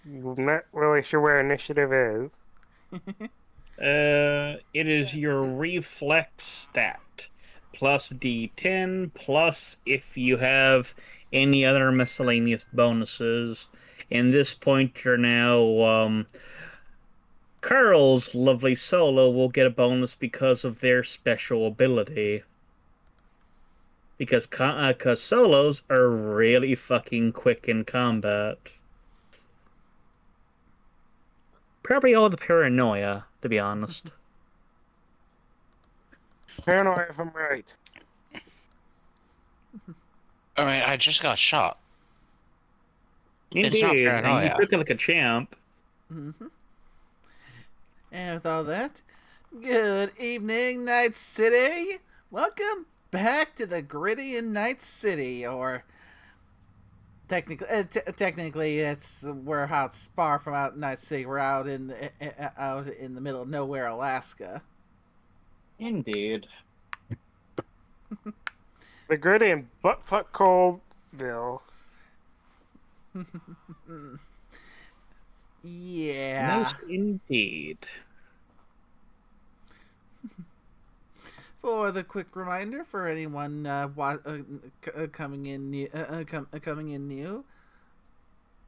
Not really sure where initiative is. It is your reflex stat plus D10 plus if you have any other miscellaneous bonuses. In this point, you're now Carl's lovely solo will get a bonus because of their special ability. Because solos are really fucking quick in combat. Probably all the paranoia, to be honest. Paranoid if I'm right. I mean, I just got shot. It's not Indeed, and you paranoia. took it like a champ. Mm-hmm. And with all that, good evening, Night City. Welcome back to the gritty in Night City, or technically, we're out far from out Night City. We're out in the middle of nowhere, Alaska. Indeed. The gritty and buttfuck coldville. Yeah. Most indeed. For the quick reminder for anyone coming in new,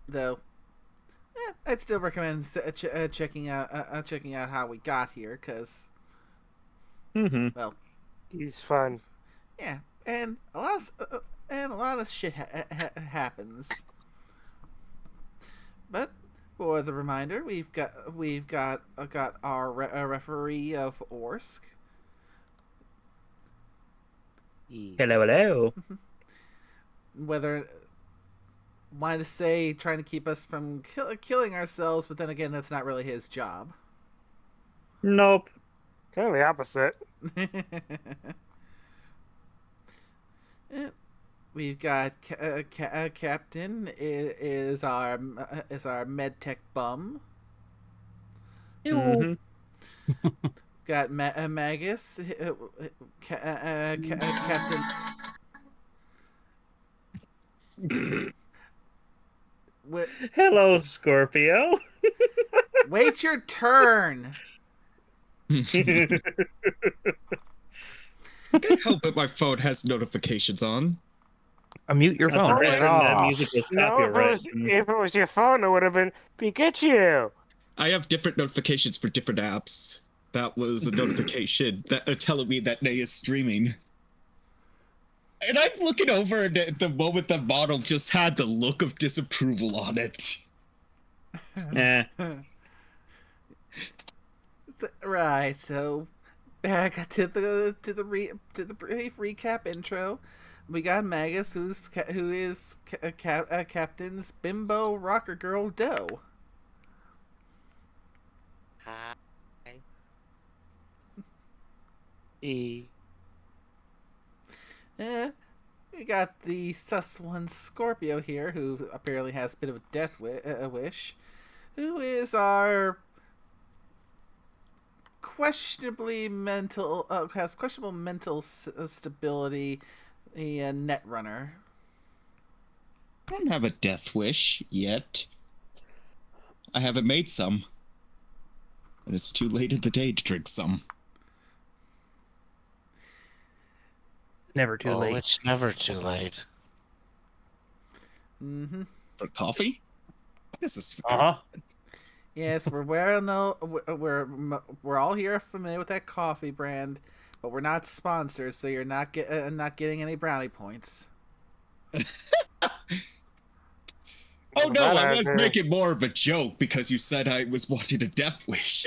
though, I'd still recommend checking out how we got here, because well, He's fun. yeah, and a lot of shit happens. But for the reminder, we've got our referee of Orsk. Hello, hello. Whether wanted to say trying to keep us from killing ourselves, but then again, that's not really his job. Nope. Kind of the opposite. We've got Captain is our medtech bum. Mhm. Got Magus, Captain. Hello, Scorpio. Wait your turn. Can't help it, my phone has notifications on. Mute your That's phone. right, that music was No, copyright. if it was your phone, it would have been Pikachu. I have different notifications for different apps. That was a notification that telling me that Nay is streaming. And I'm looking over, and at the moment the model just had the look of disapproval on it. Eh. Right, so back to the brief recap intro. We got Magus, who is Captain's bimbo rocker girl Doe. Hi. E. We got the sus one Scorpio here, who apparently has a bit of a death wish, who is our questionably mental has questionable mental stability, a net runner. I don't have a death wish yet. I haven't made some. And it's too late in the day to drink some. Never too late. It's never too late. Mm-hmm. For coffee? This is Yes, we're all here familiar with that coffee brand, but we're not sponsors, so you're not getting any brownie points. Oh no, I was making more of a joke because you said I was wanting a death wish.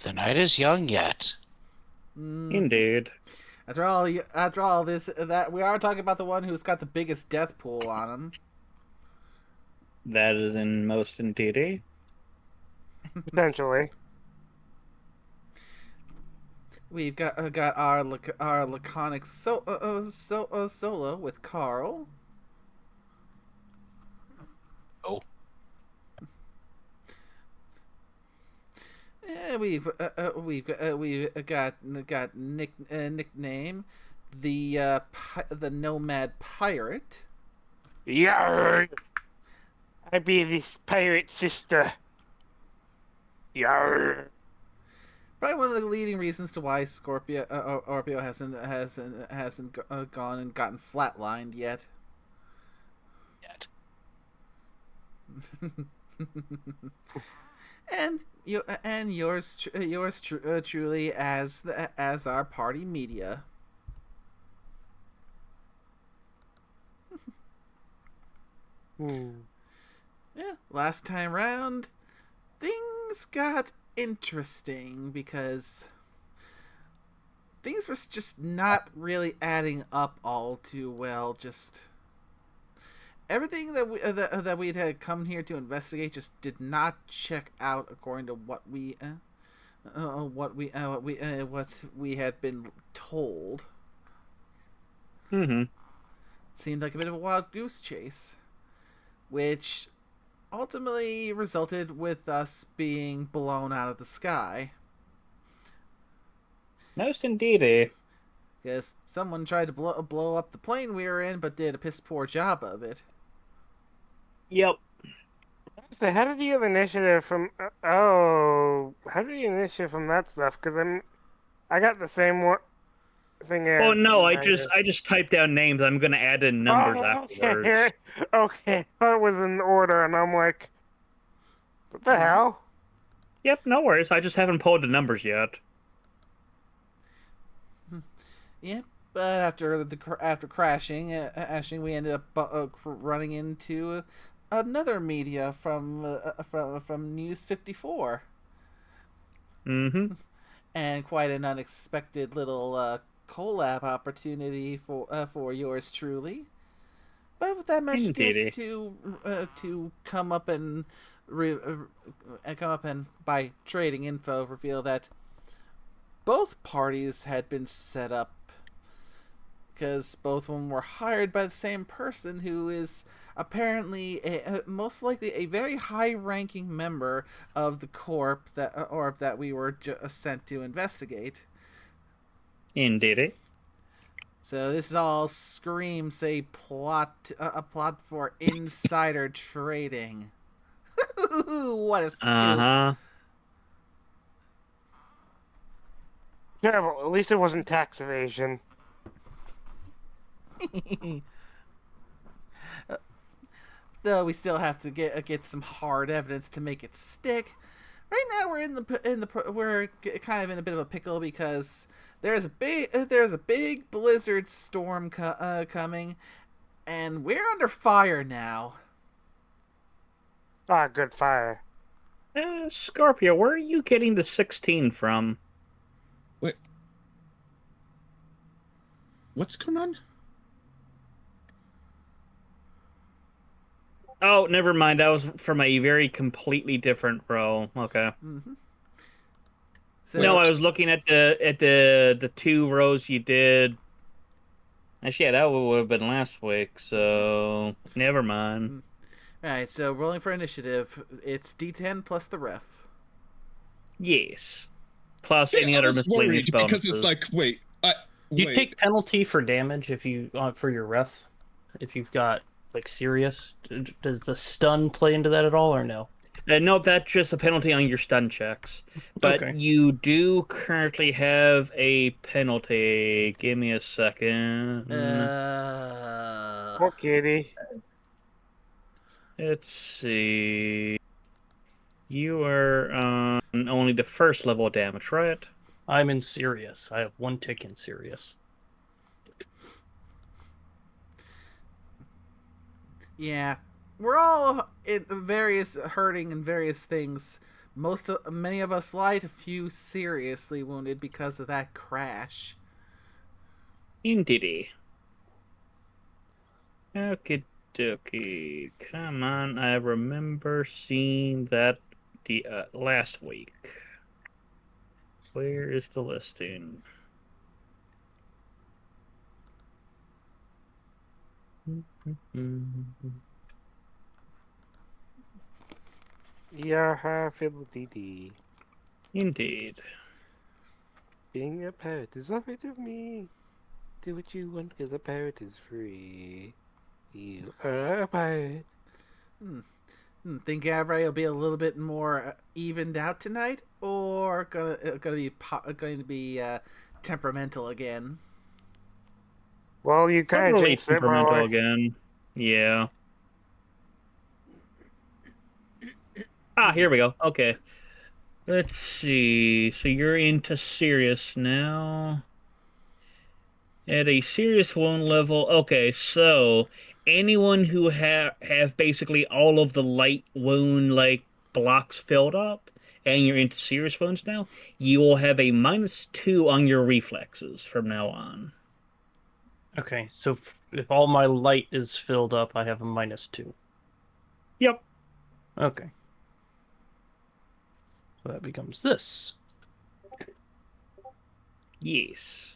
The night is young yet. Indeed. After all this, that we are talking about the one who's got the biggest death pool on him. That is in most indeed. Potentially. We've got our laconic solo with Carl. Oh. We've got nickname the nomad pirate. Yarr! I be this pirate sister. Yarr! Probably one of the leading reasons to why Scorpio hasn't gone and gotten flatlined yet. Yet. and yours truly as our party media. Yeah, last time round, things got interesting because things were just not really adding up all too well. Just everything that we had come here to investigate just did not check out according to what we had been told. Mm-hmm. Seemed like a bit of a wild goose chase, which ultimately resulted with us being blown out of the sky. Most indeed. Because someone tried to blow up the plane we were in, but did a piss poor job of it. Yep. So how did you get initiative from? How did you get initiative from that stuff? Because I got the same one thing. Oh As no, I guess. just typed down names. I'm gonna add in numbers afterwards. Okay. Okay, I thought it was in order, and I'm like, what the hell? Yep, no worries. I just haven't pulled the numbers yet. Yeah, but after crashing, we ended up running into another media from News 54. Mm-hmm. And quite an unexpected little collab opportunity for yours truly. But with that much Indeedy. to come up and by trading info reveal that both parties had been set up because both of them were hired by the same person who is apparently most likely a very high-ranking member of the corp that we were sent to investigate. Indeedy. So this is all screams a plot for insider trading. What a scoop! Uh-huh. Terrible. At least it wasn't tax evasion. Though we still have to get some hard evidence to make it stick. Right now we're kind of in a bit of a pickle because there's a big blizzard storm coming, and we're under fire now. Ah, good fire. Scorpio, where are you getting the 16 from? Wait. What's going on? Oh, never mind. That was from a very completely different row. Okay. Mm-hmm. So, No, I was looking at the two rows you did. Actually, yeah, that would have been last week. So never mind. Alright, so rolling for initiative. It's D10 plus the ref. Yes. Plus Yeah, any I other was miscellaneous worried bonuses. because it's like, wait, You wait. take penalty for damage if you for your ref, if you've got like serious. Does the stun play into that at all, or no? No, that's just a penalty on your stun checks. But Okay. you do currently have a penalty. Give me a second. Poor kitty. Let's see. You are on only the first level of damage, right? I'm in serious. I have one tick in serious. Yeah, we're all in various hurting and various things. Many of us light, a few seriously wounded because of that crash. Indeedy. Okie dokie. Come on, I remember seeing that the last week. Where is the listing? Yeah, Philly. Indeed. Being a pet is a bit of me. Do what you want, because a pirate is free. You are a pirate. Think everybody will be a little bit more evened out tonight, or going to be temperamental again? Well, you kind of Probably jinxed it, by the temperamental way. again. Yeah. Ah, here we go. Okay. Let's see. So you're into serious now. At a serious wound level. Okay, so anyone who have basically all of the light wound like blocks filled up and you're into serious wounds now, you will have a -2 on your reflexes from now on. Okay, so if all my light is filled up, I have a -2. Yep. Okay. So that becomes this. Yes.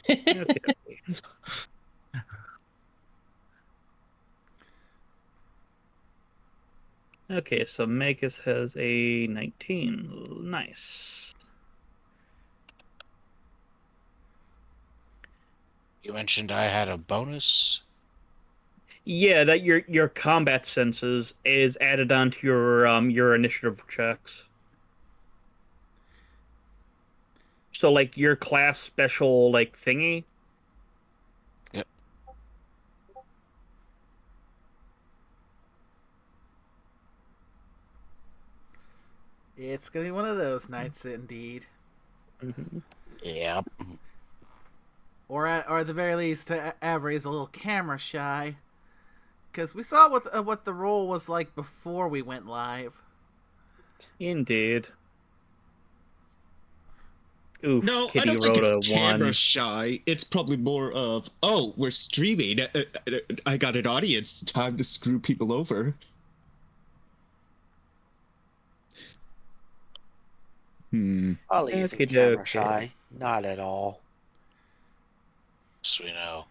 Okay. Okay, so Magus has a 19. Nice. You mentioned I had a bonus. Yeah, that your combat senses is added onto your initiative checks. So like your class special like thingy. Yep. It's going to be one of those nights, indeed. Mm-hmm. Yep. Or at the very least, Avery's a little camera shy. Because we saw what the role was like before we went live. Indeed. Oof, No, I Kitty don't think wrote it's a camera 1. shy. It's probably more of, oh, we're streaming. I got an audience. Time to screw people over. Ollie isn't Okie camera dokie. shy. Not at all. So we know.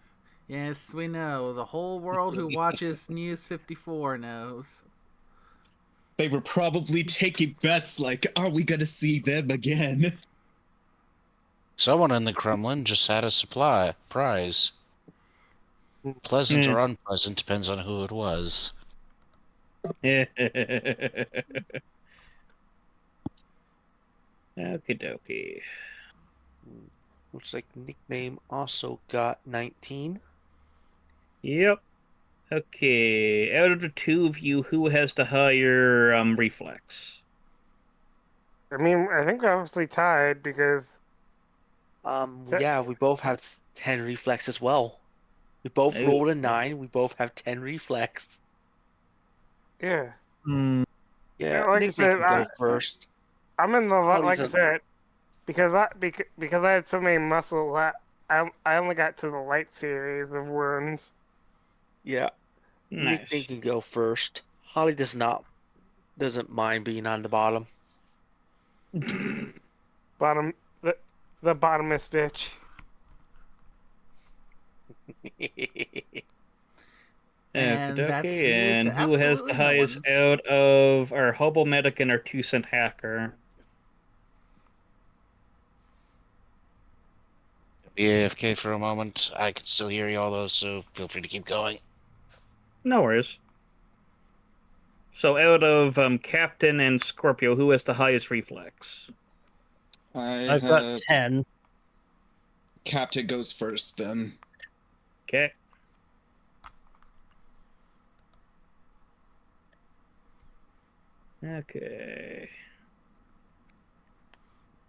Yes, we know. The whole world who watches News 54 knows. They were probably taking bets like, are we going to see them again? Someone in the Kremlin just had a supply prize. Pleasant or unpleasant depends on who it was. Okie dokie. Looks like nickname also got 19. Yep. Okay. Out of the two of you, who has the higher reflex? I mean, I think we're obviously tied because Yeah, we both have 10 reflex as well. We both Oh. rolled a 9. We both have 10 reflex. yeah. Hmm. Yeah, Like I nickname said, can go first. I'm in the Ollie's like I a- said because I had so many muscle I only got to the light series of wounds. Yeah, nickname Nice. can go first. Holly doesn't mind being on the bottom. Bottom the bottomest bitch. And Okie that's dokie. news And to who has the absolutely no highest one. out of our Hobo Medic and our 2-cent hacker? Be AFK for a moment. I can still hear you all though, so feel free to keep going. No worries. So out of Captain and Scorpio, who has the highest reflex? I've got 10. Captain goes first then. Okay. Okay.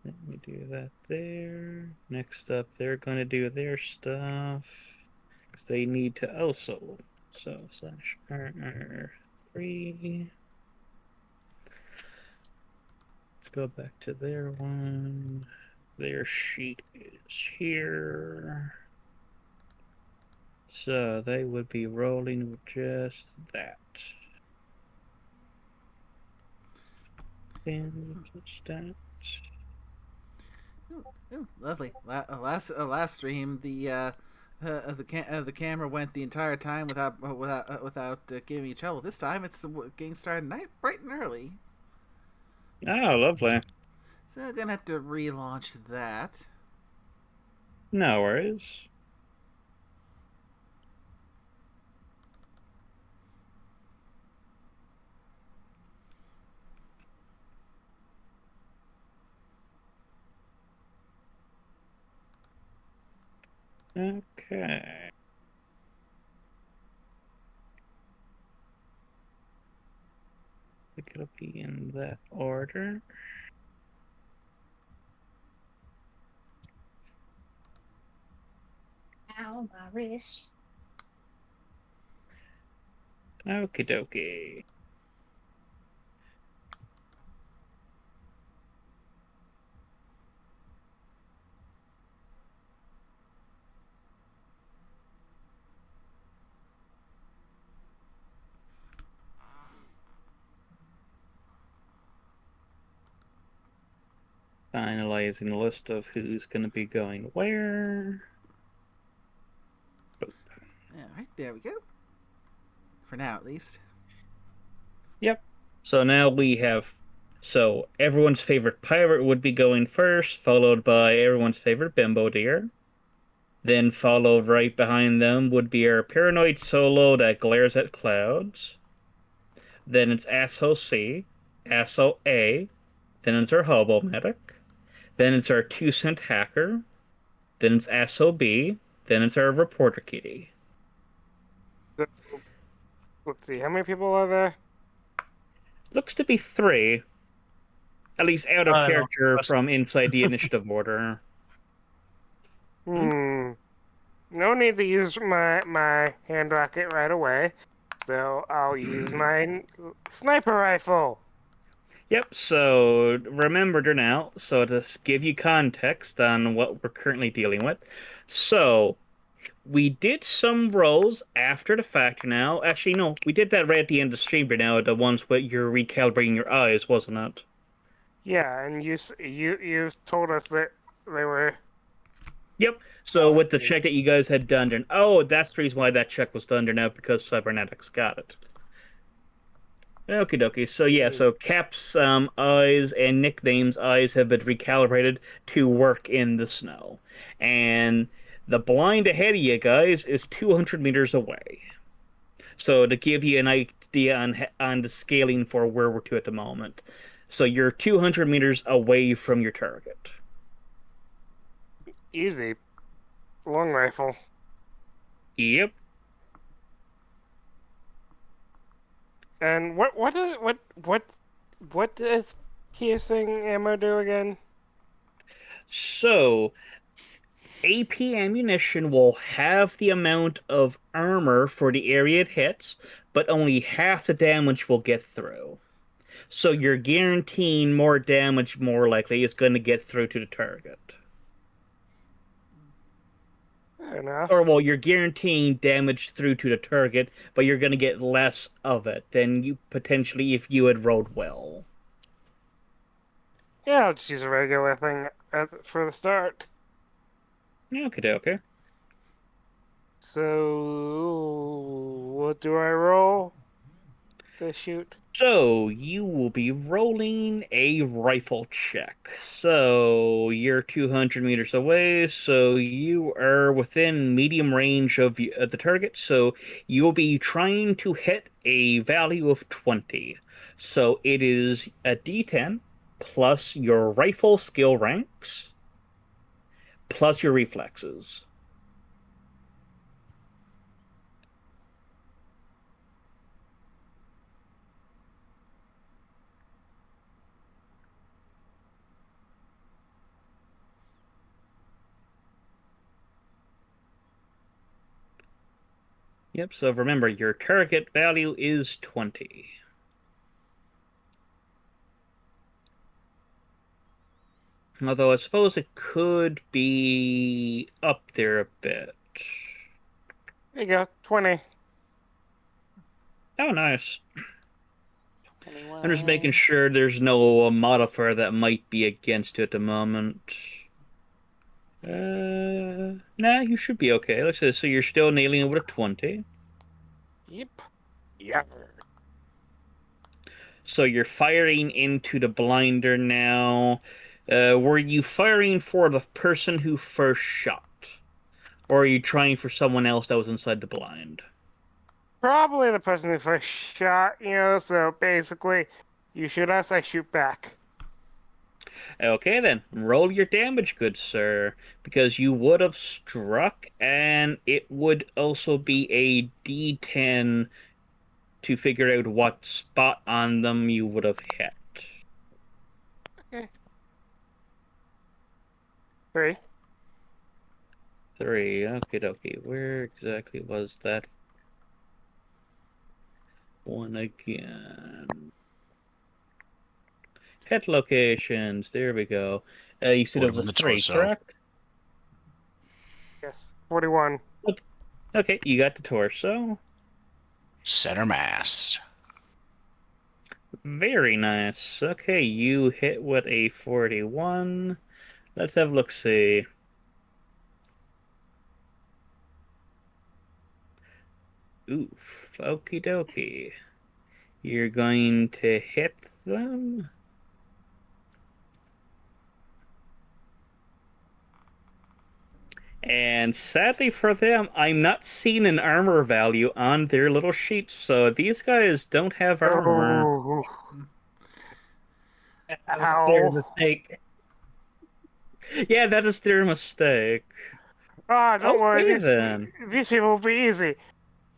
Let me do that there. Next up, they're going to do their stuff. Because they need to also. So, slash R3. Let's go back to their one. Their sheet is here. So they would be rolling with just that. And that. Ooh, lovely. Last stream, the camera went the entire time without giving me trouble. This time, it's getting started bright and early. Oh, lovely. So I'm gonna have to relaunch that. No worries. Okay. It'll be in that order. Ow, my wrist. Okie dokie. Finalizing the list of who's going to be going where. Alright, there we go. For now, at least. Yep. So now we have. So everyone's favorite pirate would be going first, followed by everyone's favorite bimbo deer. Then followed right behind them would be our paranoid solo that glares at clouds. Then it's Asshole C, Asshole A. Then it's our hobo medic. Then it's our 2-cent hacker. Then it's Asshole B. Then it's our reporter kitty. So, let's see, how many people are there? Looks to be 3. At least out of I don't character trust- from inside the initiative order. No need to use my hand rocket right away, so I'll use my sniper rifle. Yep, so remember now, so to give you context on what we're currently dealing with. So, we did some rolls after the fact now. Actually, no, we did that right at the end of the stream right now, the ones where you're recalibrating your eyes, wasn't it? Yeah, and you told us that they were. Yep. So with the check that you guys had done, then that's the reason why that check was done there now, because cybernetics got it. Okie dokie. So yeah, so Cap's eyes and nickname's eyes have been recalibrated to work in the snow, and the blind ahead of you guys is 200 meters away. So to give you an idea on the scaling for where we're to at the moment, so you're 200 meters away from your target. Easy. Long rifle. Yep. And what does piercing ammo do again? So, AP ammunition will have the amount of armor for the area it hits, but only half the damage will get through. So you're guaranteeing more damage, more likely it's going to get through to the target. Fair enough. Or, well, you're guaranteeing damage through to the target, but you're going to get less of it than you potentially if you had rolled well. Yeah, I'll just use a regular thing for the start. Okay. So, what do I roll to shoot? So, you will be rolling a rifle check. So, you're 200 meters away, so you are within medium range of the target, so you'll be trying to hit a value of 20. So, it is a d10 plus your rifle skill ranks plus your reflexes. Yep, so remember, your target value is 20. Although I suppose it could be up there a bit. There you go, 20. Oh, nice. 21. I'm just making sure there's no modifier that might be against you at the moment. Nah, you should be okay. Let's say, so you're still nailing it with a 20. Yep. Yeah. So you're firing into the blinder now. Were you firing for the person who first shot? Or are you trying for someone else that was inside the blind? Probably the person who first shot, so basically, you shoot us, I shoot back. Okay, then. Roll your damage, good sir. Because you would have struck, and it would also be a d10 to figure out what spot on them you would have hit. Okay. 3. 3. Okie dokie. Where exactly was that one again? Hit locations. There we go. You said Put it him was a in the 3, torso. correct? Yes. 41. Okay, you got the torso. Center mass. Very nice. Okay, you hit with a 41. Let's have a look-see. Oof. Okie dokie. You're going to hit them? And sadly for them, I'm not seeing an armor value on their little sheets, so these guys don't have armor. Oh. That was their Ow. mistake. Yeah, that is their mistake. Ah, don't worry. Okay, then. These people will be easy.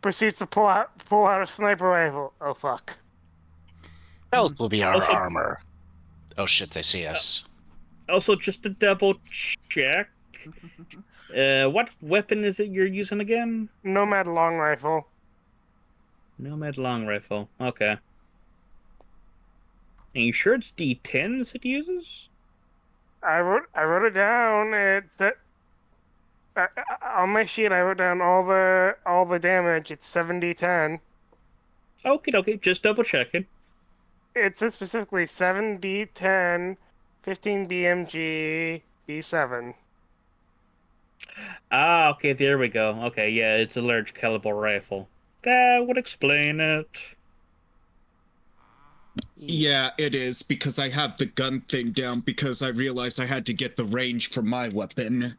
Proceeds to pull out a sniper rifle. Oh fuck. Health will be our Also- armor. Oh shit, they see us. Also, just to double check, what weapon is it you're using again? Nomad long rifle. Nomad long rifle. Okay. Are you sure it's D10s it uses? I wrote it down. On my sheet. I wrote down all the damage. It's 7d10. Okay, just double checking. It says specifically 7d10, 15 BMG, B7. Ah, okay, there we go. Okay, yeah, it's a large caliber rifle. That would explain it. Yeah, it is, because I have the gun thing down because I realized I had to get the range for my weapon.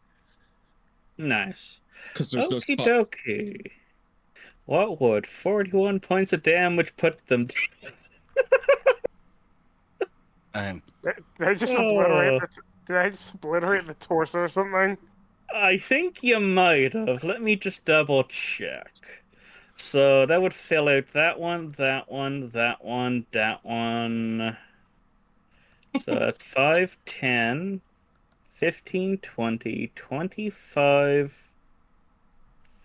Nice. Because there's no Okie spot. dokie. What would 41 points of damage put them to? I'm Did I just obliterate did I just obliterate the torso or something? I think you might have. Let me just double check. So that would fill out that one, that one, that one, that one. So that's 5, 10, 15, 20, 25,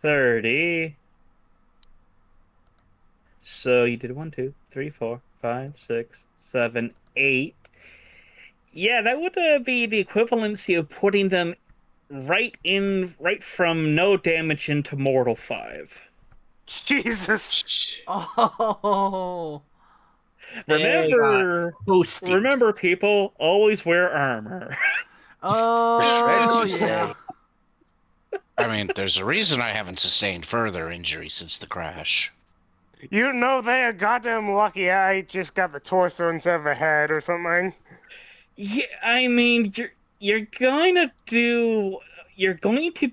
30. So you did 1, 2, 3, 4, 5, 6, 7, 8. Yeah, that would be the equivalency of putting them right from no damage into Mortal 5. Jesus. Oh. Remember, people, always wear armor. Oh, you yeah. say. I mean, there's a reason I haven't sustained further injury since the crash. You know they are goddamn lucky I just got the torso instead of the head or something. Yeah, I mean, you're going to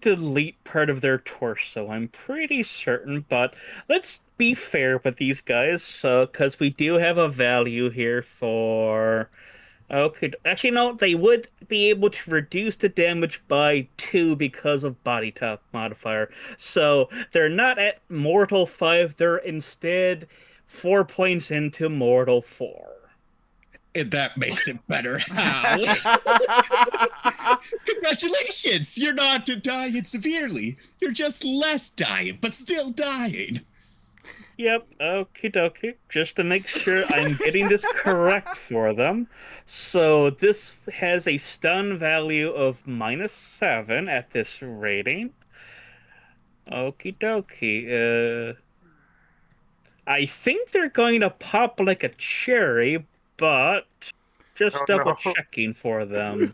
delete part of their torso, I'm pretty certain, but let's be fair with these guys, so, because we do have a value here for... Okay, actually, no, they would be able to reduce the damage by 2 because of body type modifier. So they're not at Mortal 5, they're instead 4 points into Mortal 4. And that makes it better. How? Congratulations! You're not dying severely. You're just less dying, but still dying. Yep, okie dokie. Just to make sure I'm getting this correct for them. So this has a stun value of -7 at this rating. Okie dokie. I think they're going to pop like a cherry, but just Oh, double no. checking for them.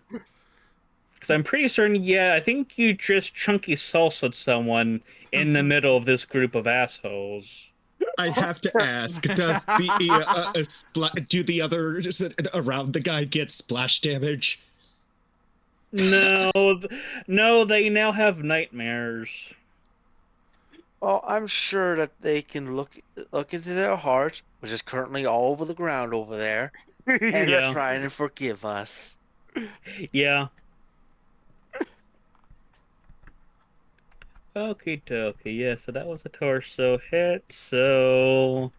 Because I'm pretty certain, yeah, I think you just chunky salsa'd someone in the middle of this group of assholes. I have to ask: does do the others around the guy get splash damage? No, no, they now have nightmares. Well, I'm sure that they can look into their heart, which is currently all over the ground over there, and are Yeah. trying to forgive us. Yeah. Okay, dokie. Yeah, so that was a torso hit. So,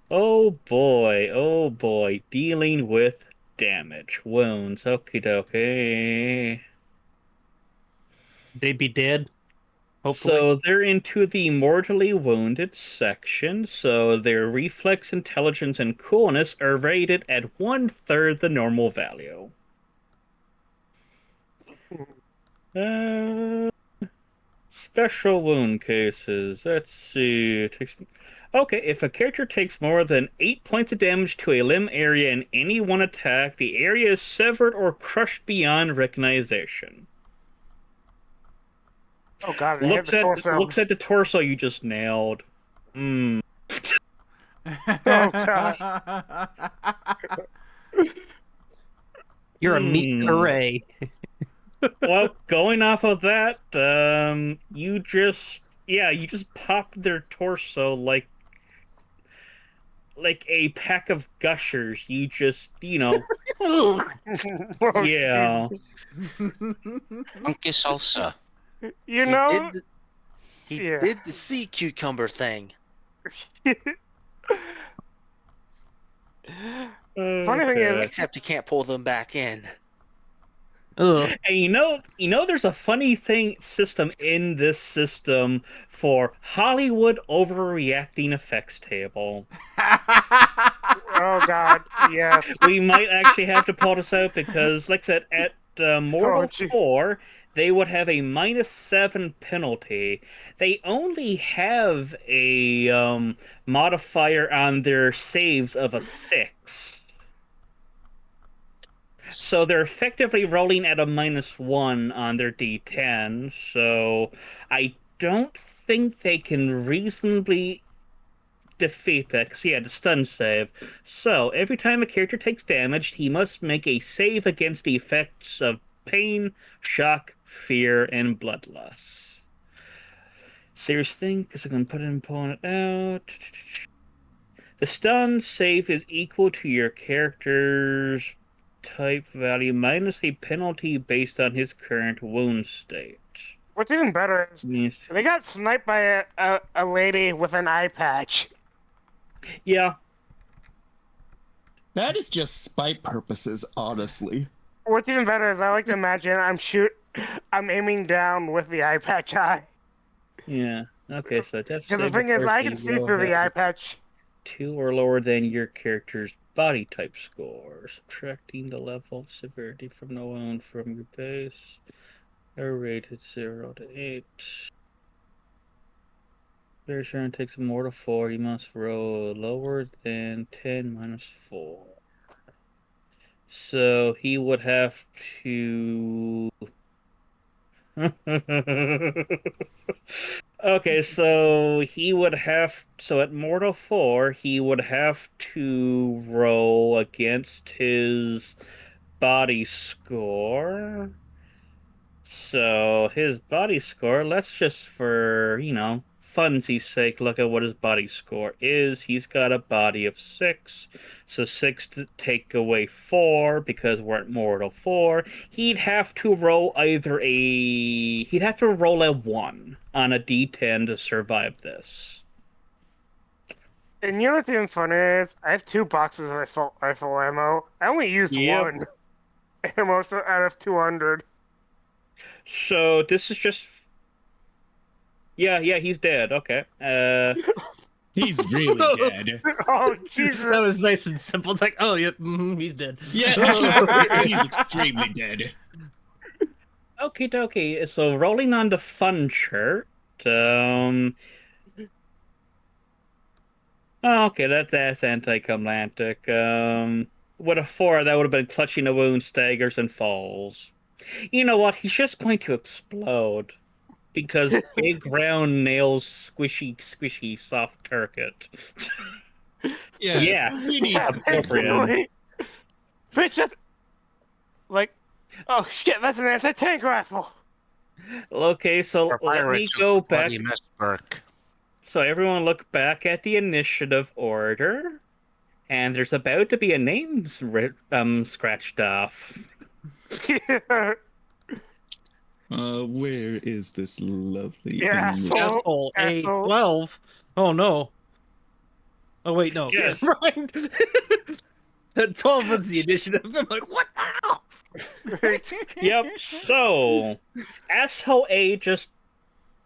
oh boy, dealing with damage, wounds. Okie dokie. They be dead, hopefully. So they're into the mortally wounded section. So their reflex, intelligence, and coolness are rated at 1/3 the normal value. Uh, Special wound cases. Let's see. Okay, if a character takes more than 8 points of damage to a limb area in any one attack, the area is severed or crushed beyond recognition. Oh god, I hit the torso. Looks at the torso you just nailed. Hmm. Oh gosh. You're a meat array. Well, going off of that, you just pop their torso like a pack of gushers. You just, Oh, yeah. Funky salsa. You He know, He did the sea cucumber thing. Funny thing is, Except he can't pull them back in. Ugh. And there's a funny system in this system for Hollywood overreacting effects table. oh god, yes. We might actually have to pull this out because, like I said, at Mortal gee. 4, they would have a -7 penalty. They only have a modifier on their saves of a 6. So they're effectively rolling at a -1 on their D10. So I don't think they can reasonably defeat that, because he had the stun save. So every time a character takes damage, he must make a save against the effects of pain, shock, fear, and bloodlust. Serious thing, because I'm going to put it in pulling it out. The stun save is equal to your character's type value minus a penalty based on his current wound state. What's even better is they got sniped by a lady with an eye patch. Yeah. That is just spite purposes, honestly. What's even better is I like to imagine I'm aiming down with the eye patch eye. Yeah. Okay, so that's Because the thing is, I can see through the eye patch. 2 or lower than your character's body type score, subtracting the level of severity from the wound from your base. Are rated 0 to 8. Their turn takes a mortal 4. You must roll lower than 10 minus 4. So he would have to. Okay, so at Mortal 4, he would have to roll against his body score. So his body score, let's just for, funsies sake, look at what his body score is. He's got a body of 6. So 6 to take away 4, because we're at Mortal 4. He'd have to roll a 1 on a D10 to survive this. And you know what's even funnier is, I have 2 boxes of assault rifle ammo. I only used 1 ammo out of 200. So this is just... Yeah, he's dead. Okay. He's really dead. Oh, Jesus. That was nice and simple. It's like, oh, yeah, he's dead. Yeah, he's extremely dead. Okie dokie. So rolling on the fun chart. Okay, that's anticlimactic. With a 4, that would have been clutching a wound, staggers, and falls. You know what? He's just going to explode. Because big round nails squishy soft target. Yes. Appropriate. Bitch, that's... Like, oh shit, that's an anti-tank rifle. Okay, so let me go back. So everyone look back at the initiative order. And there's about to be a name scratched off. Yeah, Where is this lovely yeah, asshole. Asshole Asshole. A12. Oh no. Oh wait, no. Yes. Never mind. 12 was the initiative. I'm like, what the hell? Yep. So, asshole A just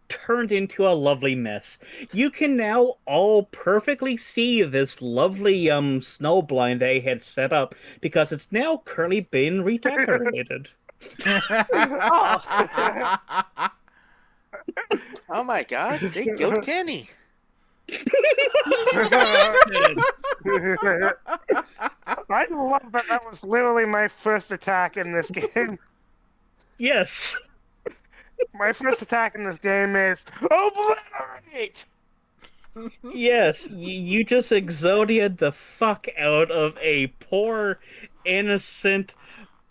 turned into a lovely mess. You can now all perfectly see this lovely snow blind they had set up because it's now currently been redecorated. Oh my god, they killed Kenny. I love that that was literally my first attack in this game. Yes. My first attack in this game is obliterate! Yes, you just exodiated the fuck out of a poor, innocent,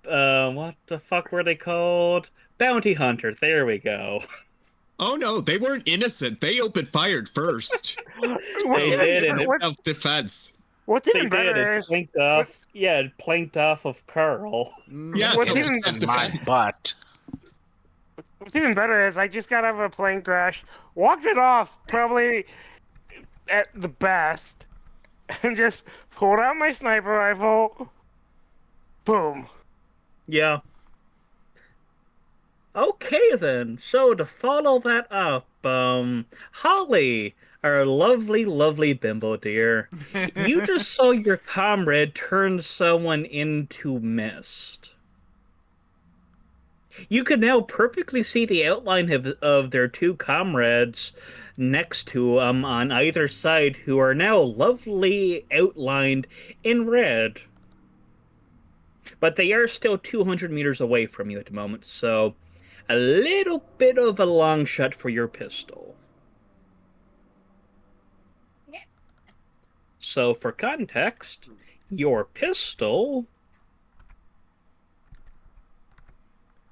what the fuck were they called? Bounty hunter. There we go. Oh no, they weren't innocent. They opened fired first. They did, and it, Self-defense. What's they even did. better It is planked off. Yeah, it planked off of Carl. Yeah, What's so even- In my self-defense. butt. what's even better is I just got out of a plane crash, walked it off probably at the best, and just pulled out my sniper rifle. Boom. Yeah. Okay then. So to follow that up, Holly, our lovely, lovely bimbo dear, you just saw your comrade turn someone into mist. You can now perfectly see the outline of their two comrades next to them on either side, who are now lovely outlined in red. But they are still 200 meters away from you at the moment, so a little bit of a long shot for your pistol. Yeah. So for context, your pistol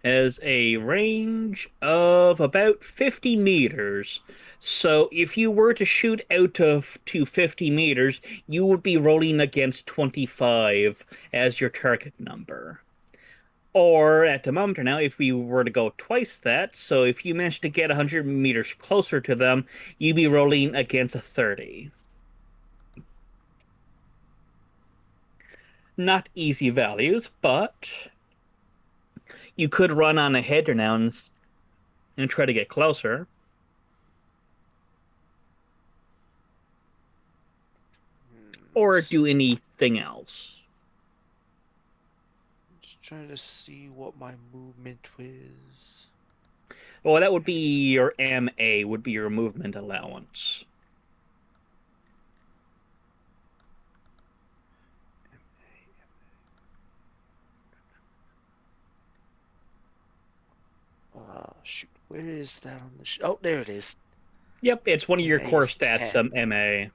has a range of about 50 meters. So if you were to shoot out to 50 meters, you would be rolling against 25 as your target number. Or at the moment now, if we were to go twice that, so if you managed to get 100 meters closer to them, you'd be rolling against a 30. Not easy values, but you could run on ahead now and try to get closer. Or do anything else. Just trying to see what my movement is. Well, that would be your MA, would be your movement allowance. Shoot, where is that on the oh, there it is. Yep, it's one of your MA core is stats, 10. MA.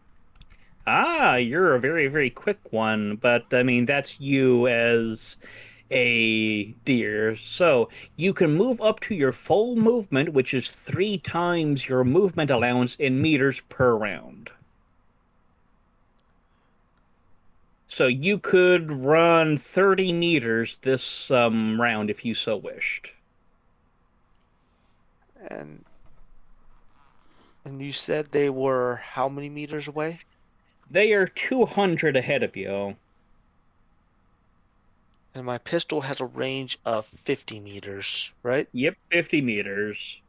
Ah, you're a very, very quick one, but I mean, that's you as a deer. So you can move up to your full movement, which is 3 times your movement allowance in meters per round. So you could run 30 meters this round if you so wished. And you said they were how many meters away? They are 200 ahead of you. And my pistol has a range of 50 meters, right? Yep, 50 meters.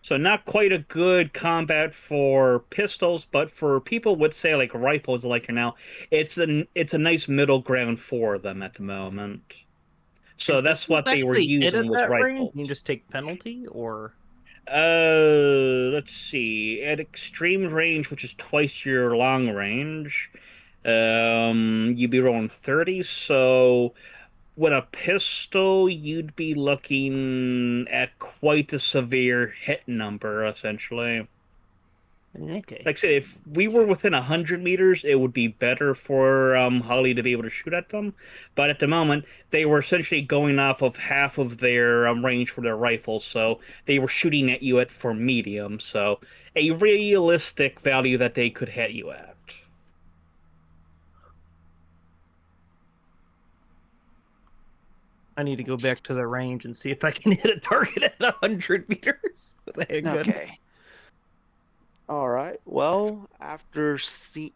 So not quite a good combat for pistols, but for people with say like rifles like you're now, it's a nice middle ground for them at the moment. So that's what they were Actually hit using at was that range, rifles. you just take penalty, or Let's see. At extreme range, which is twice your long range, you'd be rolling 30. So with a pistol, you'd be looking at quite a severe hit number, essentially. okay. Like I said, if we were within 100 meters, it would be better for Holly to be able to shoot at them. But at the moment, they were essentially going off of half of their range for their rifles, so they were shooting at you at for medium. So a realistic value that they could hit you at. I need to go back to the range and see if I can hit a target at 100 meters with a handgun. Okay. All right. Well, after seeing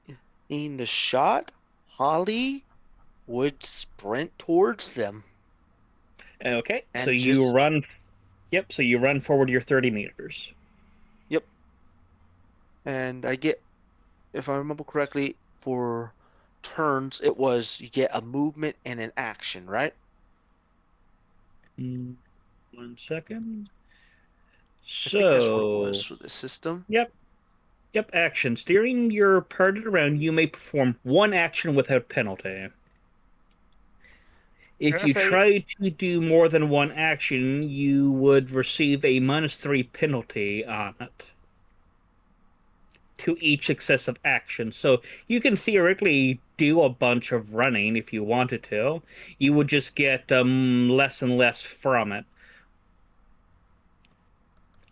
the shot, Holly would sprint towards them. Okay, so And you just- run. Yep, so you run forward your 30 meters. Yep. And I get, if I remember correctly, for turns, it was you get a movement and an action, right? 1 second. I think that's what it So, was for the system. yep, action. Steering your party around, you may perform one action without penalty. If you try to do more than one action, you would receive a -3 penalty on it to each successive action. So you can theoretically do a bunch of running if you wanted to. You would just get less and less from it.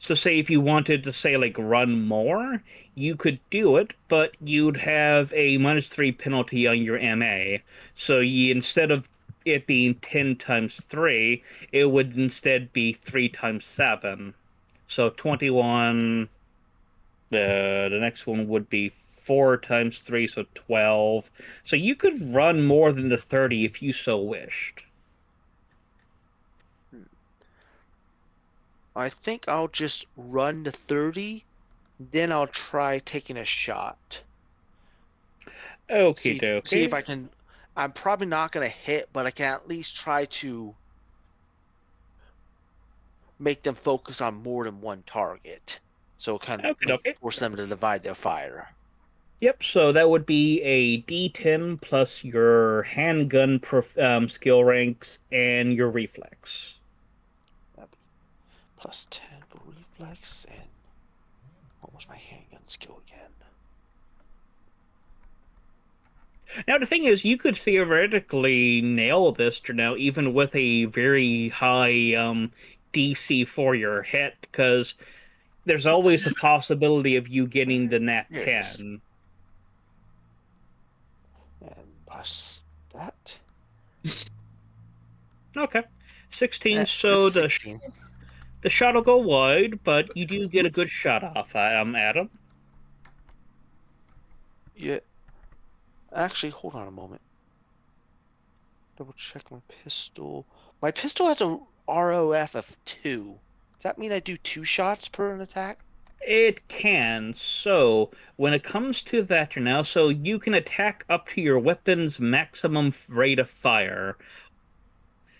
So say if you wanted to say like run more, you could do it, but you'd have a -3 penalty on your MA. So you instead of it being 10 times 3, it would instead be 3 times 7. So 21. The next one would be 4 times 3, so 12. So you could run more than the 30 if you so wished. I think I'll just run to 30, then I'll try taking a shot. Okay, See if I can. I'm probably not going to hit, but I can at least try to make them focus on more than one target. So kind of force them to divide their fire. Yep, so that would be a D10 plus your handgun skill ranks and your reflex. That'd be plus 10 for reflex, and what was my handgun skill again? Now, the thing is, you could theoretically nail this to now, even with a very high DC for your hit, because there's always a possibility of you getting the nat 10. And plus that. Okay. 16, so 16. the shot will go wide, but you do get a good shot off, Adam. Yeah. Actually, hold on a moment. Double check my pistol. My pistol has a ROF of 2. Does that mean I do 2 shots per an attack? It can. So, when it comes to that now, so you can attack up to your weapon's maximum rate of fire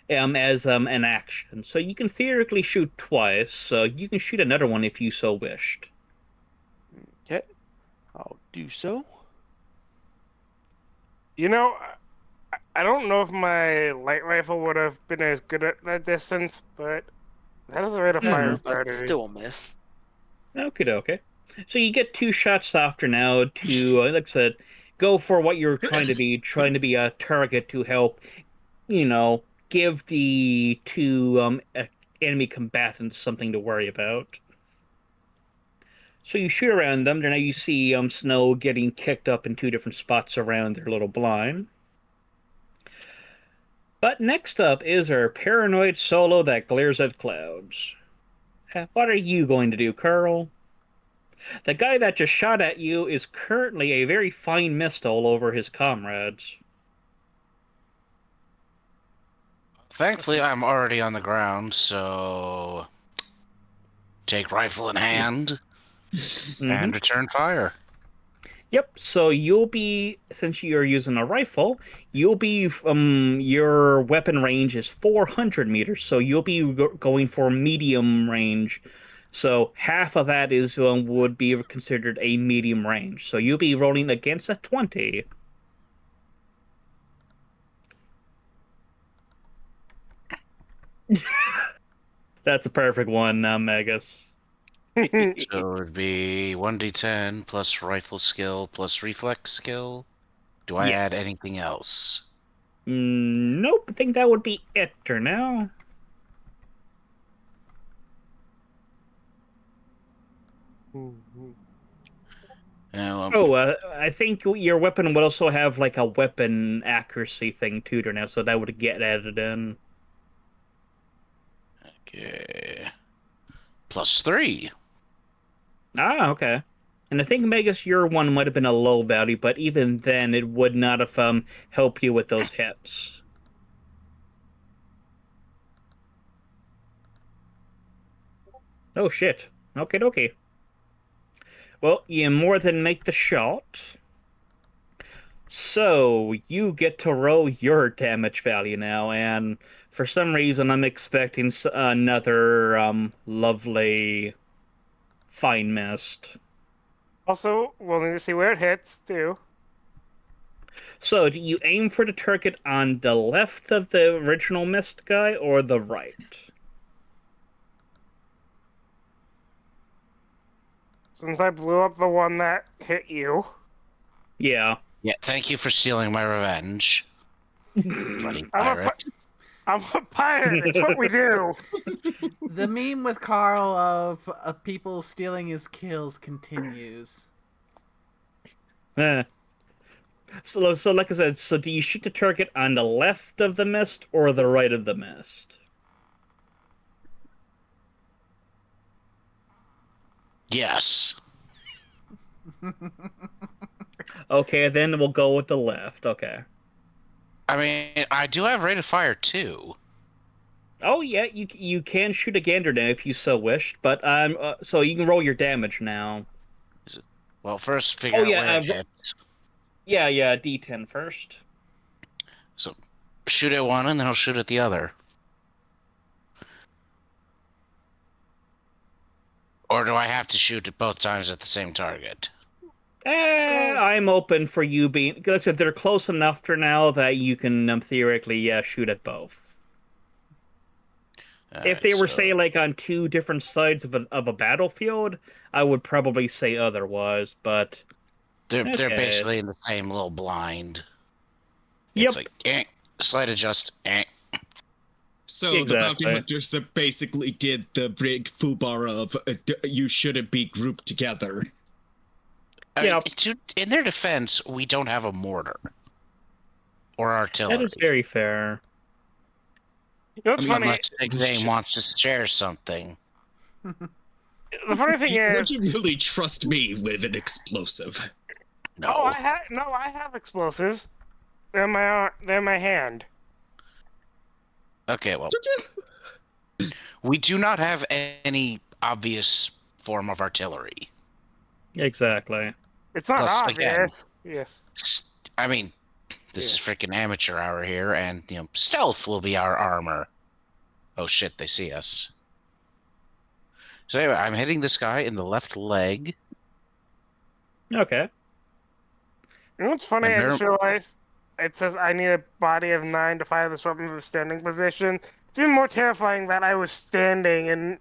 as an action. So you can theoretically shoot twice, so you can shoot another one if you so wished. Okay. I'll do so. You know, I don't know if my light rifle would have been as good at that distance, but that is a rate of fire. But still a miss. Okay. So you get 2 shots after now to, like I said, go for what you're trying to be a target to help, give the 2 enemy combatants something to worry about. So you shoot around them. Now you see snow getting kicked up in 2 different spots around their little blind. But next up is our paranoid solo that glares at clouds. What are you going to do, Curl? The guy that just shot at you is currently a very fine mist all over his comrades. Thankfully, I'm already on the ground, so take rifle in hand and return fire. Yep, so you'll be, since you're using a rifle, you'll be, your weapon range is 400 meters, so you'll be going for medium range. So half of that is would be considered a medium range. So you'll be rolling against a 20. That's a perfect one, Magus. So it would be 1d10 plus rifle skill plus reflex skill. Do I add anything else? Nope, I think that would be it for now. I think your weapon would also have like a weapon accuracy thing too now, so that would get added in. Okay. +3. Ah, okay. And I think Magus, your one might have been a low value, but even then, it would not have helped you with those hits. Oh shit. Okay, okay. Well, you more than make the shot. So, you get to roll your damage value now, and for some reason I'm expecting another lovely fine mist. Also, we'll need to see where it hits, too. So, do you aim for the target on the left of the original mist guy or the right? Since I blew up the one that hit you. Yeah. Yeah, thank you for stealing my revenge. Bloody pirate. I'm a pirate. It's what we do. The meme with Carl of people stealing his kills continues. So like I said, so do you shoot the target on the left of the mist or the right of the mist? Yes. Okay, then we'll go with the left. Okay. I mean, I do have rate of fire too. Oh yeah, you can shoot a gander now if you so wished, but so you can roll your damage now. Well, first figure Oh out yeah, where it hits. yeah, D10 first. So shoot at one and then I'll shoot at the other. Or do I have to shoot at both times at the same target? I'm open for you being. Like I said, they're close enough for now that you can theoretically, shoot at both. If they were, say, like on two different sides of a battlefield, I would probably say otherwise. But they're okay. basically in the same little blind. Yep. It's like slight adjust. So Exactly. the bounty hunters basically did the big foobar of you shouldn't be grouped together. Yeah. In their defense, we don't have a mortar or artillery. That is very fair. You know what's funny? Unless Big Name wants to share something. The funny thing is, Would you really trust me with an explosive? No. oh, I have explosives. They're in my hand. Okay, well, we do not have any obvious form of artillery. Exactly. It's not Plus, obvious. again, Yes. I mean, this is freaking amateur hour here, and stealth will be our armor. Oh shit, they see us. So anyway, I'm hitting this guy in the left leg. Okay. You know what's funny? I just realized it says I need a body of 9 to fire this weapon from a standing position. It's even more terrifying that I was standing and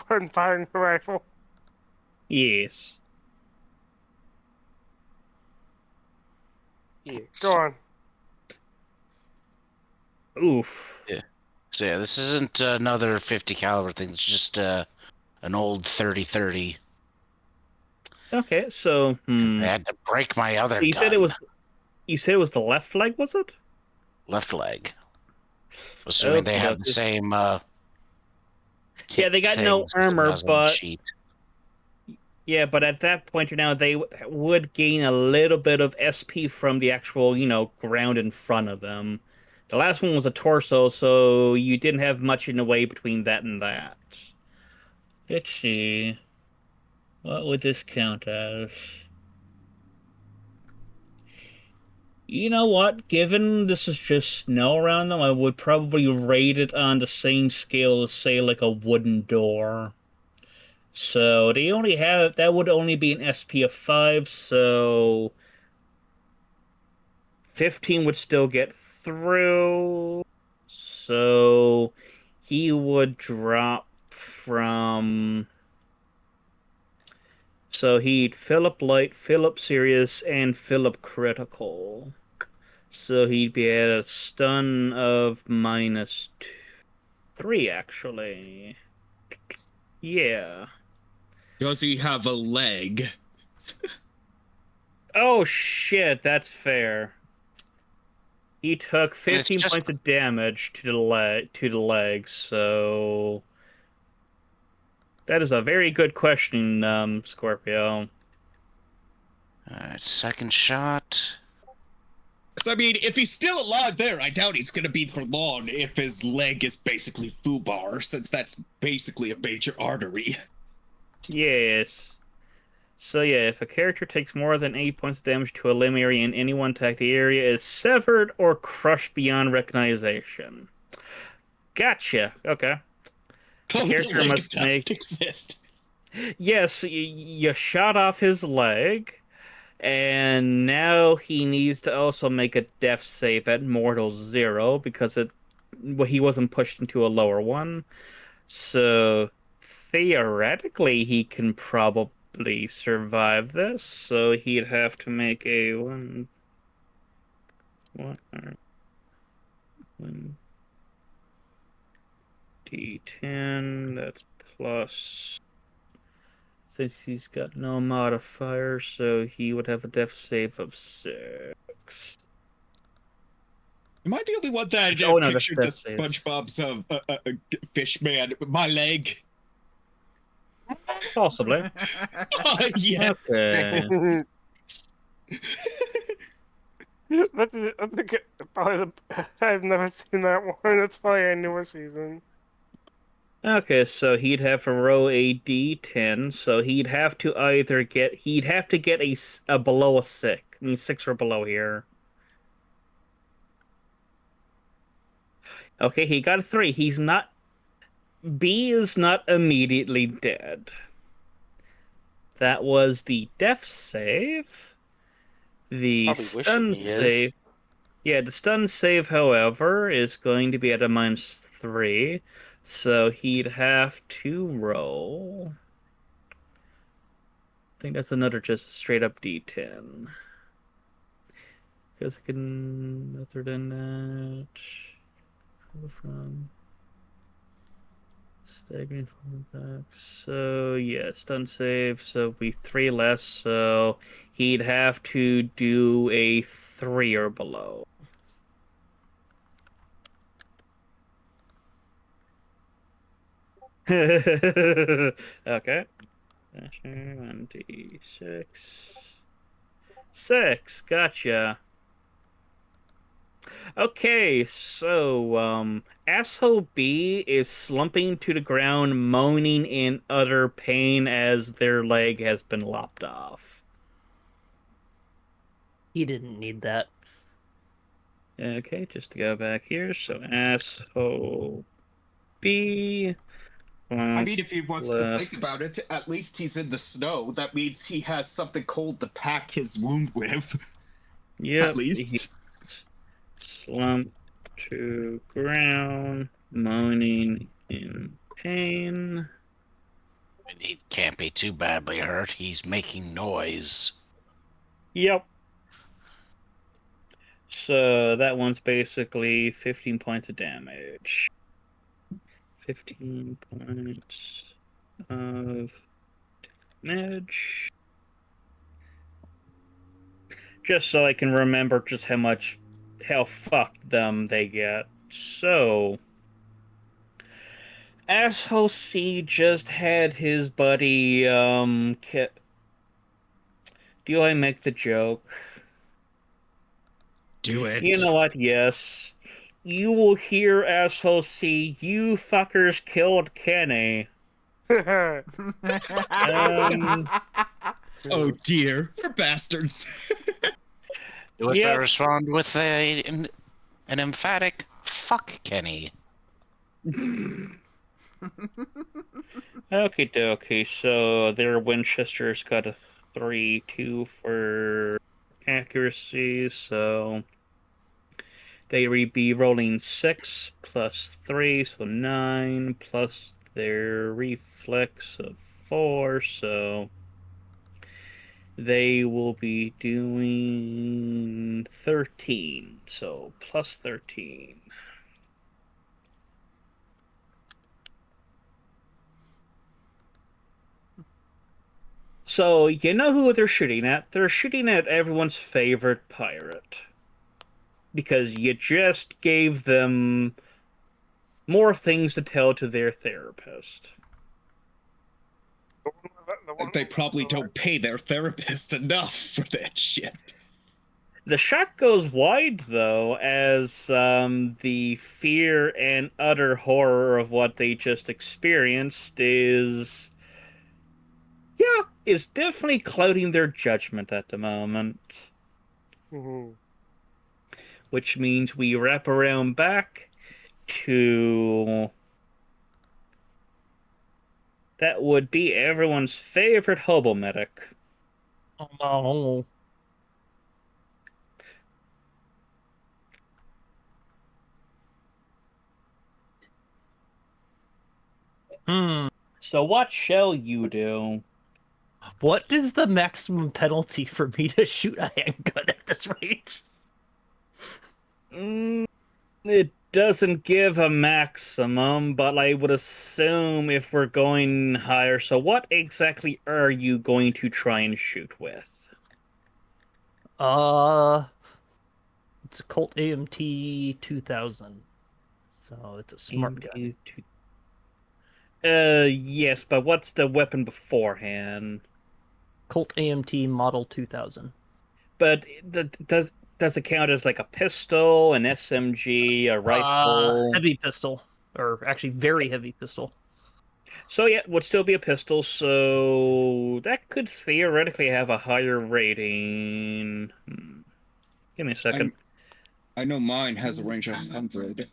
wasn't firing the rifle. Yes. Yeah, go on. Oof. Yeah. So yeah, this isn't another 50 caliber thing. It's just an old 30-30. Okay, so I had to break my other you gun. said it was. You said it was the left leg, was it? Left leg. Assuming they have the same. Yeah, they got no armor, but sheet. yeah, but at that point now they would gain a little bit of SP from the actual, ground in front of them. The last one was a torso, so you didn't have much in the way between that and that. Let's see. What would this count as? You know what? Given this is just snow around them, I would probably rate it on the same scale as, say, like a wooden door. So they only have that would only be an SP of 5, so 15 would still get through. So he would drop from. So he'd fill up light, fill up serious, and fill up critical. So he'd be at a stun of -3, actually. Yeah. Does he have a leg? Oh shit, that's fair. He took 15 points of damage to the leg, so That is a very good question, Scorpio. Alright, second shot. So, I mean, if he's still alive there, I doubt he's gonna be for long if his leg is basically foobar, since that's basically a major artery. Yes. So yeah, if a character takes more than 8 points of damage to a limb area in any one attack, the area is severed or crushed beyond recognition. Gotcha. Okay. The Oh, the character leg must doesn't make... exist. Yes, you shot off his leg, and now he needs to also make a death save at Mortal 0 because he wasn't pushed into a lower one. So theoretically, he can probably survive this. So he'd have to make a one d10. That's plus. Since he's got no modifier, so he would have a death save of 6. Am I the only one that Oh, no, that's pictured the death saves. SpongeBob's fish man, my leg? Possibly. Yeah. Okay. Probably I've never seen that one. That's probably a newer season. Okay, so he'd have to roll a d10, so he'd have to get a below a 6. I mean, 6 or below here. Okay, he got a 3. B is not immediately dead. That was the death save. The Probably wishing stun he is. save. Yeah, the stun save, however, is going to be at a -3. So he'd have to roll. I think that's another just straight up d10. Because I can, other than that, go from staggering falling back. So yeah, stun save. So it'd be 3 less. So he'd have to do a 3 or below. Okay. 1d6. 6. Gotcha. Okay, so asshole B is slumping to the ground, moaning in utter pain as their leg has been lopped off. He didn't need that. Okay, just to go back here. So asshole B. I mean, if he wants to left. think about it, at least he's in the snow. That means he has something cold to pack his wound with. Yep. At least. Slump to ground, moaning in pain. He can't be too badly hurt. He's making noise. Yep. So that one's basically 15 points of damage. 15 points of damage. Just so I can remember just how fucked them they get. So, asshole C just had his buddy, do I make the joke? Do it. You know what? Yes. You will hear asshole C, you fuckers killed Kenny. Oh dear, we're bastards. Do us Yep. respond with an emphatic "fuck Kenny." Okie dokie, so their Winchester's got a 3-2 for accuracy, so they would be rolling 6 plus 3, so 9, plus their reflex of 4, so they will be doing 13, so plus 13. So, you know who they're shooting at? They're shooting at everyone's favorite pirate. Because you just gave them more things to tell to their therapist. They probably don't pay their therapist enough for that shit. The shot goes wide, though, as the fear and utter horror of what they just experienced is definitely clouding their judgment at the moment. Mm-hmm. Which means we wrap around back to... That would be everyone's favorite hobo medic. Oh no. So what shall you do? What is the maximum penalty for me to shoot a handgun at this range? It doesn't give a maximum, but I would assume if we're going higher. So what exactly are you going to try and shoot with? It's a Colt AMT 2000. So it's a smart gun. Yes, but what's the weapon beforehand? Colt AMT Model 2000. But does it count as like a pistol, an SMG, a rifle? Heavy pistol. Or actually very heavy pistol. So yeah, it would still be a pistol, so that could theoretically have a higher rating. Give me a second. I know mine has a range of 100.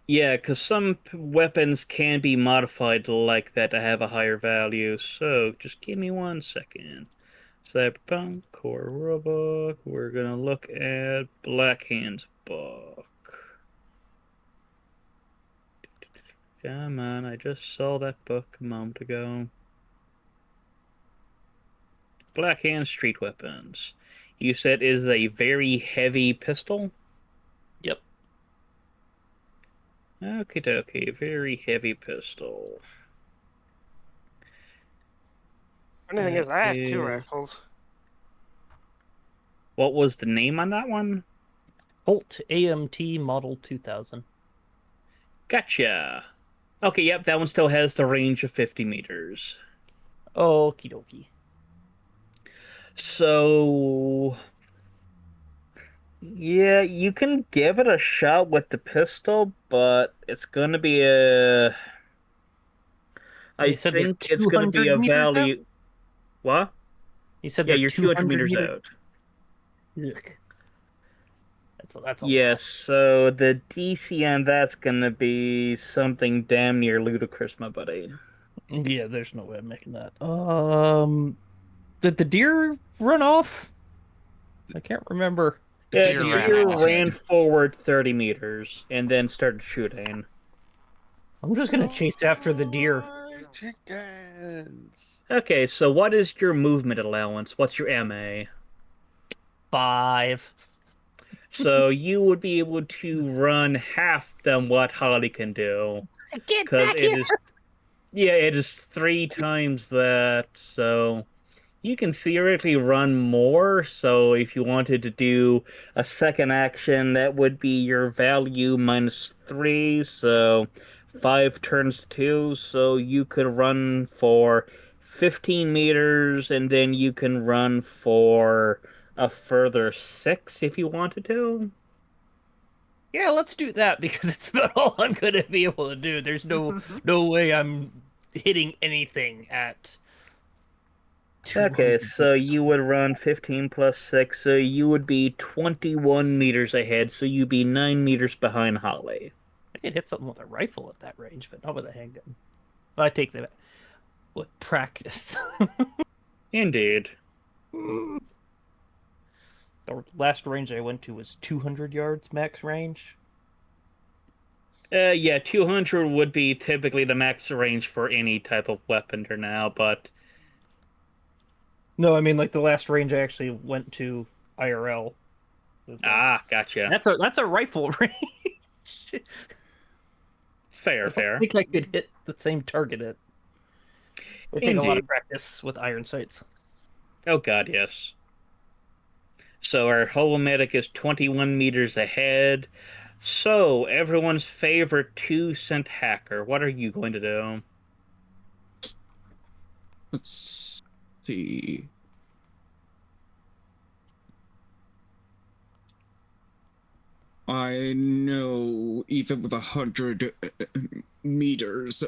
Yeah, because some weapons can be modified like that to have a higher value, so just give me 1 second. Cyberpunk, Core Rulebook, we're gonna look at Black Hand's book. Come on, I just saw that book a moment ago. Black Hand Street Weapons. You said is a very heavy pistol? Yep. Okie dokie, very heavy pistol. Funny thing is, I have 2 rifles. What was the name on that one? Colt AMT Model 2000. Gotcha. Okay, yep, that one still has the range of 50 meters. Okie dokie. So... yeah, you can give it a shot with the pistol, but it's gonna be a... I think it's gonna be a value... Out? What? You said yeah, you're 200 meters out. Ugh. That's a yeah, lot. So the DC on that's gonna be something damn near ludicrous, my buddy. Yeah, there's no way I'm making that. Did the deer run off? I can't remember. The deer ran forward 30 meters and then started shooting. I'm just gonna chase after the deer. Chickens. Okay, so what is your movement allowance? What's your MA? 5. So you would be able to run half than what Holly can do. Because it is 3 times that, so you can theoretically run more. So if you wanted to do a second action, that would be your value minus 3, so 5 turns to 2, so you could run for 15 meters, and then you can run for a further 6 if you wanted to. Yeah, let's do that because it's about all I'm gonna be able to do. There's no way I'm hitting anything at. Okay, so you would run 15 plus 6, so you would be 21 meters ahead, so you'd be 9 meters behind Holly. I could hit something with a rifle at that range, but not with a handgun. I take that with practice. Indeed. The last range I went to was 200 yards max range. Yeah, 200 would be typically the max range for any type of weapon for now, but... No, I mean, like, the last range I actually went to IRL. Gotcha. That's a rifle range. Fair. I think I could hit the same target at. It would take a lot of practice with iron sights. Oh god, yes. So our holomedic is 21 meters ahead. So, everyone's favorite 2-cent hacker, what are you going to do? Let's see. I know even with 100 meters,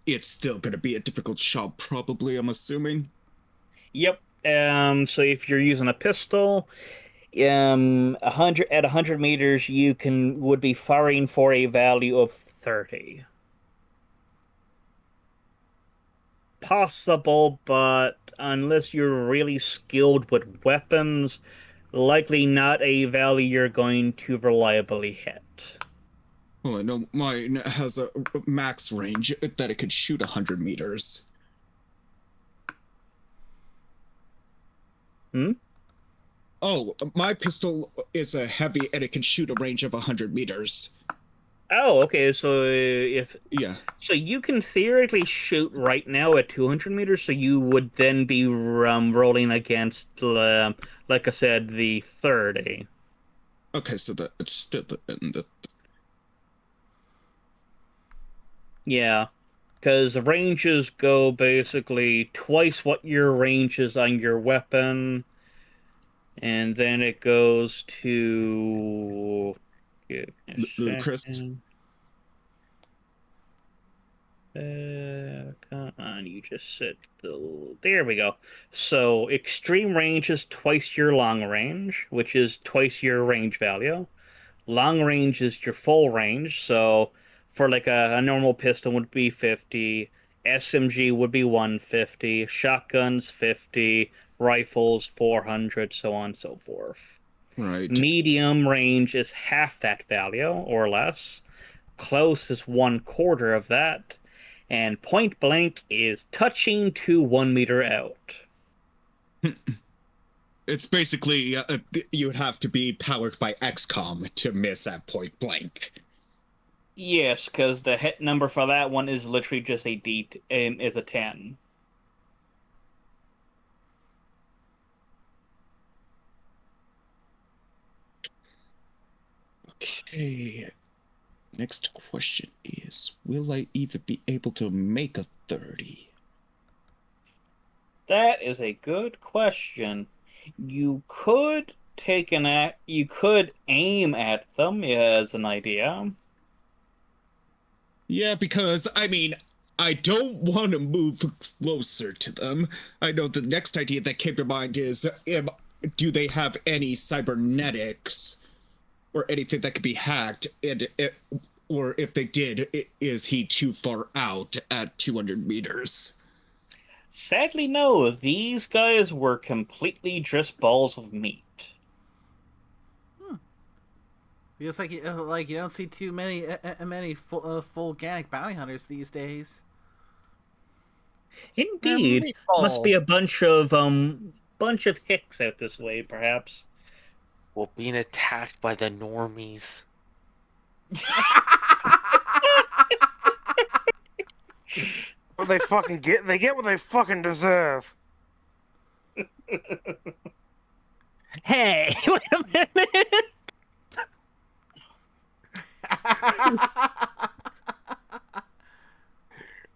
it's still going to be a difficult shot, probably, I'm assuming. Yep. So if you're using a pistol, 100 meters, you would be firing for a value of 30. Possible, but unless you're really skilled with weapons, likely not a value you're going to reliably hit. Well, I know mine has a max range that it could shoot 100 meters. Hmm? Oh, my pistol is a heavy and it can shoot a range of 100 meters. Oh, okay. So Yeah. so you can theoretically shoot right now at 200 meters. So you would then be rolling against, like I said, the 30. Okay, so that it's still in the. Yeah, because ranges go basically twice what your range is on your weapon, and then it goes to. Give me a Ludicrous. second. Come on, you just said there we go. So extreme range is twice your long range, which is twice your range value. Long range is your full range, so for like a normal pistol would be 50, SMG would be 150, shotguns 50, rifles 400, so on and so forth. Right. Medium range is half that value or less. Close is 1/4 of that, and point blank is touching to 1 meter out. It's basically you would have to be powered by XCOM to miss at point blank. Yes, because the hit number for that one is literally just is a 10. Okay. Next question is, will I even be able to make a 30? That is a good question. You could you could aim at them as an idea. Yeah, because, I mean, I don't want to move closer to them. I know the next idea that came to mind is, do they have any cybernetics or anything that could be hacked? Or if they did, is he too far out at 200 meters? Sadly, no. These guys were completely just balls of meat. Feels like you don't see too many full organic bounty hunters these days. Indeed, must be a bunch of hicks out this way, perhaps. Well, being attacked by the normies. What they fucking get? They get what they fucking deserve. Hey, wait a minute.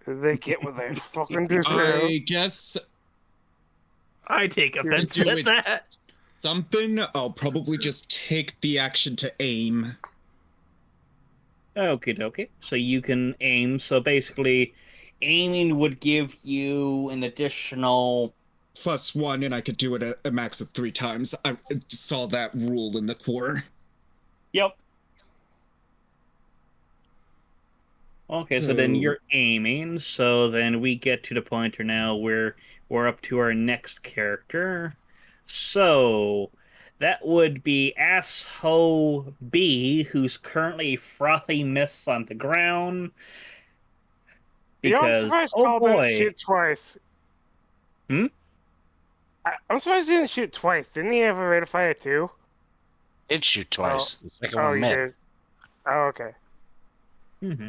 They get what they fucking deserve. I guess I take offense do at it that. something. I'll probably just take the action to aim. Okie dokie. So you can aim. So basically, aiming would give you an additional. +1, and I could do it a max of 3 times. I saw that rule in the core. Yep. Okay, so then you're aiming. So then we get to the pointer now where we're up to our next character. So that would be Asshole B, who's currently frothy mess on the ground. Because, I'm surprised oh Paul didn't boy. shoot twice. Hmm? I'm surprised he didn't shoot twice. Didn't he have a rate of fire too? Did shoot twice. The second Oh, one you missed. did. Oh, okay. Mm-hmm.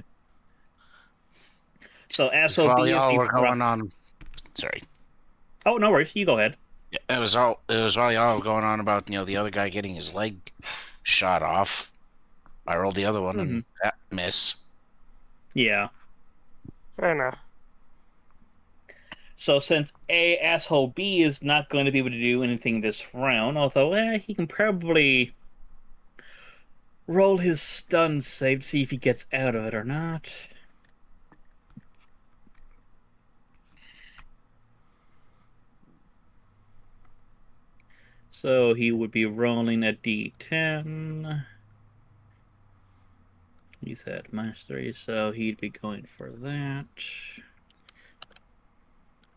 So While SOB is y'all a were going on. Sorry. Oh, no worries. You go ahead. Yeah, it was while y'all were going on about the other guy getting his leg shot off. I rolled the other one and that miss. Yeah. Fair enough. So since asshole B is not going to be able to do anything this round, although he can probably roll his stun save to see if he gets out of it or not. So he would be rolling a d10. He's at -3, so he'd be going for that.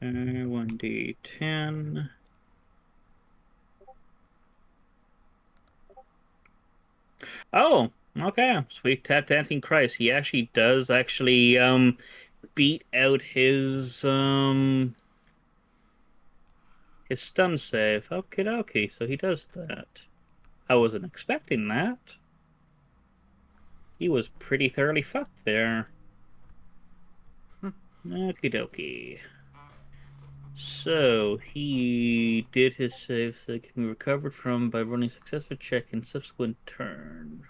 1d10. Oh, okay. Sweet Tap Dancing Christ. He actually does beat out his stun save. Okie dokie, so he does that. I wasn't expecting that. He was pretty thoroughly fucked there. Okie dokie. So he did his save so it can be recovered from by running a successful check in subsequent turn.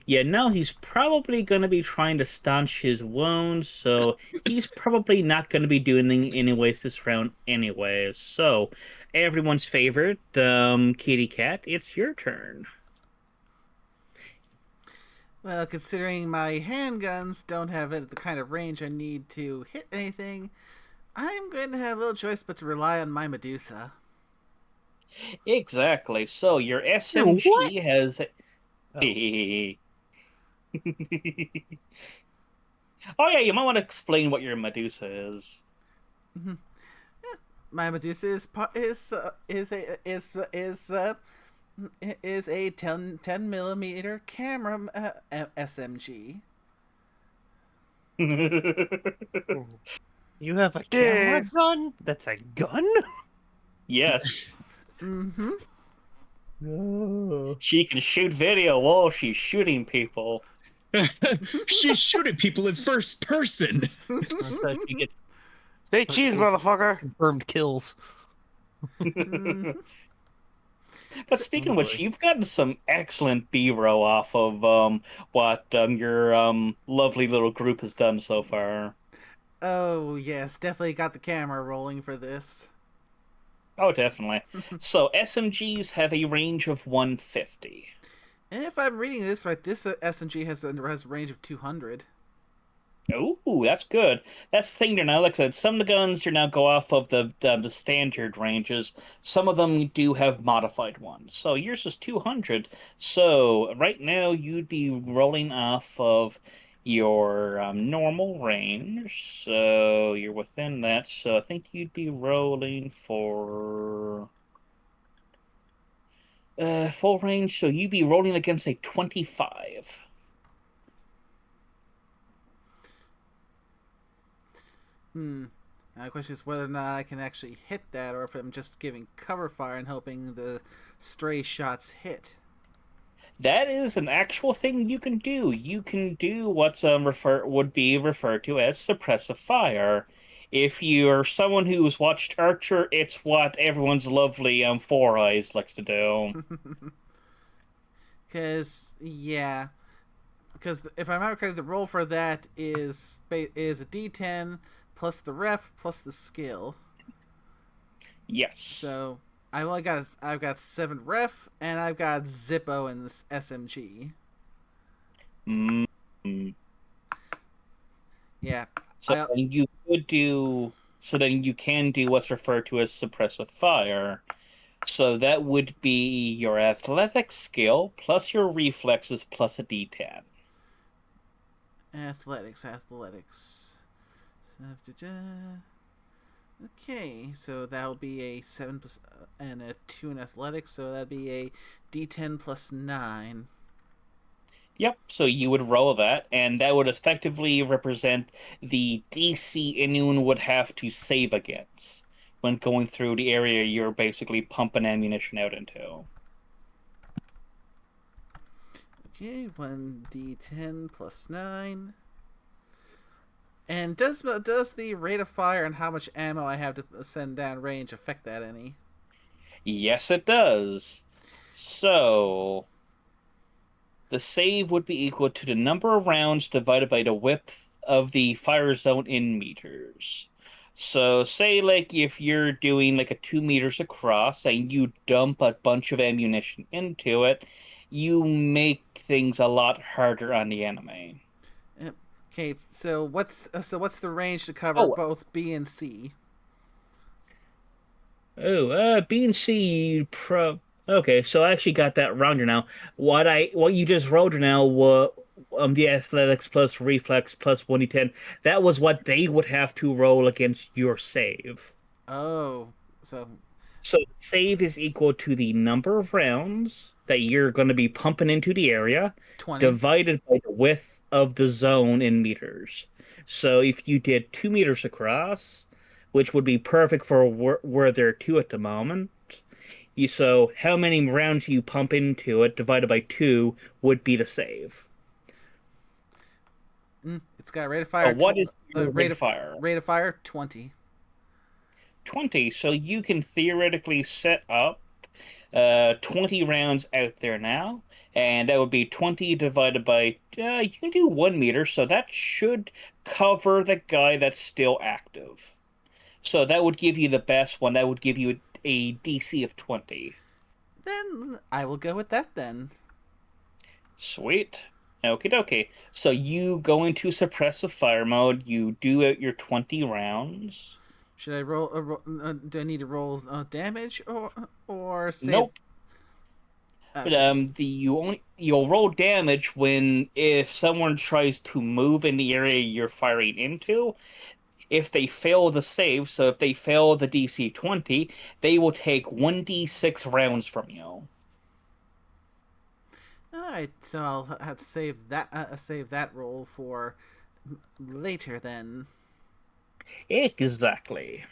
Yeah, now he's probably going to be trying to staunch his wounds, so he's probably not going to be doing anything anyways this round anyways. So, everyone's favorite, Kitty Cat, it's your turn. Well, considering my handguns don't have the kind of range I need to hit anything, I'm going to have little choice but to rely on my Medusa. Exactly. So, your SMG has... Oh yeah, you might want to explain what your Medusa is. My Medusa is a 10 millimeter camera SMG. You have a camera gun? That's a gun? Yes. Mm-hmm. No. She can shoot video while she's shooting people. She's shooting people in first person. So she gets Say cheese, motherfucker. confirmed kills. But speaking of which, you've gotten some excellent B-roll off of what your lovely little group has done so far. Oh, yes, definitely got the camera rolling for this. Oh, definitely. So SMGs have a range of 150. And if I'm reading this right, this SMG has a range of 200. Ooh, that's good. That's the thing. They're now, like I said, some of the guns are now go off of the standard ranges. Some of them do have modified ones. So yours is 200. So right now you'd be rolling off of your normal range. So you're within that. So I think you'd be rolling for full range. So you'd be rolling against a 25. Now the question is whether or not I can actually hit that, or if I'm just giving cover fire and hoping the stray shots hit. That is an actual thing you can do. You can do what's would be referred to as suppressive fire. If you're someone who's watched Archer, it's what everyone's lovely Four Eyes likes to do. Because if I remember correctly, the roll for that is a D10 plus the ref plus the skill. Yes. So I've got 7 ref and I've got Zippo in this SMG. Yeah. So then you could do. So then you can do what's referred to as suppressive fire. So that would be your athletic skill plus your reflexes plus a D10. Athletics. Okay, so that'll be a 7 plus, and a 2 in athletics, so that'd be a D10 plus 9. Yep, so you would roll that, and that would effectively represent the DC anyone would have to save against when going through the area you're basically pumping ammunition out into. Okay, 1d10 plus 9. And does the rate of fire and how much ammo I have to send down range affect that any? Yes, it does. So The save would be equal to the number of rounds divided by the width of the fire zone in meters. So, say, like, if you're doing like a 2 meters across and you dump a bunch of ammunition into it, you make things a lot harder on the enemy. Okay, so what's the range to cover Oh. both B and C? Oh, B and C pro. Okay, so I actually got that rounder now. What you just wrote now was the athletics plus reflex plus 1d10. That was what they would have to roll against your save. Oh, so So save is equal to the number of rounds that you're going to be pumping into the area 20. divided by the width of the zone in meters. So if you did 2 meters across, which would be perfect for where there are two at the moment, so how many rounds you pump into it divided by 2 would be the save. It's got rate of fire. What is your rate of fire? Rate of fire 20. 20. So you can theoretically set up 20 rounds out there now, and that would be 20 divided by you can do 1 meter, so that should cover the guy that's still active. So that would give you the best one. That would give you a DC of 20. Then I will go with that then. Sweet. Okie dokie. So you go into suppressive fire mode, you do out your 20 rounds. Should I roll? Do I need to roll damage or save? Nope. Okay. You'll roll damage when if someone tries to move in the area you're firing into. If they fail the save, so if they fail the DC 20, they will take 1d6 rounds from you. Alright, so I'll have to save that roll for later then. Exactly.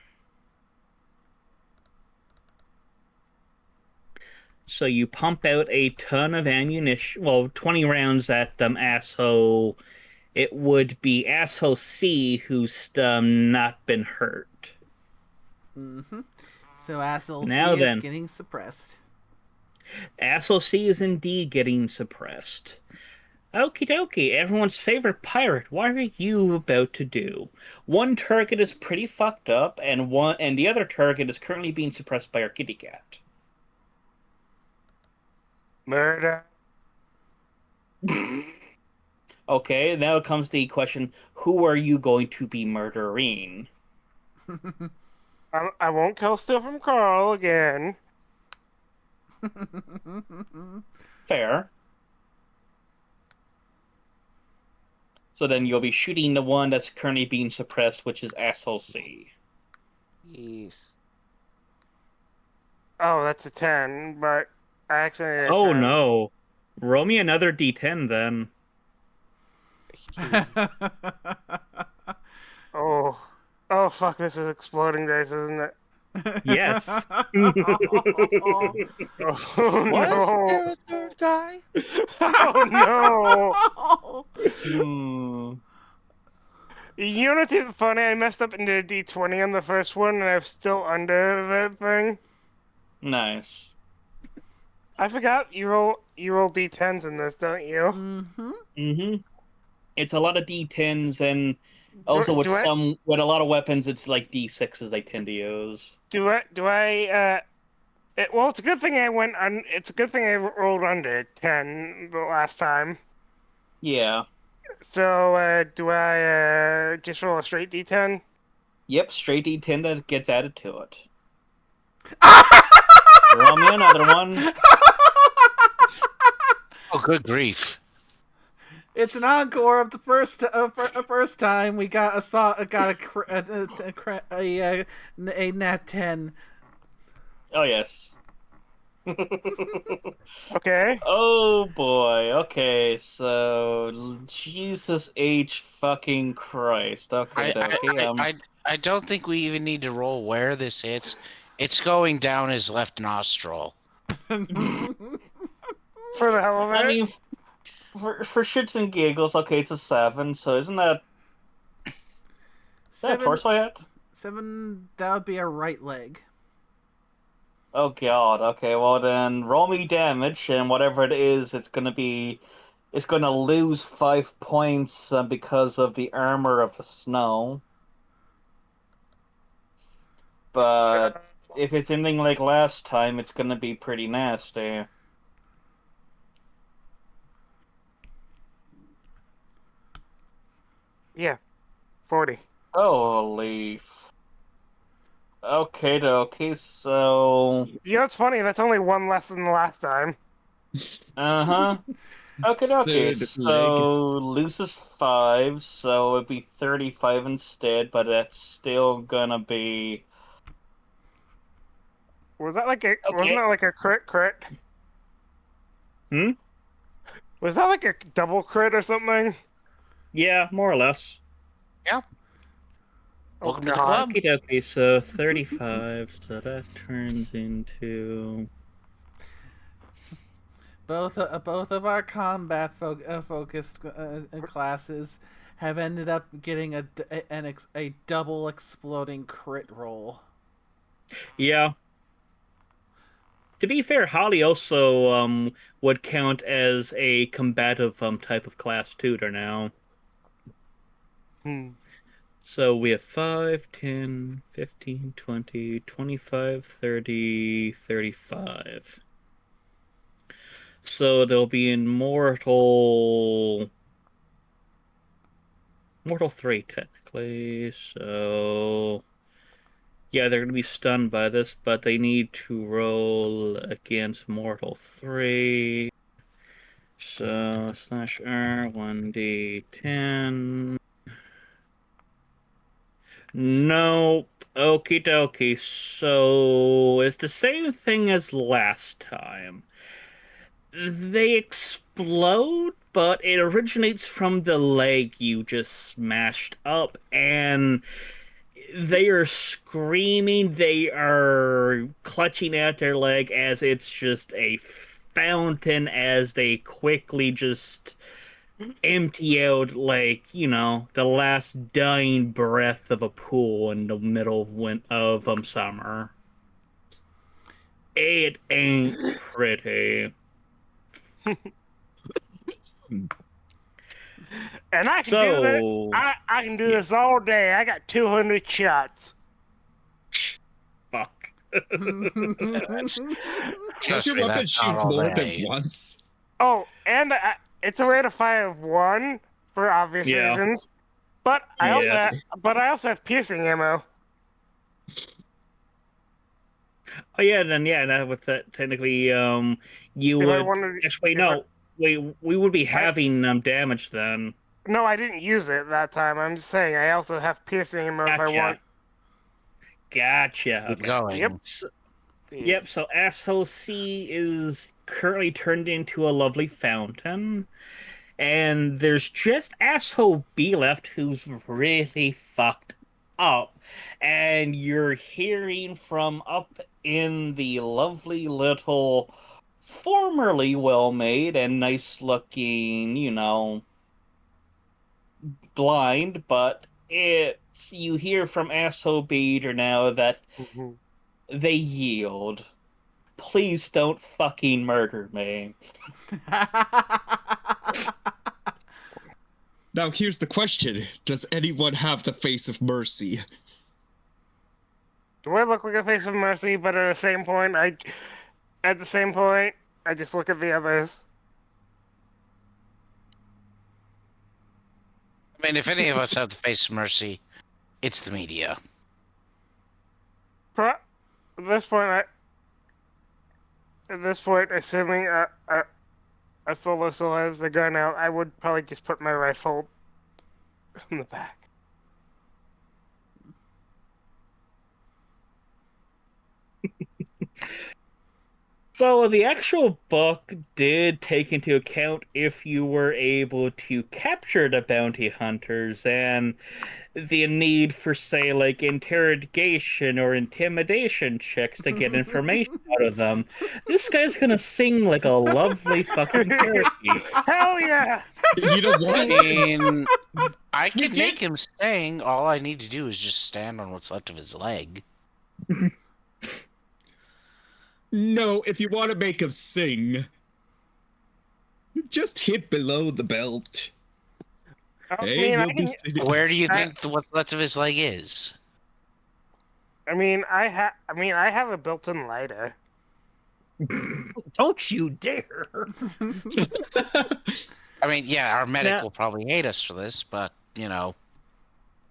So you pump out a ton of ammunition. Well, 20 rounds at asshole. It would be asshole C who's not been hurt. So asshole Now C then. is getting suppressed. Asshole C is indeed getting suppressed. Okie dokie, everyone's favorite pirate. What are you about to do? One target is pretty fucked up, and the other target is currently being suppressed by our kitty cat. Murder. Okay, now comes the question: who are you going to be murdering? I won't kill Steal from Carl again. Fair. So then you'll be shooting the one that's currently being suppressed, which is asshole C. Yes. Oh, that's a 10, but I accidentally. Oh no. Roll me another d10 then. Oh, fuck! This is exploding dice, isn't it? Yes. Oh Was no! there a third guy? Oh no! Hmm. You know what's even funny? I messed up into a D20 on the first one, and I'm still under that thing. Nice. I forgot you roll D10s in this, don't you? Mm-hmm. It's a lot of d10s, and also with a lot of weapons, it's like d6s they tend to use. Well, it's a good thing it's a good thing I rolled under 10 the last time. Yeah. So, do I just roll a straight D10? Yep, straight d10 that gets added to it. Roll me another one. Oh, good grief. It's an encore of the first time we got a nat 10. Oh, yes. Okay. Oh, boy. Okay, so... Jesus H. fucking Christ. Okay. I don't think we even need to roll where this hits. It's going down his left nostril. For the hell of it. I mean, for shits and giggles, okay, it's a 7, so isn't that... Is that a torso hit? 7, that would be a right leg. Oh god, okay, well then roll me damage, and whatever it is, it's gonna be is going to lose 5 points because of the armor of the snow. But if it's anything like last time, it's going to be pretty nasty. Yeah, 40. Holy. Okay, so. You know, it's funny. That's only one less than the last time. Uh-huh. Okay, Third leg. so loses 5, so it'd be 35 instead, but that's still gonna be... Was that like a? Wasn't Okay. that like a crit? Hmm? Was that like a double crit or something? Yeah, more or less. Welcome Oh, to the God. club. Okay, so 35, so that turns into... Both of our combat focused classes have ended up getting a double exploding crit roll. Yeah. To be fair, Holly also would count as a combative type of class tutor now. Hmm. So we have 5, 10, 15, 20, 25, 30, 35. So they'll be in Mortal 3, technically. So yeah, they're going to be stunned by this, but they need to roll against Mortal 3. So slash R 1d10. Nope. Okie dokie. So it's the same thing as last time. They explode, but it originates from the leg you just smashed up, and they are screaming, they are clutching at their leg as it's just a fountain as they quickly just empty out, like, the last dying breath of a pool in the middle of summer. It ain't pretty. And I can do that. So, I can do yeah. this all day. I got 200 shots. Fuck. Trust Does your me, weapon that's not shoot all more than day. once? Oh, and it's a rate of fire of 1 for obvious Yeah. reasons. But I Yeah. also have piercing ammo. Oh yeah, then yeah, that with that technically, you If I would wanted, actually if I, no, wait, we would be having damage then. no, I didn't use it that time. I'm just saying I also have piercing ammo if I want. Gotcha. Keep Okay. going. Yep. Yep. So asshole C is currently turned into a lovely fountain, and there's just asshole B left, who's really fucked up, and you're hearing from up in the lovely little, formerly well-made and nice-looking, blind, but you hear from asshole Beater now that Mhm. they yield. Please don't fucking murder me. Now here's the question. Does anyone have the face of mercy? Do I look like a face of mercy? But at the same point, I just look at the others. I mean, if any of us have the face of mercy, it's the media. At this point, assuming a solo still has the gun out, I would probably just put my rifle in the back. So the actual book did take into account if you were able to capture the bounty hunters and the need for, say, like interrogation or intimidation checks to get information out of them. This guy's gonna sing like a lovely fucking parakeet. Hell yeah! You know I what? mean, I We can make did- him sing. All I need to do is just stand on what's left of his leg. No, if you want to make him sing, Just hit below the belt. I Hey, mean, we'll I be can. sitting. Where do you I- think what's left of his leg is? I have a built-in lighter. Don't you dare! I mean, yeah, our medic Now- will probably hate us for this, but you know,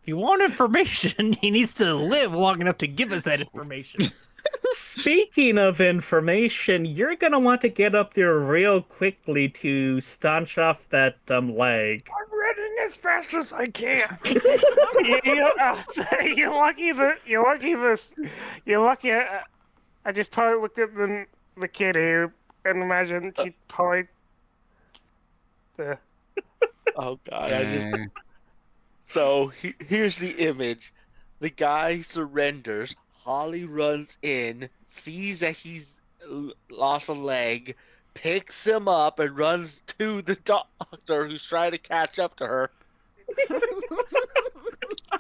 If you want information, he needs to live long enough to give us that information. Speaking of information, you're gonna want to get up there real quickly to staunch off that leg. I'm running as fast as I can. You're lucky that you're lucky this. You're lucky. I just probably looked at the kid here and imagine she probably. Oh God! I just eh, so here's the image. The guy surrenders. Holly runs in, sees that he's lost a leg, picks him up, and runs to the doctor who's trying to catch up to her.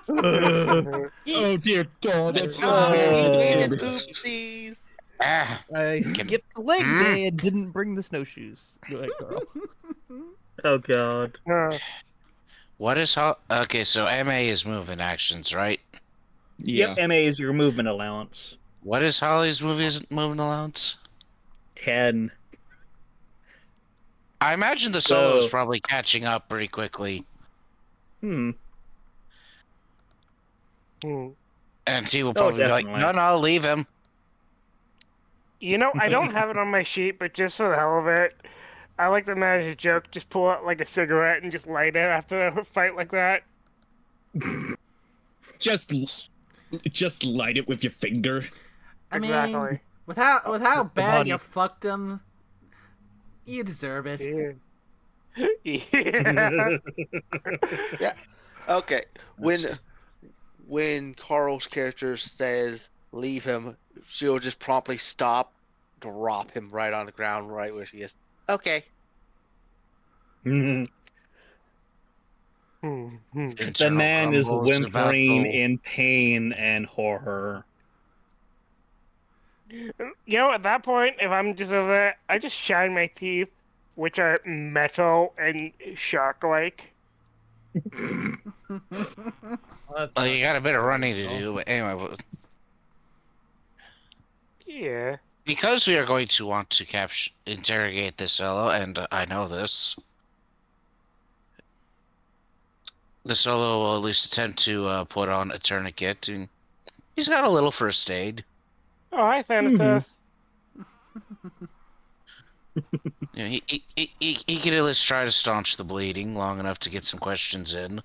Oh dear God, that's so Ah, very he win! good. Oopsies! ah, I Can- skipped leg Hmm? day and didn't bring the snowshoes. Go ahead, Carl. Oh god. what is how? Okay, so MA is moving actions, right? Yeah. Yep, MA is your movement allowance. What is Holly's moving allowance? 10. I imagine the solo is So- probably catching up pretty quickly, Hmm. and he will Oh, probably be like, definitely. "No, leave him." You know, I don't have it on my sheet, but just for the hell of it, I like to manage a joke. Just pull out like a cigarette and just light it after a fight like that. Just light it with your finger. I mean, Exactly. with how bad body. you fucked him, you deserve it. Yeah. Yeah. Okay, when Carl's character says leave him, she'll just promptly stop, drop him right on the ground, right where she is. Okay. The Internal man is grumbles about whimpering the- in pain and horror. You know, at that point, if I'm just over there, I just shine my teeth, which are metal and shark-like. Well, you got a bit of running to do, but anyway, Yeah. because we are going to want to interrogate this fellow, and I know this, the solo will at least attempt to put on a tourniquet, and he's got a little first aid. Oh, hi, Thanatos. You know, he can at least try to staunch the bleeding long enough to get some questions in.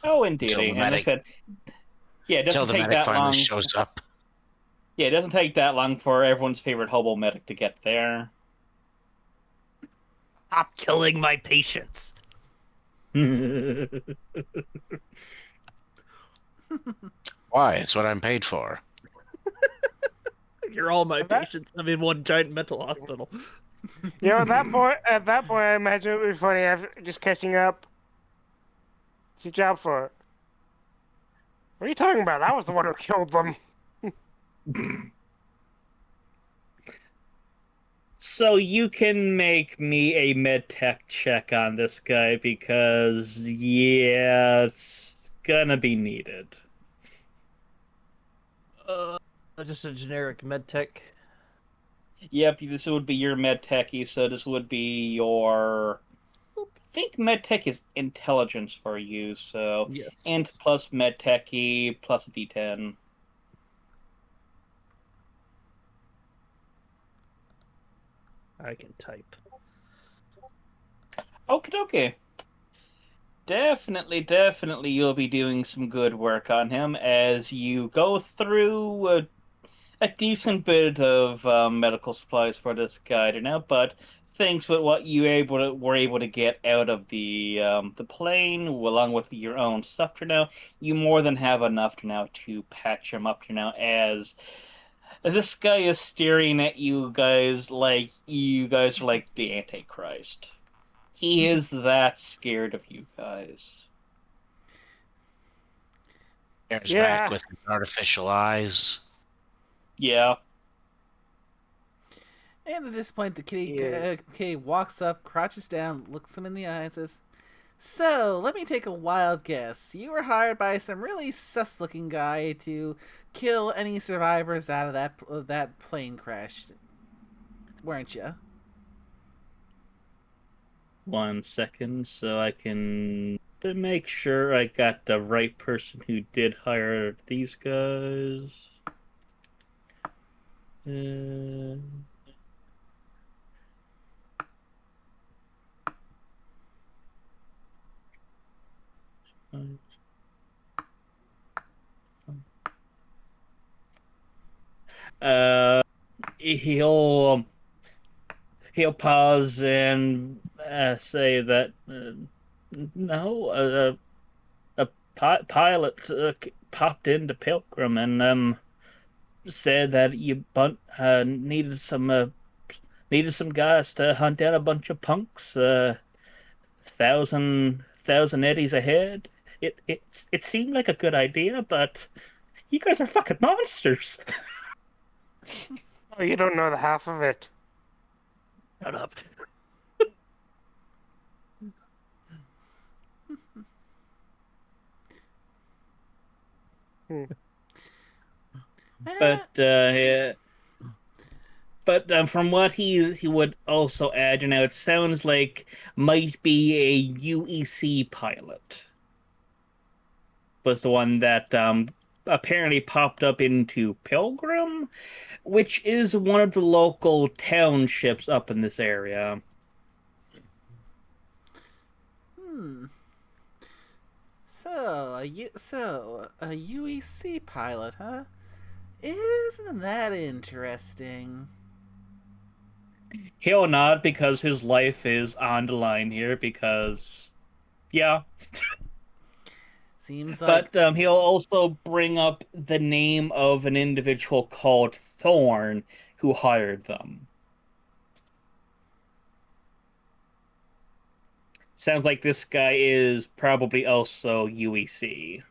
Oh, indeed. Till the And I medic- said, yeah, it Until doesn't the take medic that finally long. shows up. Yeah, it doesn't take that long for everyone's favorite hobo medic to get there. Stop killing my patients. Why? It's what I'm paid for. You're all my That- patients. I'm in one giant mental hospital. You know, at that point, I imagine it would be funny after just catching up. It's your job for it. What are you talking about? I was the one who killed them. So you can make me a medtech check on this guy because, yeah, it's gonna be needed. Just a generic med tech. Yep, this would be your medtechy, so this would be your... I think medtech is intelligence for you, so... Yes. Int plus medtechy plus a d10. I can type. Okie dokie. Definitely you'll be doing some good work on him as you go through a decent bit of medical supplies for this guy to now, but thanks with what you were able to get out of the plane, along with your own stuff to now, you more than have enough to now to patch him up to now as this guy is staring at you guys like you guys are like the Antichrist. He is that scared of you guys. Stares Yeah. back with his artificial eyes. Yeah. And at this point, the kitty Yeah. kitty walks up, crouches down, looks him in the eye, and says, "So, let me take a wild guess. You were hired by some really sus-looking guy to kill any survivors out of that plane crash, weren't you?" 1 second, so I can to make sure I got the right person who did hire these guys. Uh, uh, he'll he'll pause and say that no, a pilot popped into Pilgrim and said that you needed some guys to hunt down a bunch of punks. Thousand eddies ahead. It seemed like a good idea, but you guys are fucking monsters. Oh, you don't know the half of it. Shut up. But yeah. But from what he would also add, it sounds like might be a UEC pilot was the one that apparently popped up into Pilgrim, which is one of the local townships up in this area. So a UEC pilot, huh? Isn't that interesting? He'll nod because his life is on the line here because, yeah. Seems like. But he'll also bring up the name of an individual called Thorn who hired them. Sounds like this guy is probably also UEC.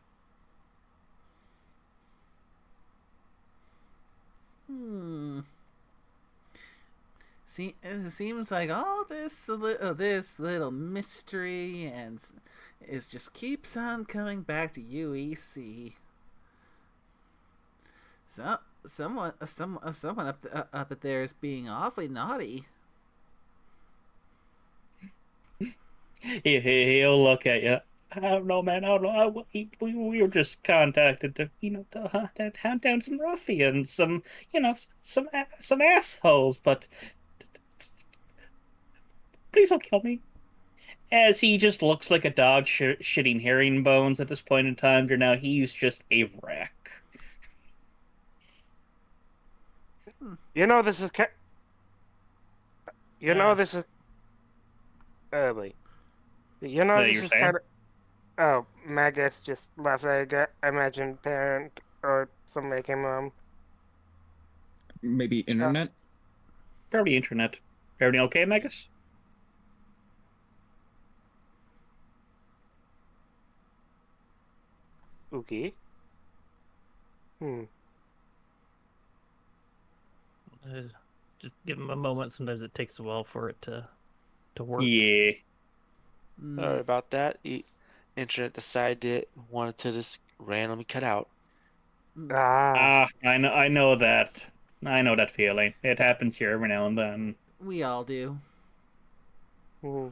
See, it seems like all this little mystery and it just keeps on coming back to UEC. Someone up there is being awfully naughty. He'll look at you. I don't know, man. I don't know. We were just contacted to, to hunt down some ruffians, some assholes. But please don't kill me. As he just looks like a dog shitting herringbones at this point in time. Now he's just a wreck. You know this is. You know this is. Wait. You know this is kind of. Oh, Magus just left. I imagine parent or somebody came home. Maybe internet? Probably internet. Everything okay, Magus? Okay. Just give him a moment. Sometimes it takes a while for it to work. Yeah. Sorry about that. Internet decided wanted to just randomly cut out. Ah. I know that. I know that feeling. It happens here every now and then. We all do. Hmm.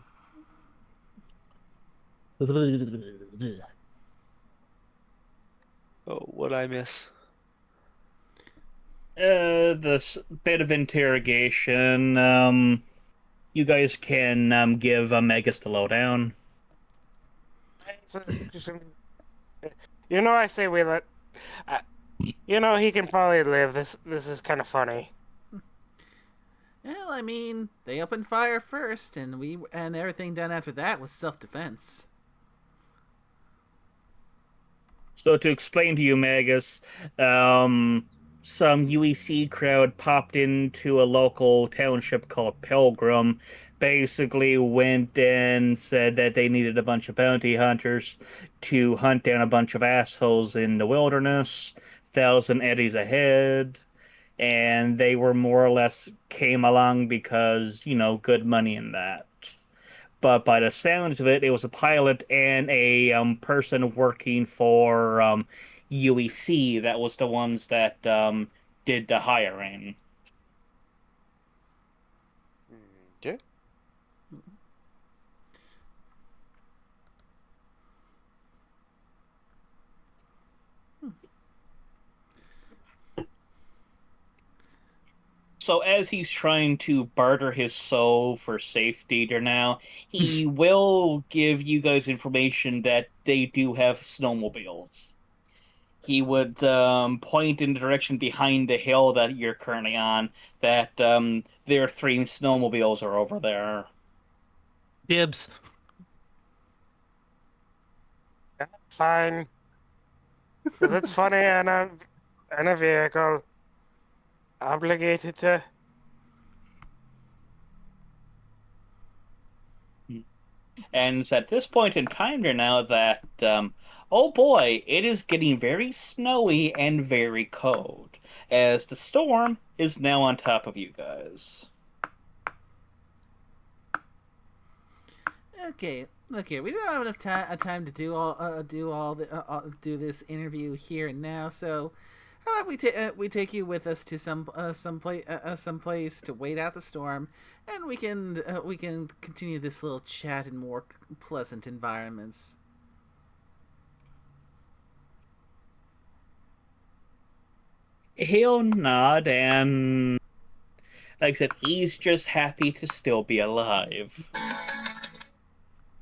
Oh, what'd I miss? This bit of interrogation. You guys can give Megas the lowdown. You know, I say we let. He can probably live. This is kind of funny. Well, I mean, they opened fire first, and everything done after that was self-defense. So to explain to you, Magus, some UEC crowd popped into a local township called Pilgrim, basically went and said that they needed a bunch of bounty hunters to hunt down a bunch of assholes in the wilderness, 1,000 eddies ahead. and they were more or less came along because, good money in that. But by the sounds of it, it was a pilot and a person working for UEC that was the ones that did the hiring. Okay. So as he's trying to barter his soul for safety there now, he will give you guys information that they do have snowmobiles. He would point in the direction behind the hill that you're currently on, that their three snowmobiles are over there. Dibs. Fine. Because it's funny in a vehicle. Obligated to. And it's at this point in time there now that, oh boy, it is getting very snowy and very cold, as the storm is now on top of you guys. Okay, we don't have enough time to do this interview here and now. So, how about we take you with us to some place to wait out the storm, and we can continue this little chat in more pleasant environments. He'll nod and, like I said, he's just happy to still be alive.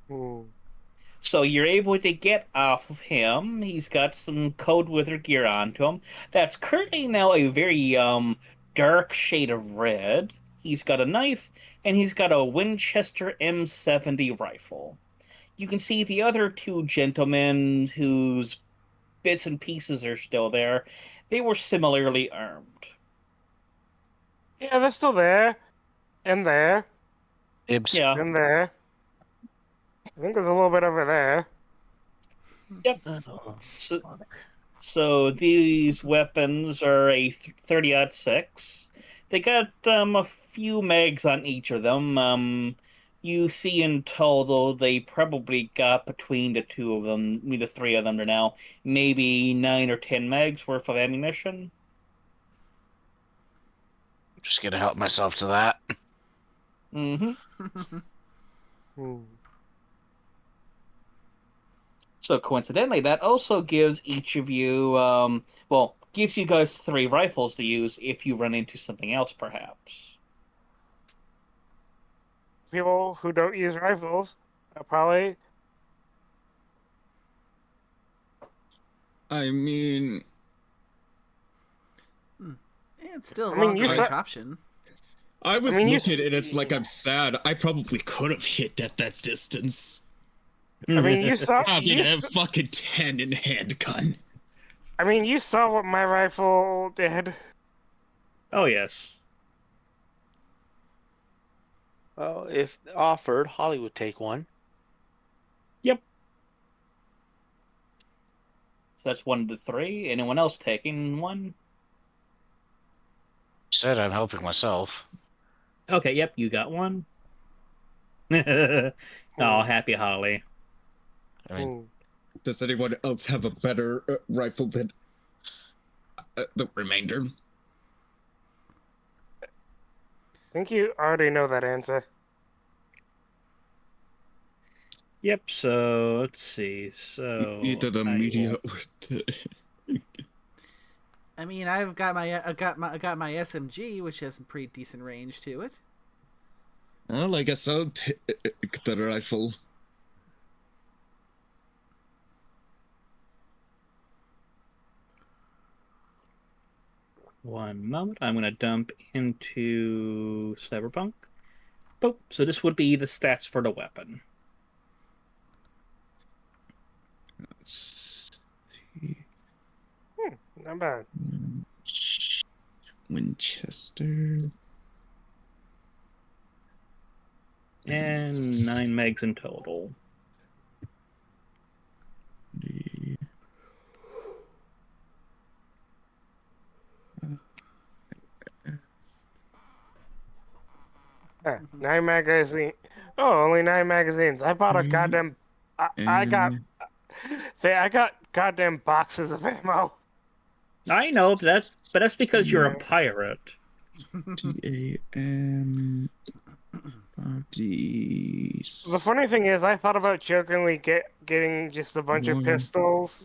Hmm. So you're able to get off of him. He's got some cold weather gear onto him. That's currently now a very dark shade of red. He's got a knife, and he's got a Winchester M70 rifle. You can see the other two gentlemen whose bits and pieces are still there. They were similarly armed. Yeah, they're still there. And there. Ibs. Yeah. And there. I think there's a little bit over there. Yep. Oh, So, fuck. so these weapons are a 30-06. They got a few mags on each of them. You see in total they probably got between the two of them, the three of them are now, maybe 9 or 10 mags worth of ammunition. Just gonna help myself to that. Mm-hmm. Hmm. So coincidentally, that also gives each of you, gives you guys 3 rifles to use if you run into something else, perhaps. People who don't use rifles are probably. I mean, It's still a I mean, you long-range saw. option. I was mean, you looking and it's like I'm sad. I probably could have hit at that distance. I mean, you saw. Having You, a fucking 10 in handgun. I mean, you saw what my rifle did. Oh, yes. Well, if offered, Holly would take one. Yep. So that's 1 to 3. Anyone else taking one? Said I'm helping myself. Okay, yep, you got one. Oh, happy Holly. I mean, Hmm. Does anyone else have a better rifle than the remainder? I think you already know that answer. Yep, so let's see. So Either the I media will- or the... I mean, I got my SMG, which has some pretty decent range to it. Well, I guess I'll take the rifle. One moment. I'm going to dump into Cyberpunk. Boop. So this would be the stats for the weapon. Let's see. Not bad. Winchester. And 9 megs in total. 9 magazine. Oh, only 9 magazines. I bought a goddamn. I got. I got goddamn boxes of ammo. I know, but that's because you're a pirate. TAM bodies. The funny thing is, I thought about jokingly getting just a bunch of pistols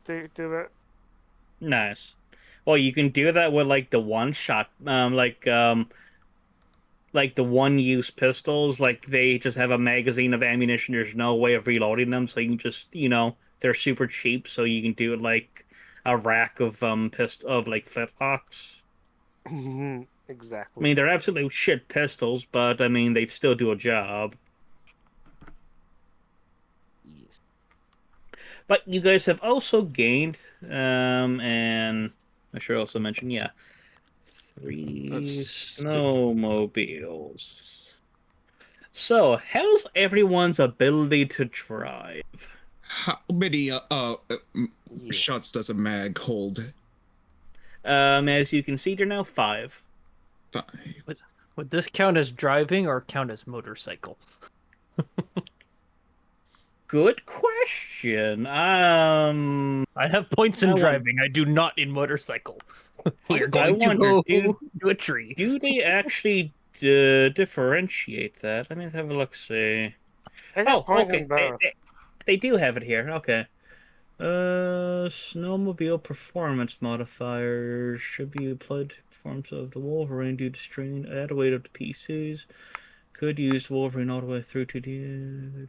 to do that. Nice. Well, you can do that with like the one shot, like the one-use pistols. Like they just have a magazine of ammunition. There's no way of reloading them, so you can just, they're super cheap. So you can do it like a rack of like flintlocks. I Exactly. mean, they're absolutely shit pistols, but I mean, they still do a job. Yes. But you guys have also gained, and I should also mention, 3 snowmobiles. So, how's everyone's ability to drive? How many Yes. shots does a mag hold? As you can see, they're now 5. 5. Would this count as driving or count as motorcycle? Good question. I have points in I want- driving. I do not in motorcycle. We are I going to wonder, go do- to a tree. do they actually differentiate that? Let me have a look. See. I got Oh, points okay. in both. They do have it here. Okay. Snowmobile performance modifiers should be applied to performance of the Wolverine due to strain add weight of the pieces. Could use Wolverine all the way through to the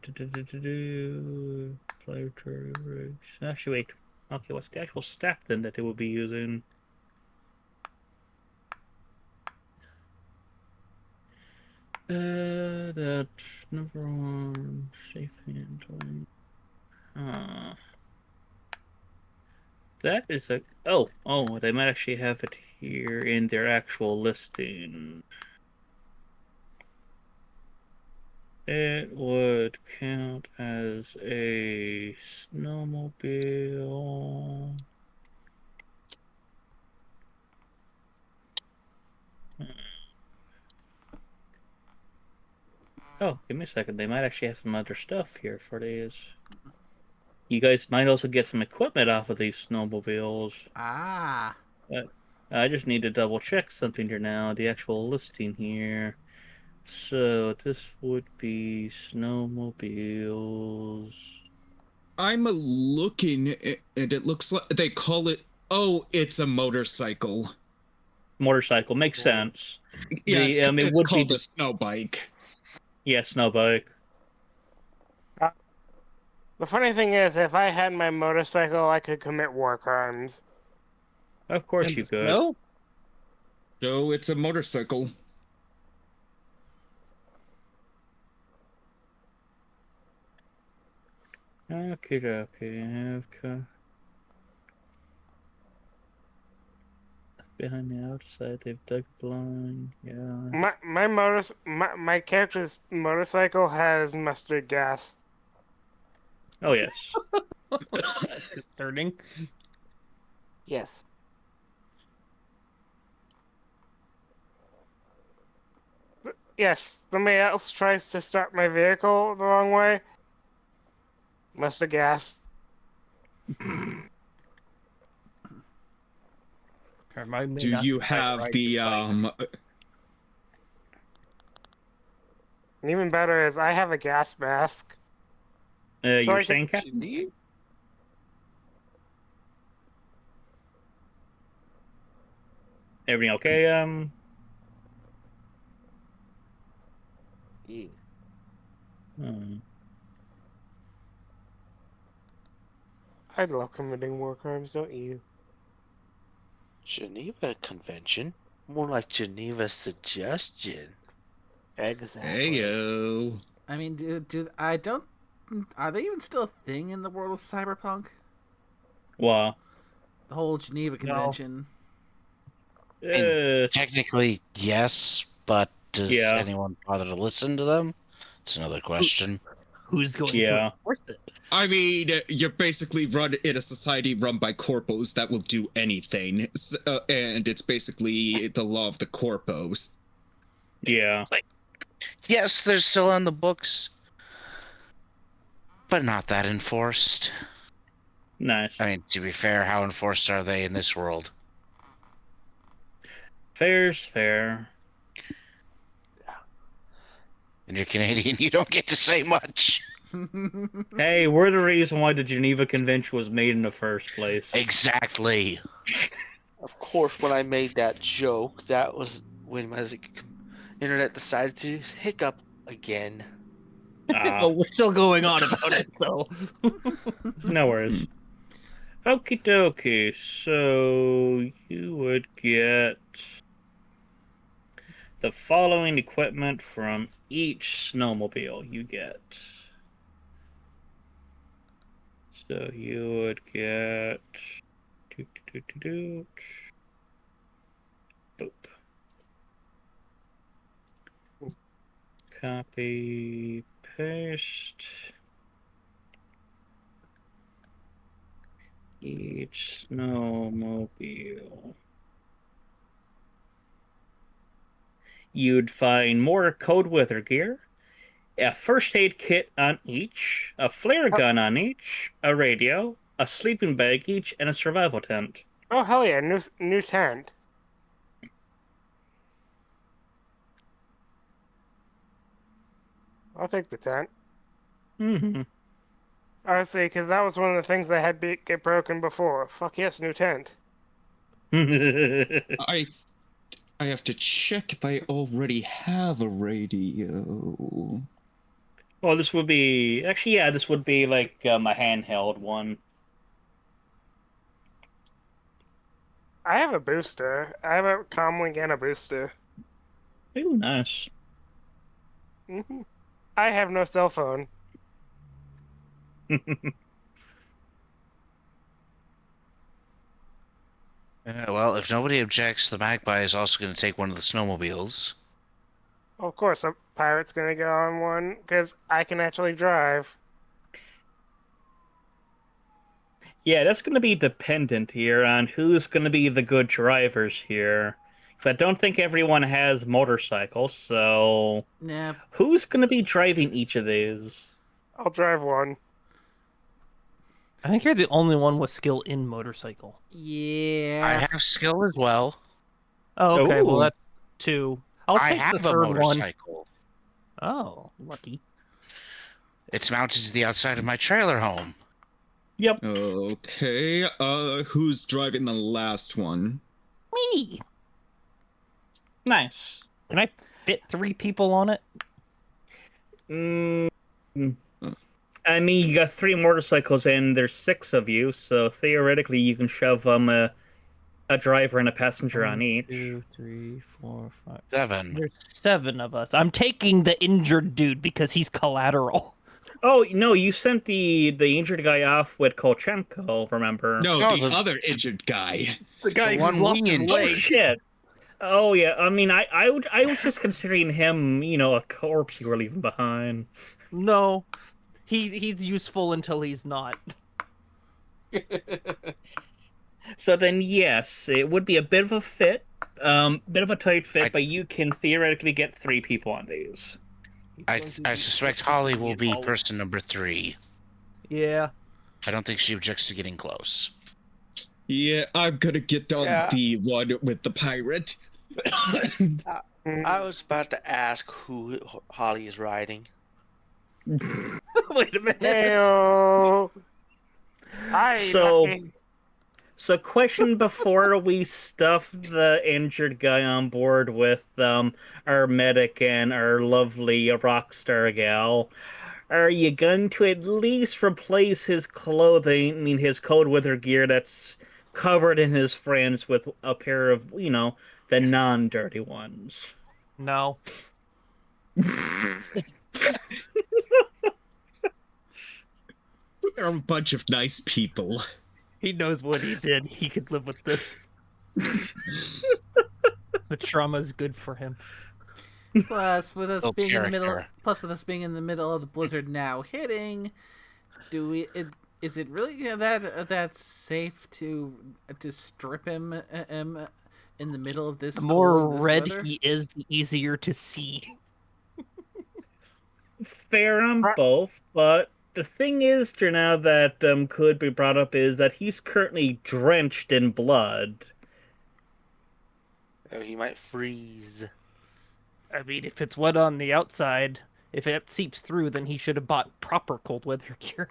planetary rigs. Actually, wait. Okay, what's the actual stat then that they will be using? That's number 1, safe handling. That is a... Oh, they might actually have it here in their actual listing. It would count as a snowmobile. Oh, give me a second. They might actually have some other stuff here for these. You guys might also get some equipment off of these snowmobiles. Ah. I just need to double check something here now. The actual listing here. So this would be snowmobiles. I'm looking, and it looks like they call it. Oh, it's a motorcycle. Motorcycle makes sense. Yeah, The, it's, it it's would called be a snow bike. Yeah, snow bike. The funny thing is, if I had my motorcycle, I could commit war crimes. Of course you could. No? So it's a motorcycle. Okay. Behind the outside, they've dug a blind. Yeah. My character's motorcycle has mustard gas. Oh yes. That's concerning. Yes. Yes, somebody else tries to start my vehicle the wrong way. Mustard gas. Do you have the And even better is I have a gas mask. You're I saying, can- Captain? Everything okay? Yeah. I love committing war crimes, don't you? Geneva Convention? More like Geneva Suggestion. Exactly. Heyo. I mean, are they even still a thing in the world of Cyberpunk? Well, The whole Geneva Convention. Technically, yes, but does Yeah. anyone bother to listen to them? It's another question. Who's going Yeah. to enforce it? I mean, you're basically run in a society run by corpos that will do anything, and it's basically the law of the corpos. yeah. Yes, they're still on the books, but not that enforced. Nice. I mean, to be fair, how enforced are they in this world? Fair's fair. And you're Canadian, you don't get to say much. Hey, we're the reason why the Geneva Convention was made in the first place. Exactly. Of course, when I made that joke, that was when my internet decided to hiccup again. Well, we're still going on about it, so. No worries. Okie dokie, so you would get the following equipment from each snowmobile you get. So you would get. Boop. Copy, paste. Each snowmobile. You'd find more cold weather gear, a first aid kit on each, a flare gun on each, a radio, a sleeping bag each, and a survival tent. Oh hell yeah, new tent. I'll take the tent. Mm-hmm. Honestly, because that was one of the things that had get broken before. Fuck yes, new tent. I have to check if I already have a radio. Well, this would be actually, yeah, this would be like a handheld one. I have a booster. I have a comlink and a booster. Ooh, nice. I have no cell phone. Well, if nobody objects, the Magpie is also going to take one of the snowmobiles. Of course, a pirate's gonna go on one because I can actually drive. Yeah, that's going to be dependent here on who's going to be the good drivers here. Because I don't think everyone has motorcycles, so Nah. who's going to be driving each of these? I'll drive one. I think you're the only one with skill in motorcycle. Yeah. I have skill as well. Oh, okay. Well, Ooh. that's 2. I'll I take have the a third one. motorcycle. Oh, lucky. It's mounted to the outside of my trailer home. Yep. Okay, who's driving the last one? Me. Nice. Can I fit 3 people on it? I mean, you got 3 motorcycles and there's 6 of you, so theoretically you can shove a driver and a passenger on each. 2, 3, 4, 5. 7. There's 7 of us. I'm taking the injured dude because he's collateral. Oh no, you sent the injured guy off with Kolchenko, remember? No, No, the the- other injured guy. The guy The one we Oh injured. shit. Oh yeah, I mean I was just considering him, a corpse you were leaving behind. No, he's useful until he's not. So then yes, it would be a bit of a fit, bit of a tight fit, but you can theoretically get 3 people on these. I suspect Holly will be person number 3. Yeah. I don't think she objects to getting close. Yeah, I'm gonna get on Yeah. the one with the pirate. I was about to ask who Holly is riding. Wait a minute. Heyo. Hi. So- Lucky. So, question before we stuff the injured guy on board with our medic and our lovely rock star gal, are you going to at least replace his clothing, his cold weather gear that's covered in his friends with a pair of, the non-dirty ones? No. They're a bunch of nice people. He knows what he did. He could live with this. The trauma's good for him. Plus, with us Oh, being in the middle, character. plus with us being in the middle of the blizzard now hitting, is it really that's safe to strip him in the middle of this? The more cold, this red weather? he is, the easier to see. Fair on both, but the thing is, for now that could be brought up is that he's currently drenched in blood. Oh, he might freeze. I mean, if it's wet on the outside, if it seeps through, then he should have bought proper cold weather gear.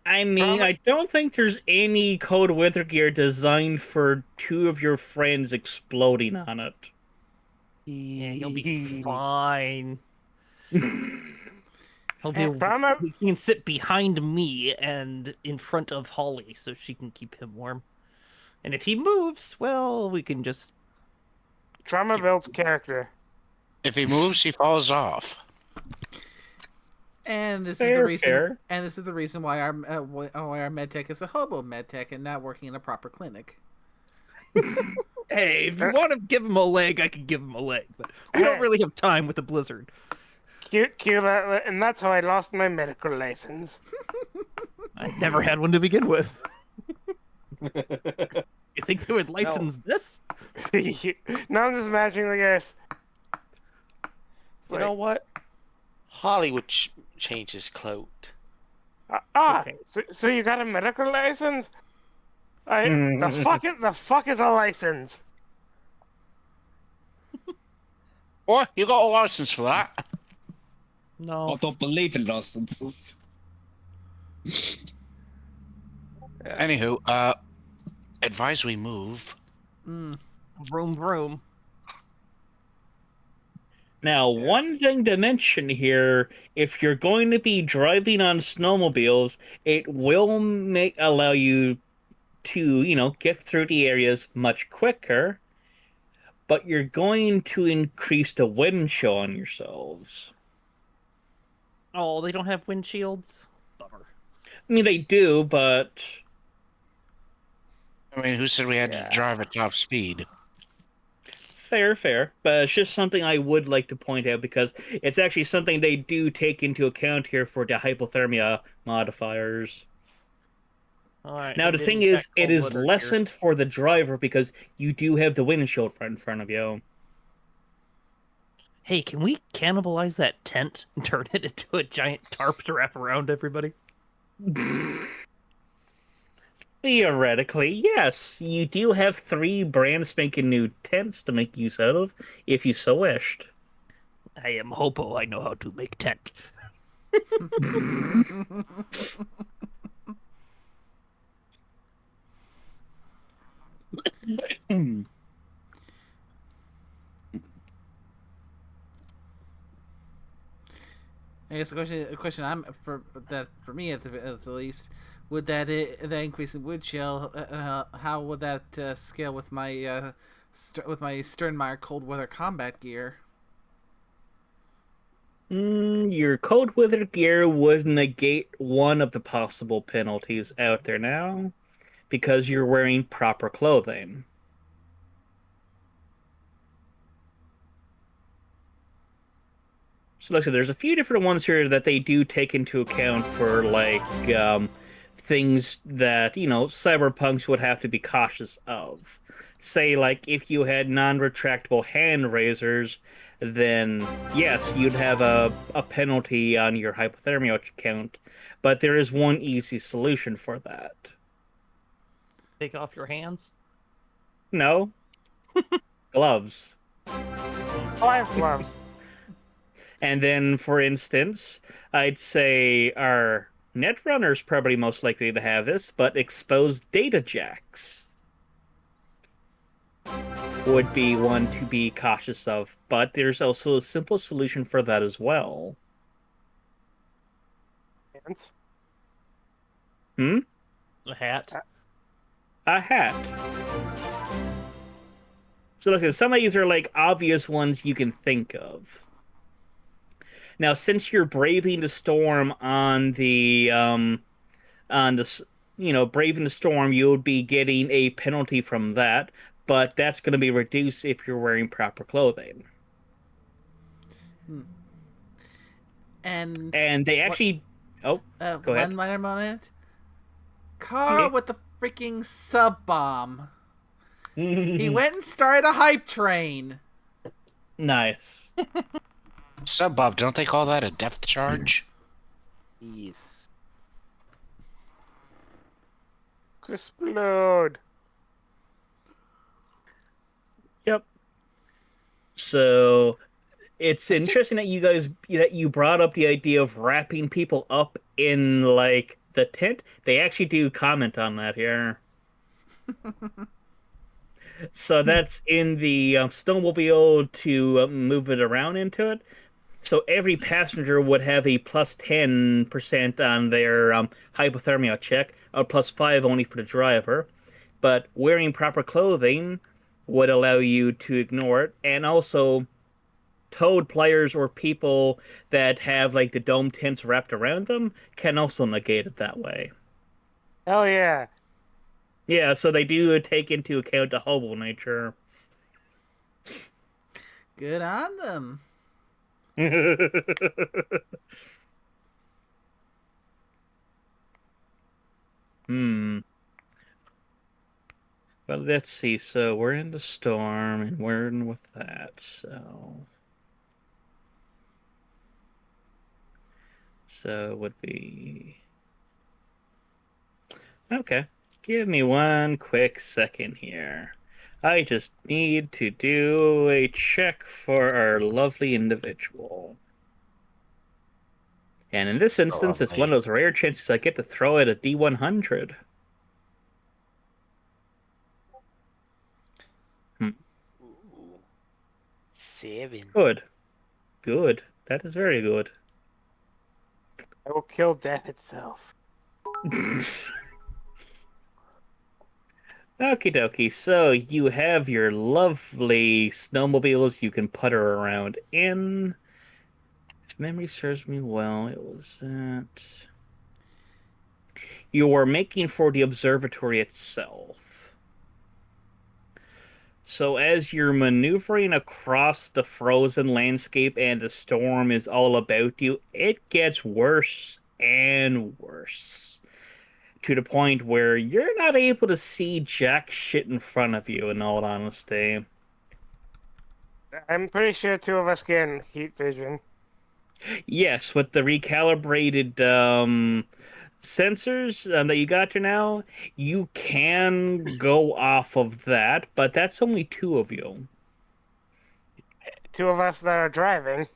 I mean, I don't think there's any cold weather gear designed for two of your friends exploding on it. Yeah, he'll be fine. He'll be. Trauma, He can sit behind me and in front of Holly, so she can keep him warm. And if he moves, well, we can just. Trauma builds character. If he moves, he falls off. And this is Fair, the reason. fair. And this is the reason why our medtech is a hobo medtech and not working in a proper clinic. Hey, if you want to give him a leg, I can give him a leg, but we don't really have time with the blizzard. Cue that, and that's how I lost my medical license. I never had one to begin with. You think they would license this? Now I'm just imagining like this. You know what? Hollywood change his cloak. Okay. So you got a medical license? The fuck is a license? Or you got a license for that? No. I don't believe in licenses. Anywho, advise we move. Vroom vroom. Now, one thing to mention here, if you're going to be driving on snowmobiles, it will allow you to, get through the areas much quicker, but you're going to increase the wind chill on yourselves. Oh, they don't have windshields? Bummer. I mean, they do, but... I mean, who said we had to drive at top speed? Fair, but it's just something I would like to point out because it's actually something they do take into account here for the hypothermia modifiers. All right. Now, the thing is, it is lessened for the driver because you do have the windshield in front of you. Hey, can we cannibalize that tent and turn it into a giant tarp to wrap around everybody? Theoretically, yes. You do have 3 brand spanking new tents to make use out of, if you so wished. I am hopo. I know how to make tent. I guess a question I'm for me at the least, would that increase in wood chill? How would that scale with my Sternmeyer cold weather combat gear? Your cold weather gear would negate one of the possible penalties out there now, because you're wearing proper clothing. So like I said, there's a few different ones here that they do take into account for, like, things that, cyberpunks would have to be cautious of. Say, like, if you had non-retractable hand razors, then, yes, you'd have a penalty on your hypothermia count, but there is one easy solution for that. Take off your hands? No. Gloves. Oh, I have gloves. And then, for instance, I'd say our Netrunner's probably most likely to have this, but exposed data jacks would be one to be cautious of. But there's also a simple solution for that as well. Hands. A hat? A hat. So listen, some of these are like obvious ones you can think of. Now, since you're braving the storm on the braving the storm, you'll be getting a penalty from that, but that's going to be reduced if you're wearing proper clothing. And they actually... go ahead. One minor moment. Carl with the freaking sub bomb. He went and started a hype train. Nice. Sub Bob, don't they call that a depth charge? Jeez. Explode. Yep. So it's interesting that you brought up the idea of wrapping people up in like the tent. They actually do comment on that here. So that's in the snowmobile to move it around into it. So every passenger would have a plus 10% on their hypothermia check, a plus 5 only for the driver. But wearing proper clothing would allow you to ignore it. And also, toad players or people that have like the dome tents wrapped around them can also negate it that way. Hell yeah. Yeah, so they do take into account the hobo nature. Good on them. Hmm. Well, let's see. So we're in the storm, and we're in with that. So it would be okay. Give me one quick second here. I just need to do a check for our lovely individual. And in this instance, it's one of those rare chances I get to throw at a D100. Ooh. 7. Good. Good. That is very good. I will kill death itself. Okie dokie. So you have your lovely snowmobiles you can putter around in. If memory serves me well, it was that. You are making for the observatory itself. So as you're maneuvering across the frozen landscape and the storm is all about you, it gets worse and worse. To the point where you're not able to see jack shit in front of you, in all honesty. I'm pretty sure 2 of us get heat vision. Yes, with the recalibrated sensors that you got to now, you can go off of that, but that's only 2 of you. 2 of us that are driving.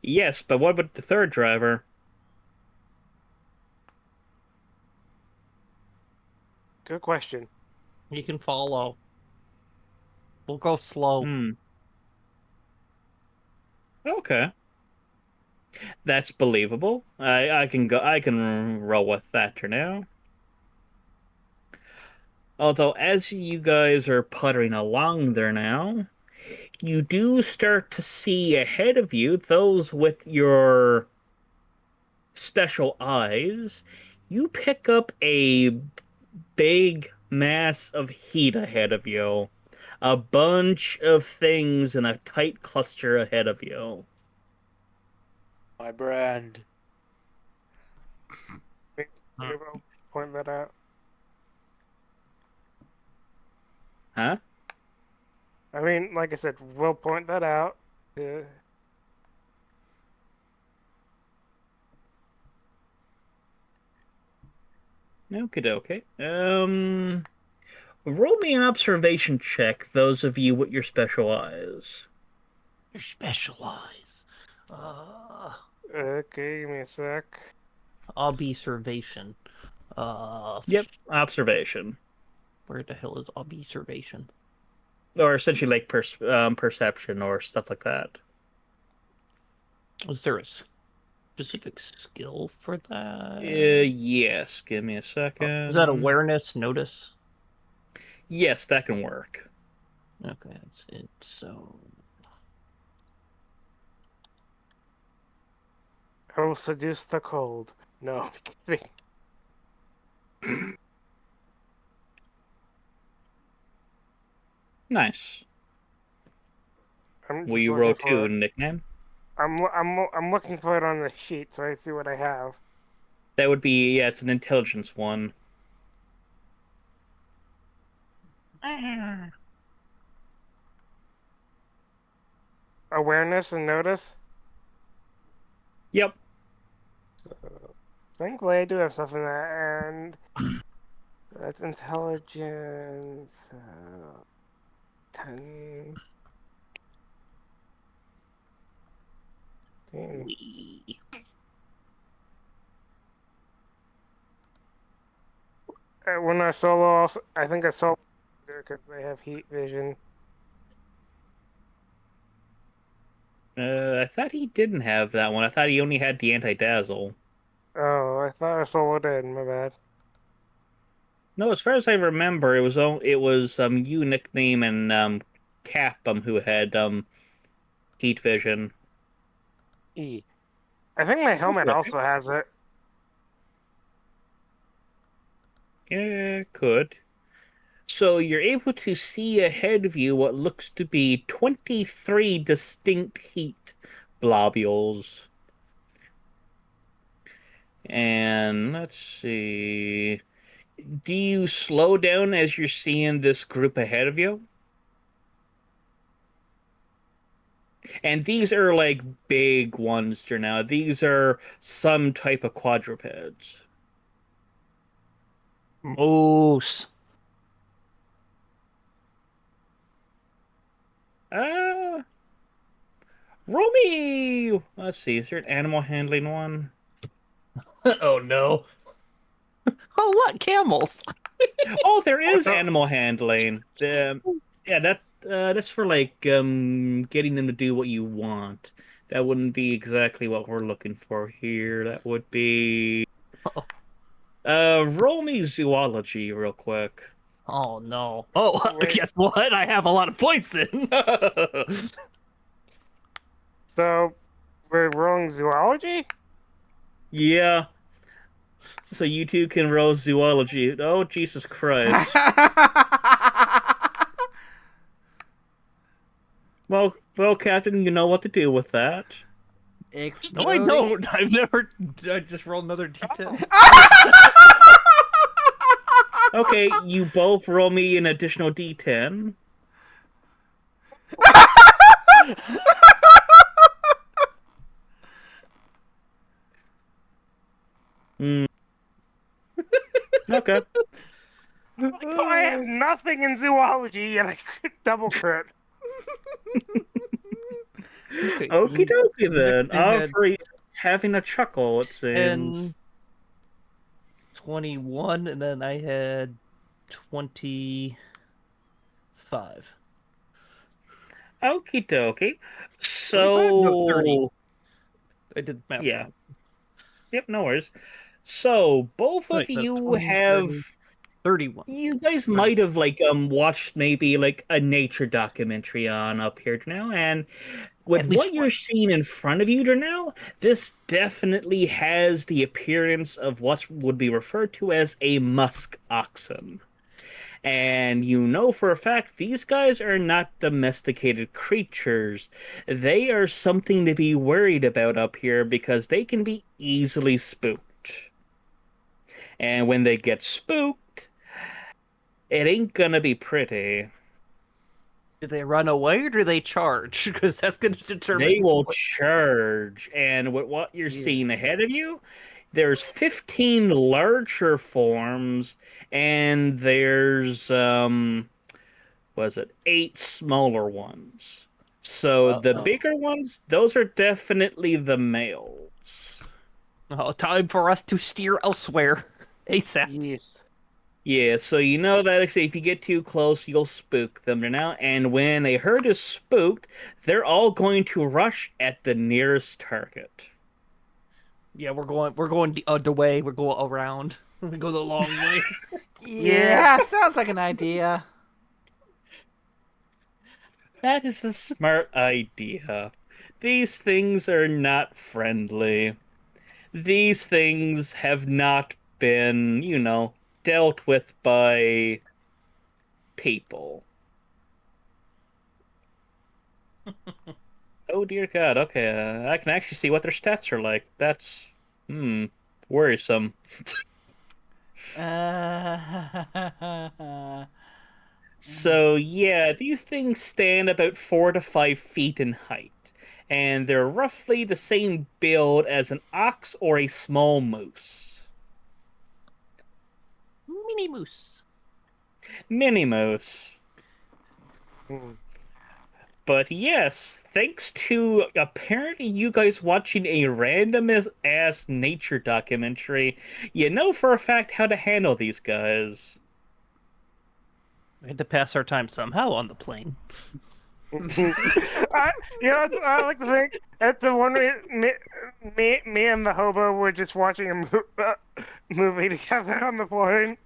Yes, but what about the third driver? Good question. You can follow. We'll go slow. Okay. That's believable. I can roll with that for now. Although as you guys are puttering along there now, you do start to see ahead of you those with your special eyes. You pick up a big mass of heat ahead of you. A bunch of things in a tight cluster ahead of you. My brand. We will point that out. Huh? I mean, like I said, we'll point that out. Okay. Roll me an observation check, those of you with your special eyes. Your special eyes. Okay, give me a sec. Observation. Yep, observation. Where the hell is observation? Or essentially like perception or stuff like that. Is there a specific skill for that? Yes, give me a second. Is that awareness, notice? Yes, that can work. Okay, that's it. So I will seduce the cold. No, I'm kidding. Nice. I'm Will just you looking roll for 2, it. nickname? I'm looking for it on the sheet so I see what I have. That would be, yeah, it's an intelligence one. awareness and notice. Yep. Thankfully, I do have stuff in that, and that's intelligence. 10. 10. When I solo, I think I solo because they have heat vision. I thought he didn't have that one. I thought he only had the anti-dazzle. Oh, I thought I solo did. My bad. No, as far as I remember, it was you, Nickname, and Cap who had heat vision. E. I think my helmet Okay. also has it. Yeah, could. So you're able to see ahead of you what looks to be 23 distinct heat globules. And let's see. Do you slow down as you're seeing this group ahead of you? And these are like big ones here now. These are some type of quadrupeds. Moose. Romy! Let's see, is there an animal handling one? Oh no. Oh look, camels. Oh, there is What's up? animal handling. Yeah, that's for like getting them to do what you want. That wouldn't be exactly what we're looking for here. That would be roll me zoology real quick. Oh no. Oh, Wait. guess what? I have a lot of points in. So, we're rolling zoology? Yeah. So you two can roll zoology. Oh, Jesus Christ. Well, Captain, you know what to do with that. No, I Exploding. don't. I've never. I just rolled another d10. Okay, you both roll me an additional d10. Hmm. Okay. So I have nothing in zoology, and I could double crit. Okay. Okie dokie then. I had Offrey having a chuckle, it seems. 10, 21, and then I had 25. Okie dokie. 25? No, 30. So, I did math yeah. wrong. Yep, no worries. So, both Wait, of no, you 20, have 31. you guys might have like watched maybe like a nature documentary on up here now, and with At least what you're seeing in front of you now, this definitely has the appearance of what would be referred to as a musk oxen. And you know for a fact these guys are not domesticated creatures. They are something to be worried about up here because they can be easily spooked. And when they get spooked, it ain't gonna be pretty. Do they run away or do they charge? Because that's going to determine. They will charge. And with what you're seeing ahead of you, there's 15 larger forms, and there's was it 8 smaller ones. So the bigger ones, those are definitely the males. Oh, time for us to steer elsewhere. ASAP. Yes. Yeah, so you know that like, say, if you get too close, you'll spook them now. And when a herd is spooked, they're all going to rush at the nearest target. Yeah, we're going the other way. We're going around. We go the long way. Yeah, sounds like an idea. That is a smart idea. These things are not friendly. These things have not been, dealt with by people. Oh dear God, okay, I can actually see what their stats are like. That's, worrisome. So yeah, these things stand about 4 to 5 feet in height. and they're roughly the same build as an ox or a small moose. Mini moose. Mini moose. Hmm. But yes, thanks to apparently you guys watching a random ass nature documentary, you know for a fact how to handle these guys. We had to pass our time somehow on the plane. I like to think at the one me and the hobo were just watching a movie together on the plane.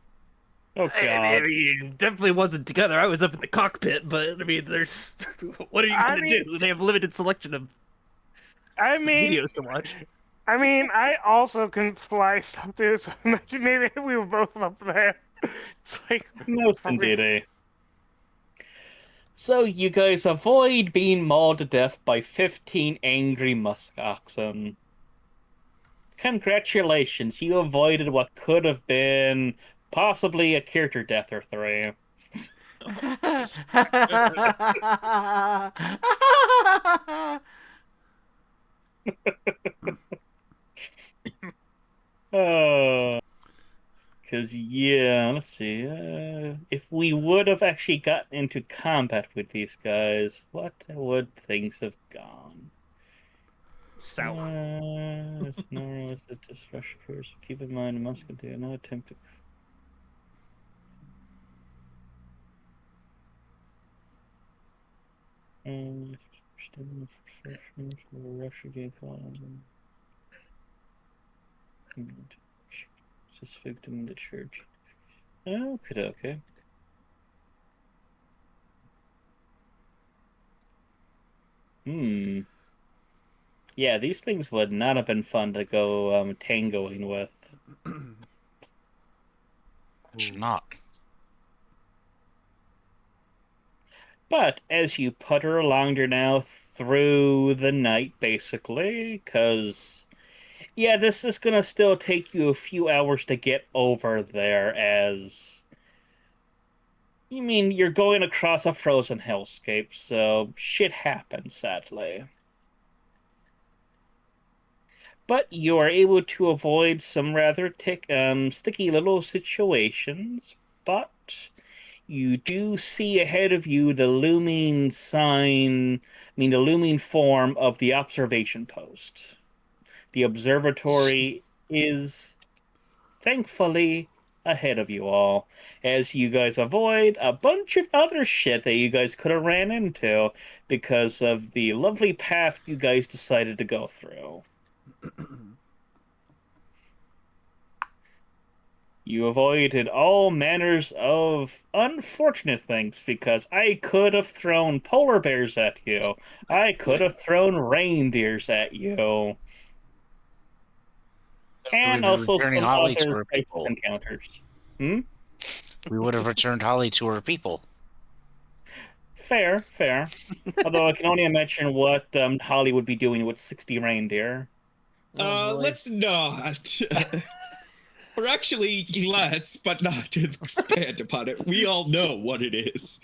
Oh I god. mean, definitely wasn't together. I was up in the cockpit, but I mean, there's what are you I gonna mean- do? They have limited selection of I mean, videos to watch. I also can fly stuff too, so maybe we were both up there. It's like Most indeed. So you guys avoid being mauled to death by 15 angry musk oxen. Congratulations, you avoided what could have been possibly a character death or three. Oh, because yeah, let's see. If we would have actually gotten into combat with these guys, what would things have gone? South. It's no, is it just fresh course? Keep in mind, musketeer, no attempt to. Russia vehicle. Just victim in the church. Okay, okay. Yeah, these things would not have been fun to go tangoing with. It's not. But as you putter along there now through the night, basically, because, yeah, this is going to still take you a few hours to get over there, as, you mean, you're going across a frozen hellscape, so shit happens, sadly. But you are able to avoid some rather sticky little situations, but you do see ahead of you the looming the looming form of the observation post. The observatory is, thankfully, ahead of you all, as you guys avoid a bunch of other shit that you guys could have ran into because of the lovely path you guys decided to go through. You avoided all manners of unfortunate things because I could have thrown polar bears at you. I could have thrown reindeers at you. And We were also returning some Holly to other her types of people. encounters. We would have returned Holly to her people. Fair, fair. Although I can only imagine what Holly would be doing with 60 reindeer. Oh, boy. Let's not. Or actually, let's, but not to expand upon it. We all know what it is.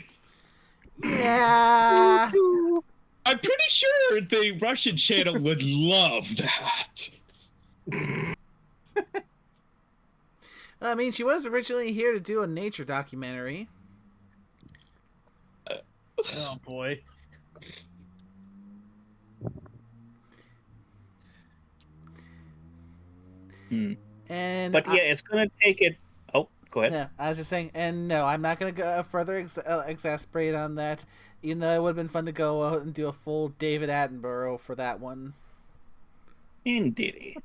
Yeah. I'm pretty sure the Russian channel would love that. I mean, she was originally here to do a nature documentary. Oh boy. And But yeah, it's going to take it. Oh, go ahead. no, I was just saying, and no, I'm not going to go further exasperate on that, even though it would have been fun to go out and do a full David Attenborough for that one. Indeed.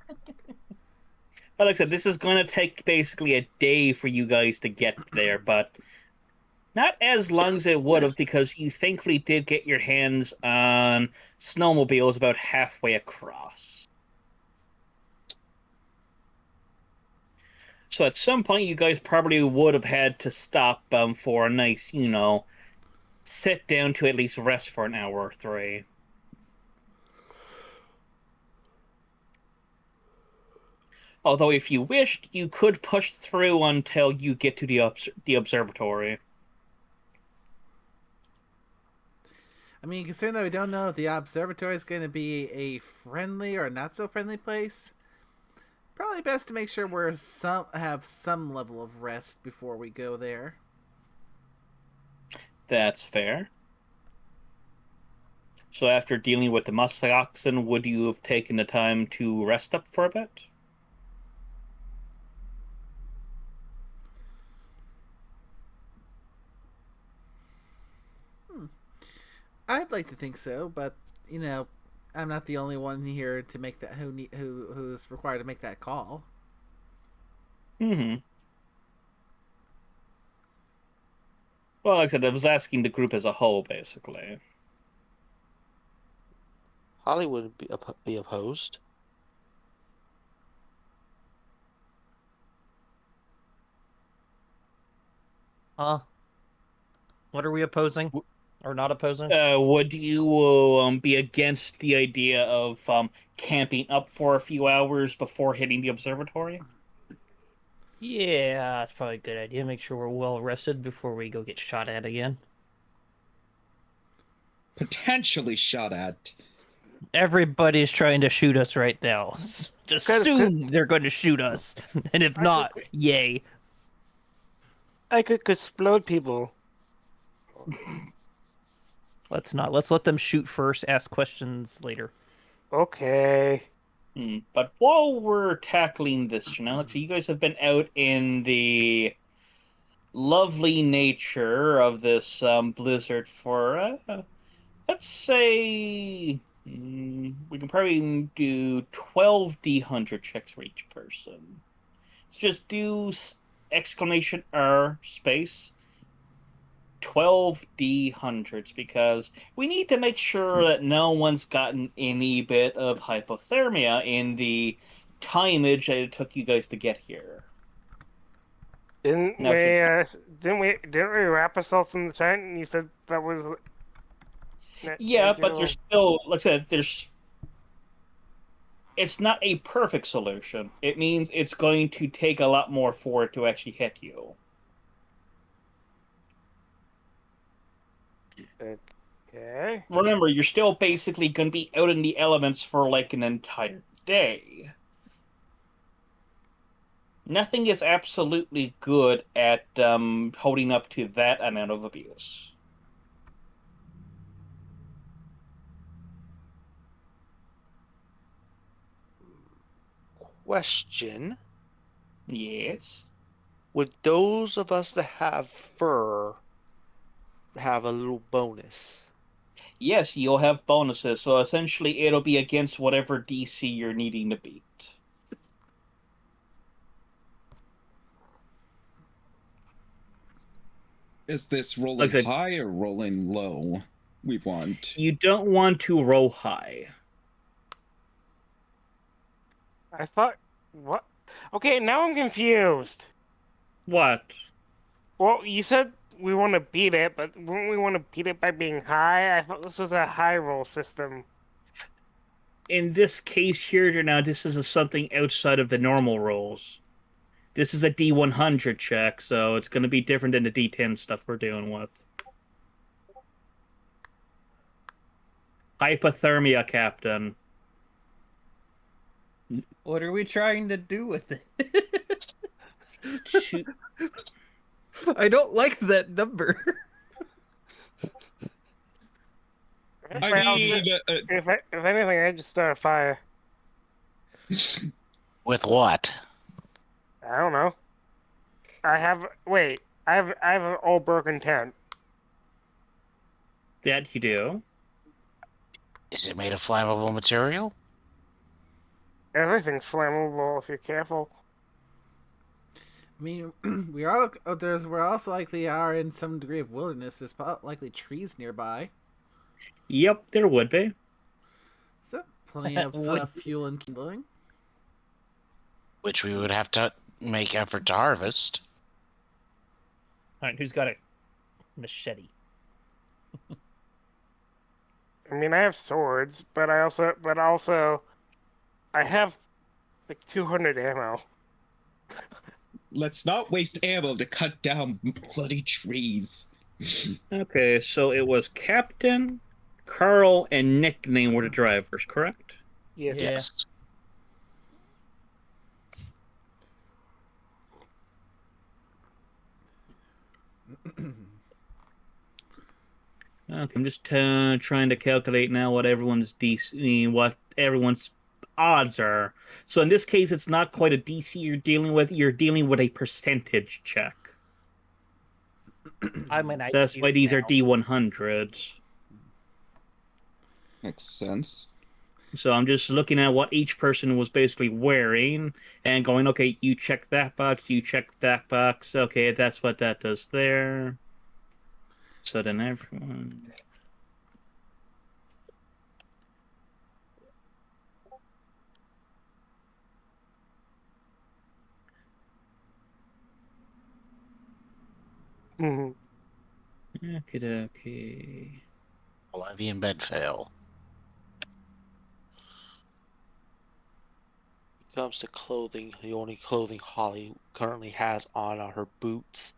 But like I said, this is going to take basically a day for you guys to get there, but not as long as it would have because you thankfully did get your hands on snowmobiles about halfway across. So at some point, you guys probably would have had to stop for a nice, sit down to at least rest for an hour or three. Although, if you wished, you could push through until you get to the observatory. I mean, considering that we don't know if the observatory is going to be a friendly or not so friendly place, probably best to make sure have some level of rest before we go there. That's fair. So after dealing with the musk oxen, would you have taken the time to rest up for a bit? I'd like to think so, but you know, I'm not the only one here to make that who's required to make that call. Hmm. Well, like I said, I was asking the group as a whole, basically. Holly wouldn't be opposed. Huh? What are we opposing or not opposing? Would you be against the idea of camping up for a few hours before hitting the observatory? Yeah, that's probably a good idea. Make sure we're well rested before we go get shot at again. Potentially shot at. Everybody's trying to shoot us right now. Just assume they're going to shoot us, and if not, yay. I could explode people. Let's not. Let's let them shoot first. Ask questions later. Okay. But while we're tackling this, you guys have been out in the lovely nature of this blizzard for, let's say, we can probably do 12 D100 checks for each person. So just do exclamation space 12 D100s because we need to make sure that no one's gotten any bit of hypothermia in the timeage that it took you guys to get here. Didn't No, we wrap ourselves in the tent? And you said that was. Yeah, but there's still, like I said, it's not a perfect solution. It means it's going to take a lot more for it to actually hit you. Okay. Remember, you're still basically going to be out in the elements for like an entire day. Nothing is absolutely good at holding up to that amount of abuse. Question. Yes. Would those of us that have fur have a little bonus? Yes, you'll have bonuses, so essentially it'll be against whatever DC you're needing to beat. Is this rolling Like I said, high or rolling low? We want. you don't want to roll high. I thought. What? Okay, now I'm confused. What? Well, you said we want to beat it, but wouldn't we want to beat it by being high? I thought this was a high roll system. In this case here, now this is something outside of the normal rolls. This is a D100 check, so it's going to be different than the D10 stuff we're dealing with. Hypothermia, Captain. What are we trying to do with it? I don't like that number. I mean, If anything, I just start a fire. With what? I don't know. I have an old broken tent. That you do. Is it made of flammable material? Everything's flammable if you're careful. I mean, we're also likely are in some degree of wilderness. There's likely trees nearby, Yep, there would be. so plenty of fuel and kindling. Which we would have to make effort to harvest. All right, who's got a machete? I mean, I have swords, but I have like 200 ammo. let's not waste ammo to cut down bloody trees. Okay, so it was Captain, Carl and nickname were the drivers, correct? Yes. Yeah. Yes. Okay, I'm just trying to calculate now what what everyone's odds are. So in this case, it's not quite a DC you're dealing with. You're dealing with a percentage check. I'm an So that's IQ why these are now. D100s. Makes sense. So I'm just looking at what each person was basically wearing and going, okay, you check that box, you check that box. Okay, that's what that does there. So then everyone. Mhm. Okie dokie. Levy and bed fail. Comes to clothing, the only clothing Holly currently has on are her boots,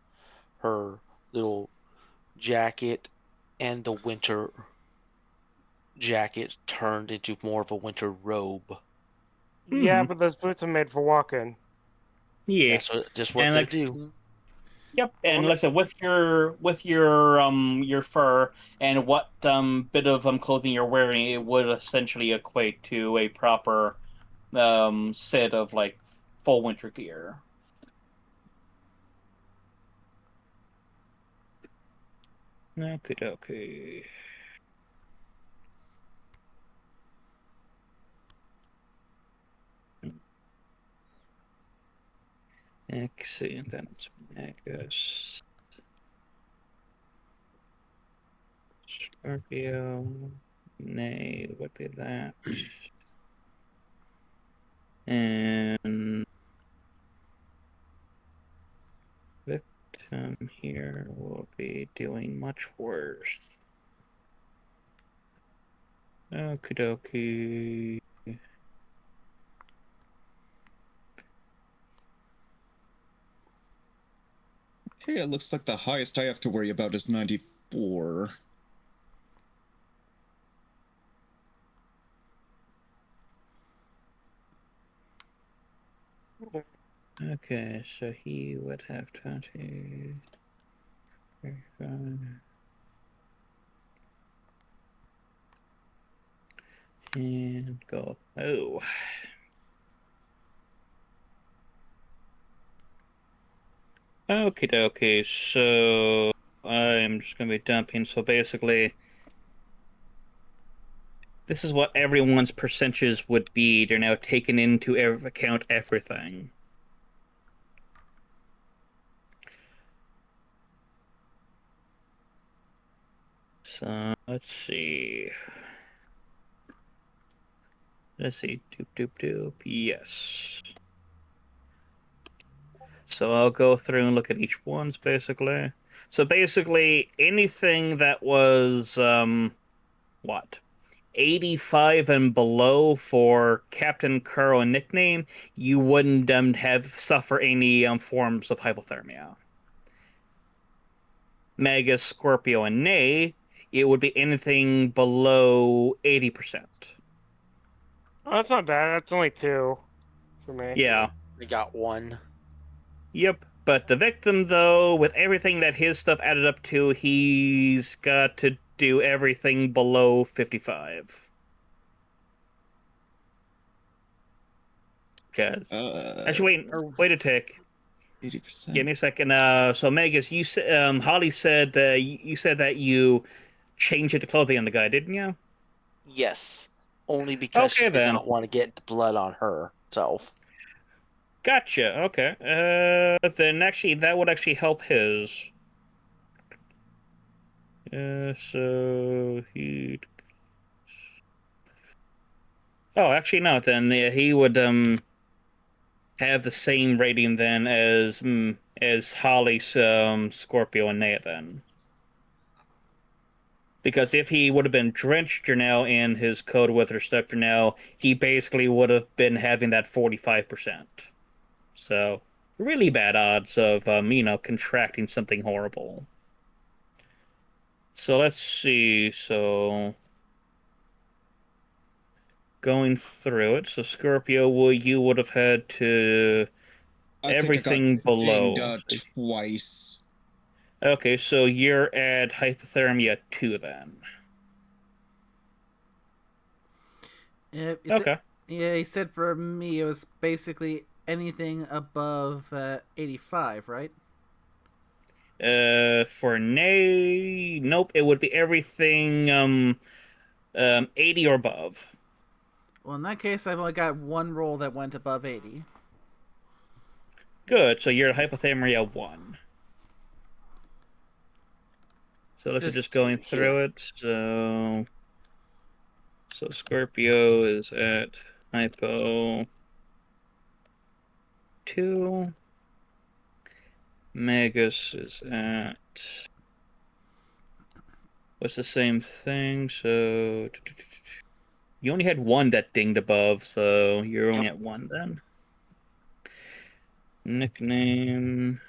her little jacket, and the winter jacket turned into more of a winter robe. Yeah, Mhm. but those boots are made for walking. Yeah. That's just what And they like do. Yep, I and wonder- like I said, with your fur and what bit of clothing you're wearing, it would essentially equate to a proper set of like full winter gear. Okay, okay. Excellent. That's Magus. Scorpio. Nay, would be that. And victim here will be doing much worse. Okie dokie. Okay, it looks like the highest I have to worry about is 94. Okay, so he would have 20. 35. And go. Oh. Okie dokie, so I'm just gonna be dumping. So basically, this is what everyone's percentages would be. They're now taking into account everything. So let's see. Let's see. Doop doop doop. Yes. So I'll go through and look at each one's basically. So basically, anything that was what 85 and below for Captain Curl and nickname, you wouldn't have suffer any forms of hypothermia. Mega Scorpio and Nay, it would be anything below 80%. Oh, that's not bad. That's only 2 for me. Yeah. I got one. Yep. But the victim, though, with everything that his stuff added up to, he's got to do everything below 55. Because actually, wait a tick. 80%. Give me a second. So Megas, you said Holly said you said that you changed it to clothing on the guy, didn't you? Yes, only because she Okay did then. not want to get blood on herself. Gotcha. Okay. Then actually, that would actually help his. So he. Oh, actually, no. Then he would have the same rating then as Holly's Scorpio and Naya then. Because if he would have been drenched now in his code with her stuff for now, he basically would have been having that 45%. So really bad odds of contracting something horrible. So let's see. So going through it. So Scorpio, you would have had to I think I got everything dinged below. twice. Okay, so you're at hypothermia 2 then. Yeah, Okay. Yeah, he said for me it was basically anything above 85, right? For Nay, nope, it would be everything 80 or above. Well, in that case, I've only got one roll that went above 80. Good, so you're at hypothermia 1. So let's just going Here. through it. So Scorpio is at hypo 2. Magus is at what's the same thing? So you only had one that dinged above, so you're only at 1 then. Nickname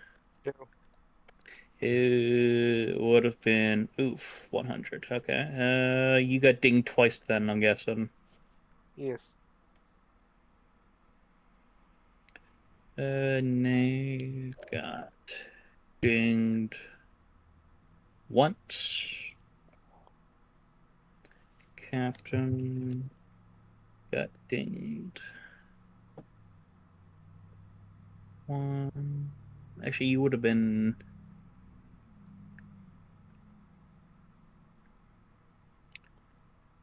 it would have been 100. Okay. You got dinged twice then, I'm guessing. Yes. Nay got dinged once. Captain got dinged 1. Actually, you would have been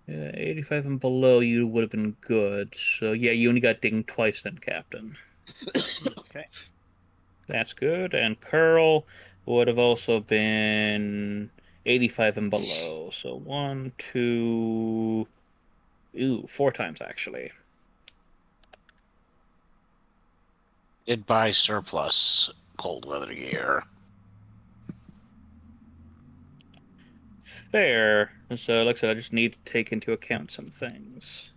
85 and below, you would have been good. So yeah, you only got dinged twice then, Captain. Okay. That's good. And Curl would have also been 85 and below. So 1, 2, 4 times actually. Did buy surplus cold weather gear. Fair. So like I said, I just need to take into account some things.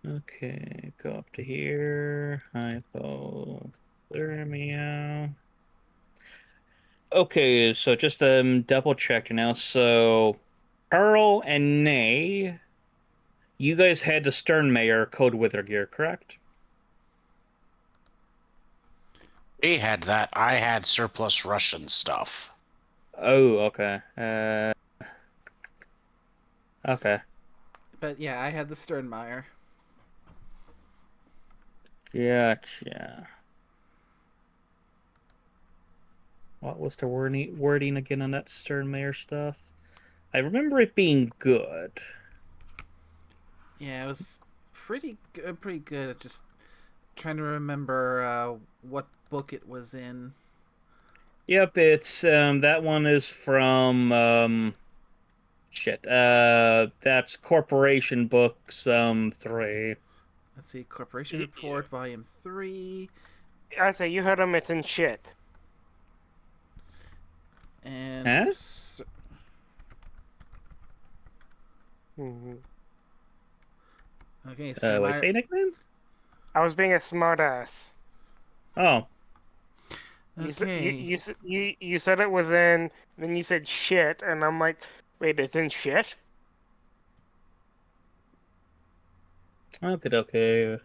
Okay, go up to here. Hypothermia. Okay, so just double check now. So Earl and Nay, you guys had the Sternmayer Code Wither gear, correct? We had that. I had surplus Russian stuff. Oh, okay. Okay. But yeah, I had the Sternmeyer. Gotcha. What was the wording again on that Sternmayer stuff? I remember it being good. Yeah, it was pretty good. Pretty good. Just trying to remember what book it was in. Yep, it's that one is from shit. That's Corporation Books 3. Let's see, Corporation Report, Volume 3. I say you heard him. It's in shit. And Huh? Mhm. Okay, What Sternmeyer. say nickname? I was being a smartass. Oh. Okay. You said it was in, then you said shit, and I'm like, wait, it's in shit? Okay.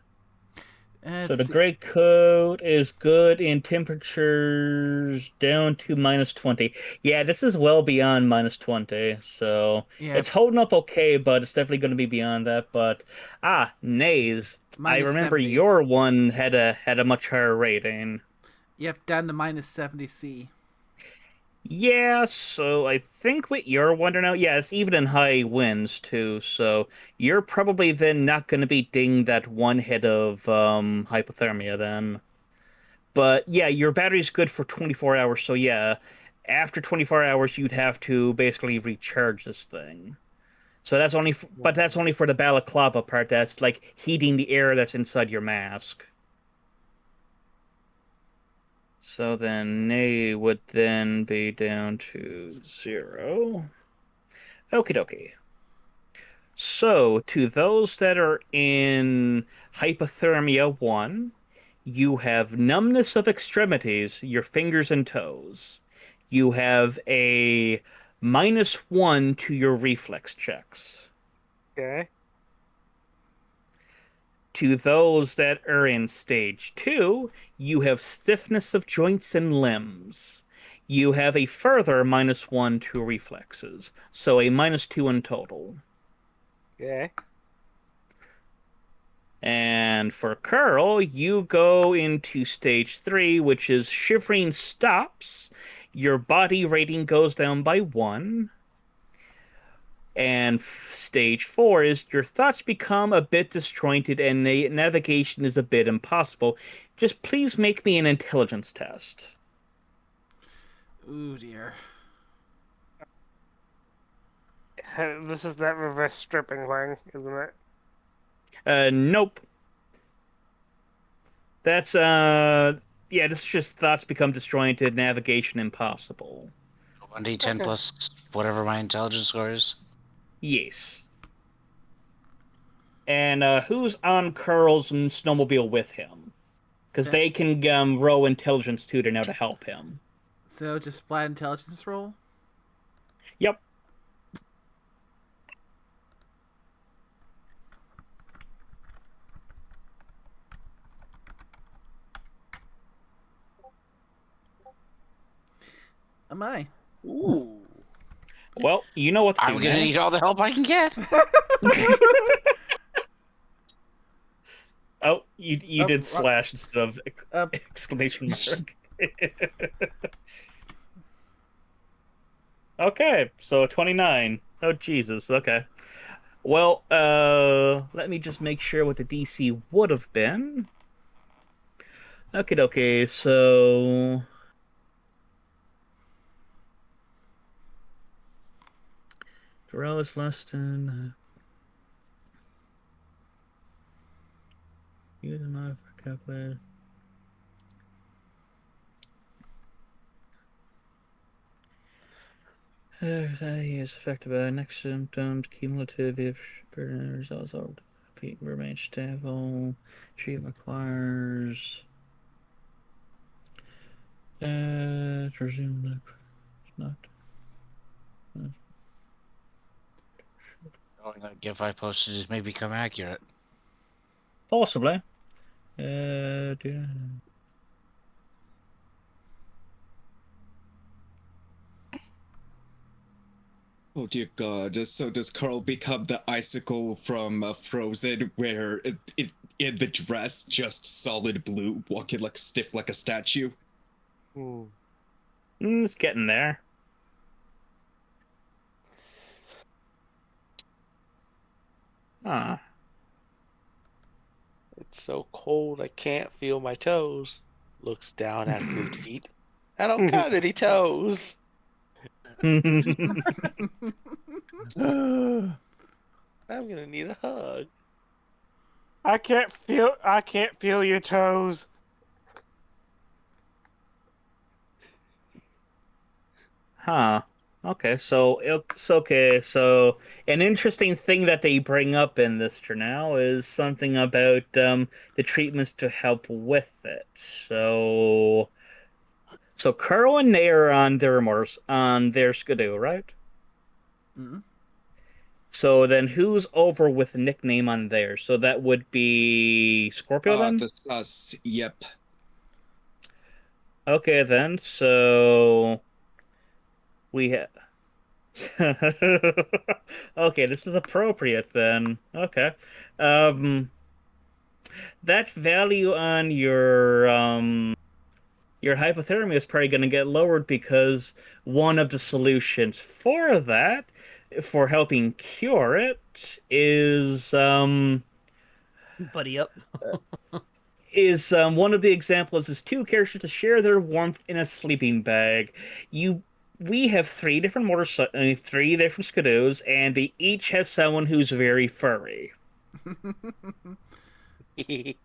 So the Let's see. gray coat is good in temperatures down to -20. Yeah, this is well beyond -20, so Yeah, it's holding up okay, but it's definitely going to be beyond that. But nays. I remember -70. your one had a much higher rating. Yep, down to -70C. Yeah, so I think what you're wondering out, yeah, it's even in high winds too, so you're probably then not going to be dinged that one hit of hypothermia then. But yeah, your battery's good for 24 hours, so yeah, after 24 hours you'd have to basically recharge this thing. So that's only, but that's only for the balaclava part. That's like heating the air that's inside your mask. So then Nay would then be down to 0. Okie dokie. So to those that are in hypothermia 1, You have numbness of extremities, your fingers and toes. You have a -1 to your reflex checks. Okay. To those that are in stage 2, you have stiffness of joints and limbs. You have a further -1 to reflexes, so a -2 in total. Okay. And for Curl, you go into stage 3, which is shivering stops. Your body rating goes down by 1. And stage 4 is your thoughts become a bit disjointed and navigation is a bit impossible. Just please make me an intelligence test. Ooh dear. This is that reverse stripping thing, isn't it? Nope. That's, yeah, this is just thoughts become disjointed, navigation impossible. 1d10 Okay. plus whatever my intelligence score is. Yes. And who's on Curl's snowmobile with him? Because they can row intelligence tutor now to help him. So just flat intelligence roll. Yep. Am I? Ooh. Well, you know what to do I'm gonna now. need all the help I can get. Oh, you did slash instead of Up. exclamation mark. Okay, so 29. Oh Jesus. Okay. Well, let me just make sure what the DC would have been. Okay, so throw is less than use a modifier calculator. He is affected by next symptoms, cumulative if results all remain stable. Treatment requires resume not. Knowing that GIF I posted has may become accurate. Possibly. Oh dear God! So does Carl become the icicle from Frozen, where it in the dress just solid blue, walking like stiff like a statue? Hmm. It's getting there. Huh. It's so cold I can't feel my toes. Looks down at Food Feet. I don't count any toes. I'm gonna need a hug. I can't feel your toes. Huh. Okay, so it's okay. So an interesting thing that they bring up in this journal is something about the treatments to help with it. So Curl and Nay are on their remorse on their skidoo, right? Mm-hmm. So then who's over with the nickname on there? So that would be Scorpio then? The sus. Yep. Okay then. So we have okay, this is appropriate then. Okay. That value on your hypothermia is probably going to get lowered because one of the solutions for that, for helping cure it, Buddy up. is one of the examples is two characters to share their warmth in a sleeping bag. We have three different three different skidoos, and they each have someone who's very furry. Hey.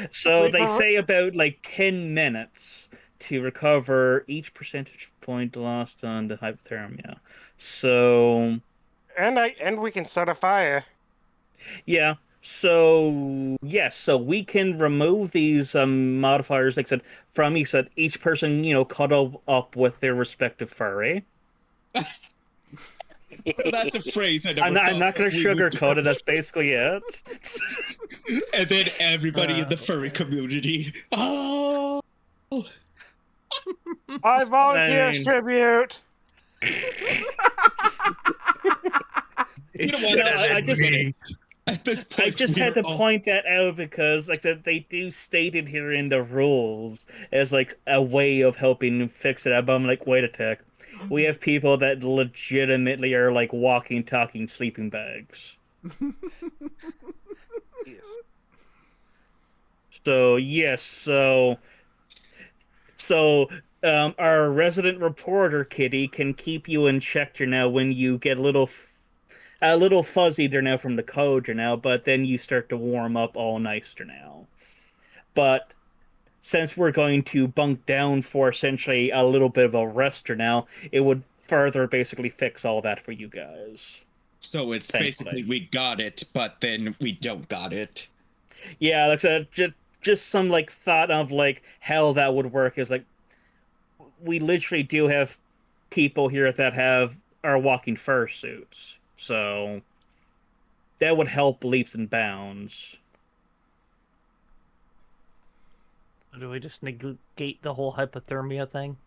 So they say about like 10 minutes to recover each percentage point lost on the hypothermia. So And we can start a fire. yeah. So yes, so we can remove these modifiers, like I said, from each person, cuddle up with their respective furry. That's a phrase I I'm never not, I'm thought not going to we would sugarcoat it. That's basically it. And then everybody in the furry community. Oh, I I volunteer as mean, tribute. you know what? I just At this point, I just had to point that out because, like I said, they do state it here in the rules as like a way of helping fix it up. But I'm like, wait a tick. We have people that legitimately are like walking, talking sleeping bags. Yes. So yes, our resident reporter Kitty can keep you in check here now when you get a little fuzzy there now from the code here now, but then you start to warm up all nicer now. But since we're going to bunk down for essentially a little bit of a rester now, it would further basically fix all that for you guys. so it's basically Thankfully. we got it, but then we don't got it. Yeah, like I said, just some like thought of like how that would work is like we literally do have people here that are walking fursuits, so that would help leaps and bounds. Do we just negate the whole hypothermia thing?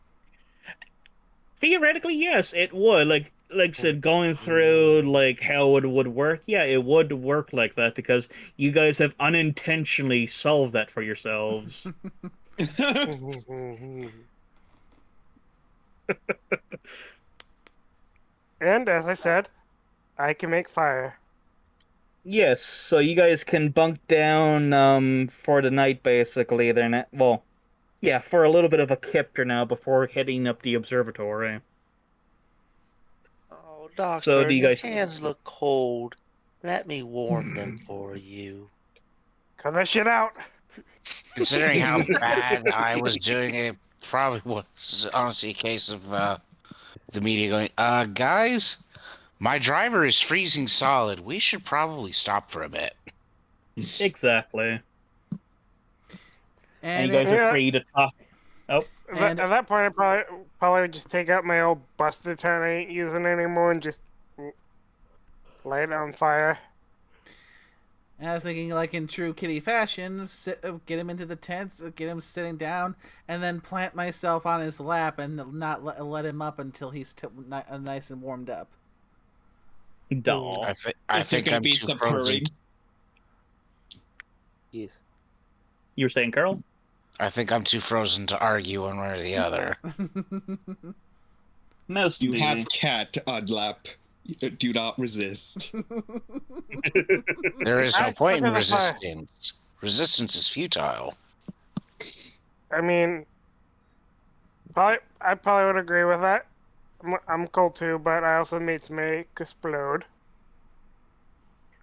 Theoretically, yes, it would. Like I said, going through like how it would work, yeah, it would work like that because you guys have unintentionally solved that for yourselves. And as I said, I can make fire. Yes, so you guys can bunk down for the night basically. They're not well, yeah, for a little bit of a kipper now before heading up the observatory. Oh, So doctor, do you your guys hands look cold. Let me warm them for you. Cut that shit out. Considering how bad I was doing, it probably was honestly a case of the media going, guys, my driver is freezing solid. We should probably stop for a bit. exactly. And And you guys it, are Yeah. free to talk. Oh, And- At that point, I probably would just take out my old buster ton I ain't using anymore and just light it on fire. I was thinking, like in true Kitty fashion, get him into the tent, get him sitting down, and then plant myself on his lap and not let him up until he's nice and warmed up. doll. I Is there think gonna I'm be too some frozen. purring? Yes. You were saying, Carl? I think I'm too frozen to argue one way or the other. Most You have maybe. cat on lap. Do not resist. There is no I point in still got a fire. resistance. Resistance is futile. I mean, I probably would agree with that. I'm cold too, but I also made some egg explode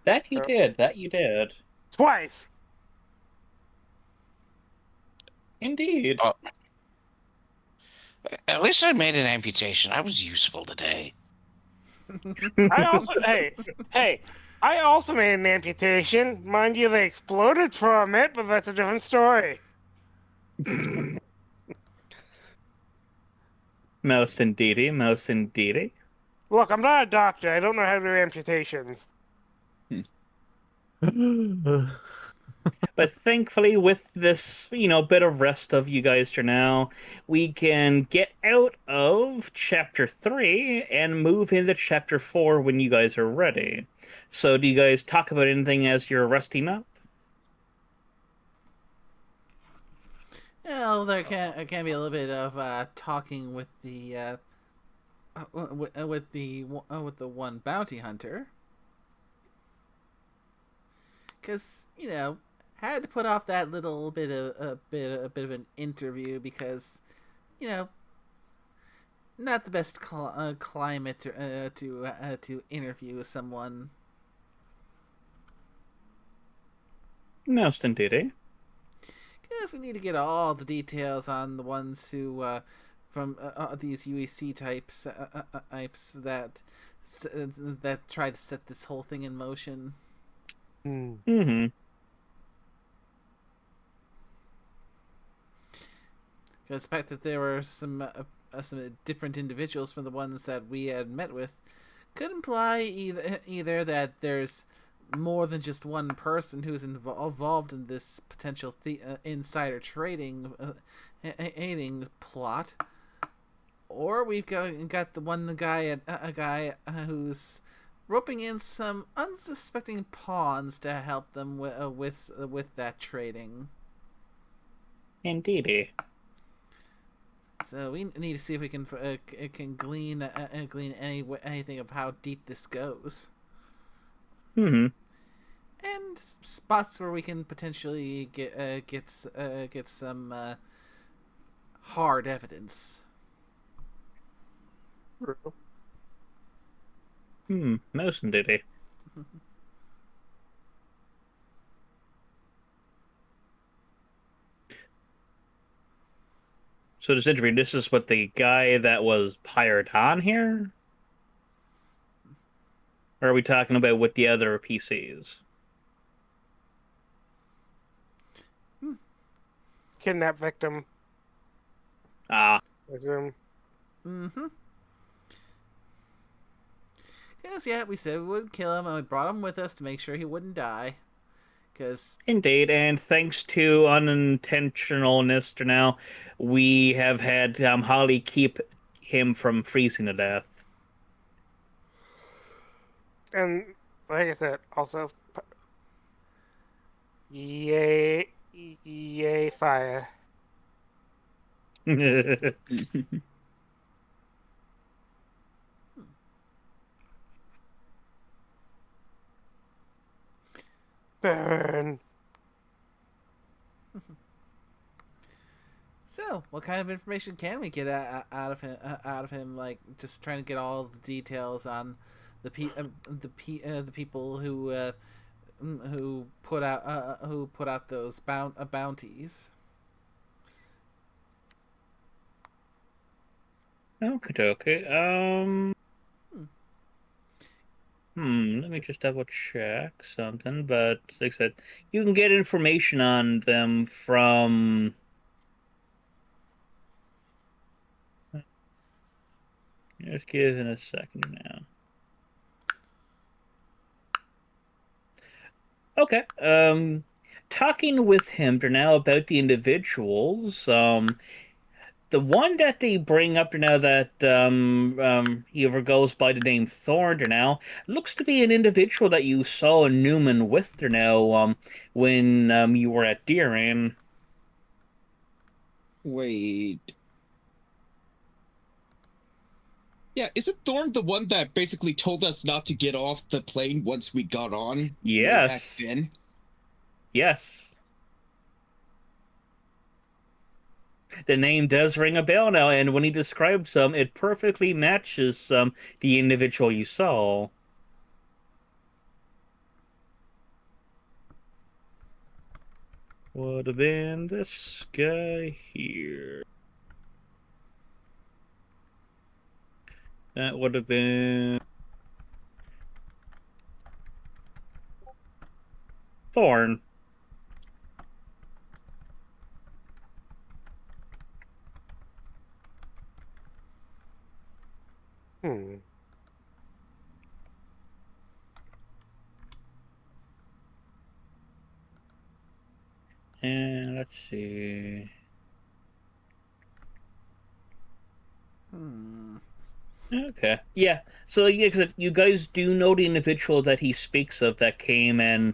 That you did. That you did. twice. Indeed. Oh, at least I made an amputation. I was useful today. I also hey, I also made an amputation. Mind you, they exploded from it, but that's a different story. Most indeedy. Most indeedy. Look, I'm not a doctor. I don't know how to do amputations. But thankfully, with this, bit of rest of you guys for now, we can get out of chapter 3 and move into chapter 4 when you guys are ready. So, do you guys talk about anything as you're resting up? Well, there can be a little bit of talking with the with the one bounty hunter, because had to put off that little bit of a bit of an interview because not the best climate to interview someone. Most indeedy. Yes, we need to get all the details on the ones who, from these UEC types that try to set this whole thing in motion. Hmm. Mm-hmm. The fact that there were some different individuals from the ones that we had met with could imply either that there's more than just one person who's involved in this potential insider trading aiding plot, or we've got the guy a guy who's roping in some unsuspecting pawns to help them with that trading. Indeedy. So we need to see if we can glean anything of how deep this goes, Mm-hmm. and spots where we can potentially get some hard evidence. Most indeedy. So this interview, this is what the guy that was hired on here? Or are we talking about with the other PCs? Kidnap victim. Ah, Resume. Mm-hmm. Yes, yeah, we said we wouldn't kill him, and we brought him with us to make sure he wouldn't die. Because indeed, and thanks to unintentionalness now, we have had Holly keep him from freezing to death. And like I said, also, yay, yay, fire. Burn. so, what kind of information can we get out of him? Out of him, like just trying to get all the details on the people who put out those bounties. Okay. Let me just double check something. But like I said, you can get information on them from. Just give it a second now. Okay. Talking with him now about the individuals. The one that they bring up now that he ever goes by the name Thorn now looks to be an individual that you saw Newman with now when you were at Deering. Wait. Yeah, isn't Thorn the one that basically told us not to get off the plane once we got on? Yes. Way back then? Yes. The name does ring a bell now, and when he describes them, it perfectly matches the individual you saw. Would have been this guy here. That would have been Thorn. Hmm. And let's see. Okay. Yeah. So yeah, 'cause you guys do know the individual that he speaks of that came and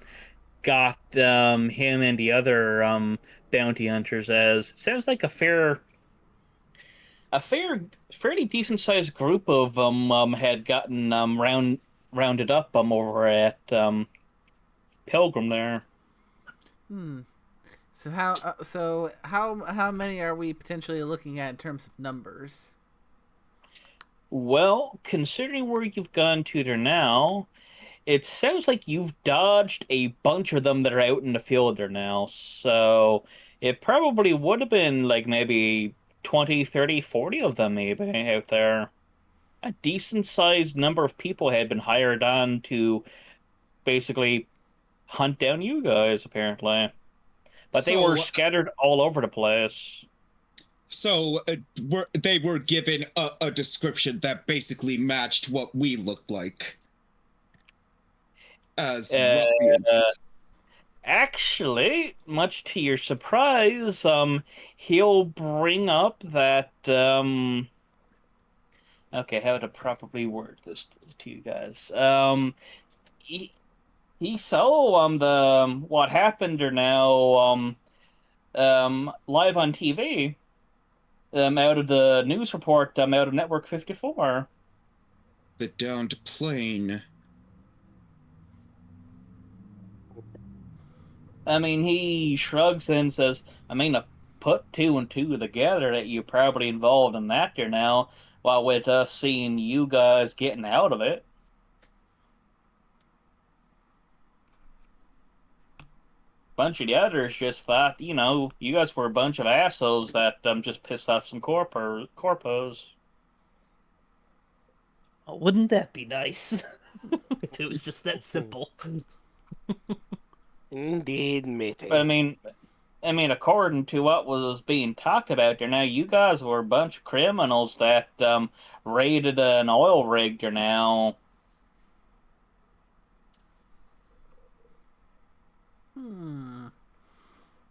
got him and the other bounty hunters as it sounds like fairly decent sized group of them had gotten rounded up over at Pilgrim there. So how many are we potentially looking at in terms of numbers? Well, considering where you've gone to there now, it sounds like you've dodged a bunch of them that are out in the field there now. So it probably would have been like maybe 20, 30, 40 of them maybe out there. A decent sized number of people had been hired on to basically hunt down you guys, apparently. But they So- were scattered all over the place. So they were given a description that basically matched what we looked like as ruffians. Actually, much to your surprise, he'll bring up that, okay, how to properly word this to you guys. He, he saw, what happened or now, live on TV, out of the news report, out of Network 54. The downed plane. I mean, he shrugs and says, I mean, I put two and two together that you're probably involved in that there now, while with us seeing you guys getting out of it. Bunch of the others just thought, you know, you guys were a bunch of assholes that just pissed off some corpos. Oh, wouldn't that be nice? If it was just that simple. Indeed, matey. But I mean, according to what was being talked about there now, you guys were a bunch of criminals that raided an oil rig there now.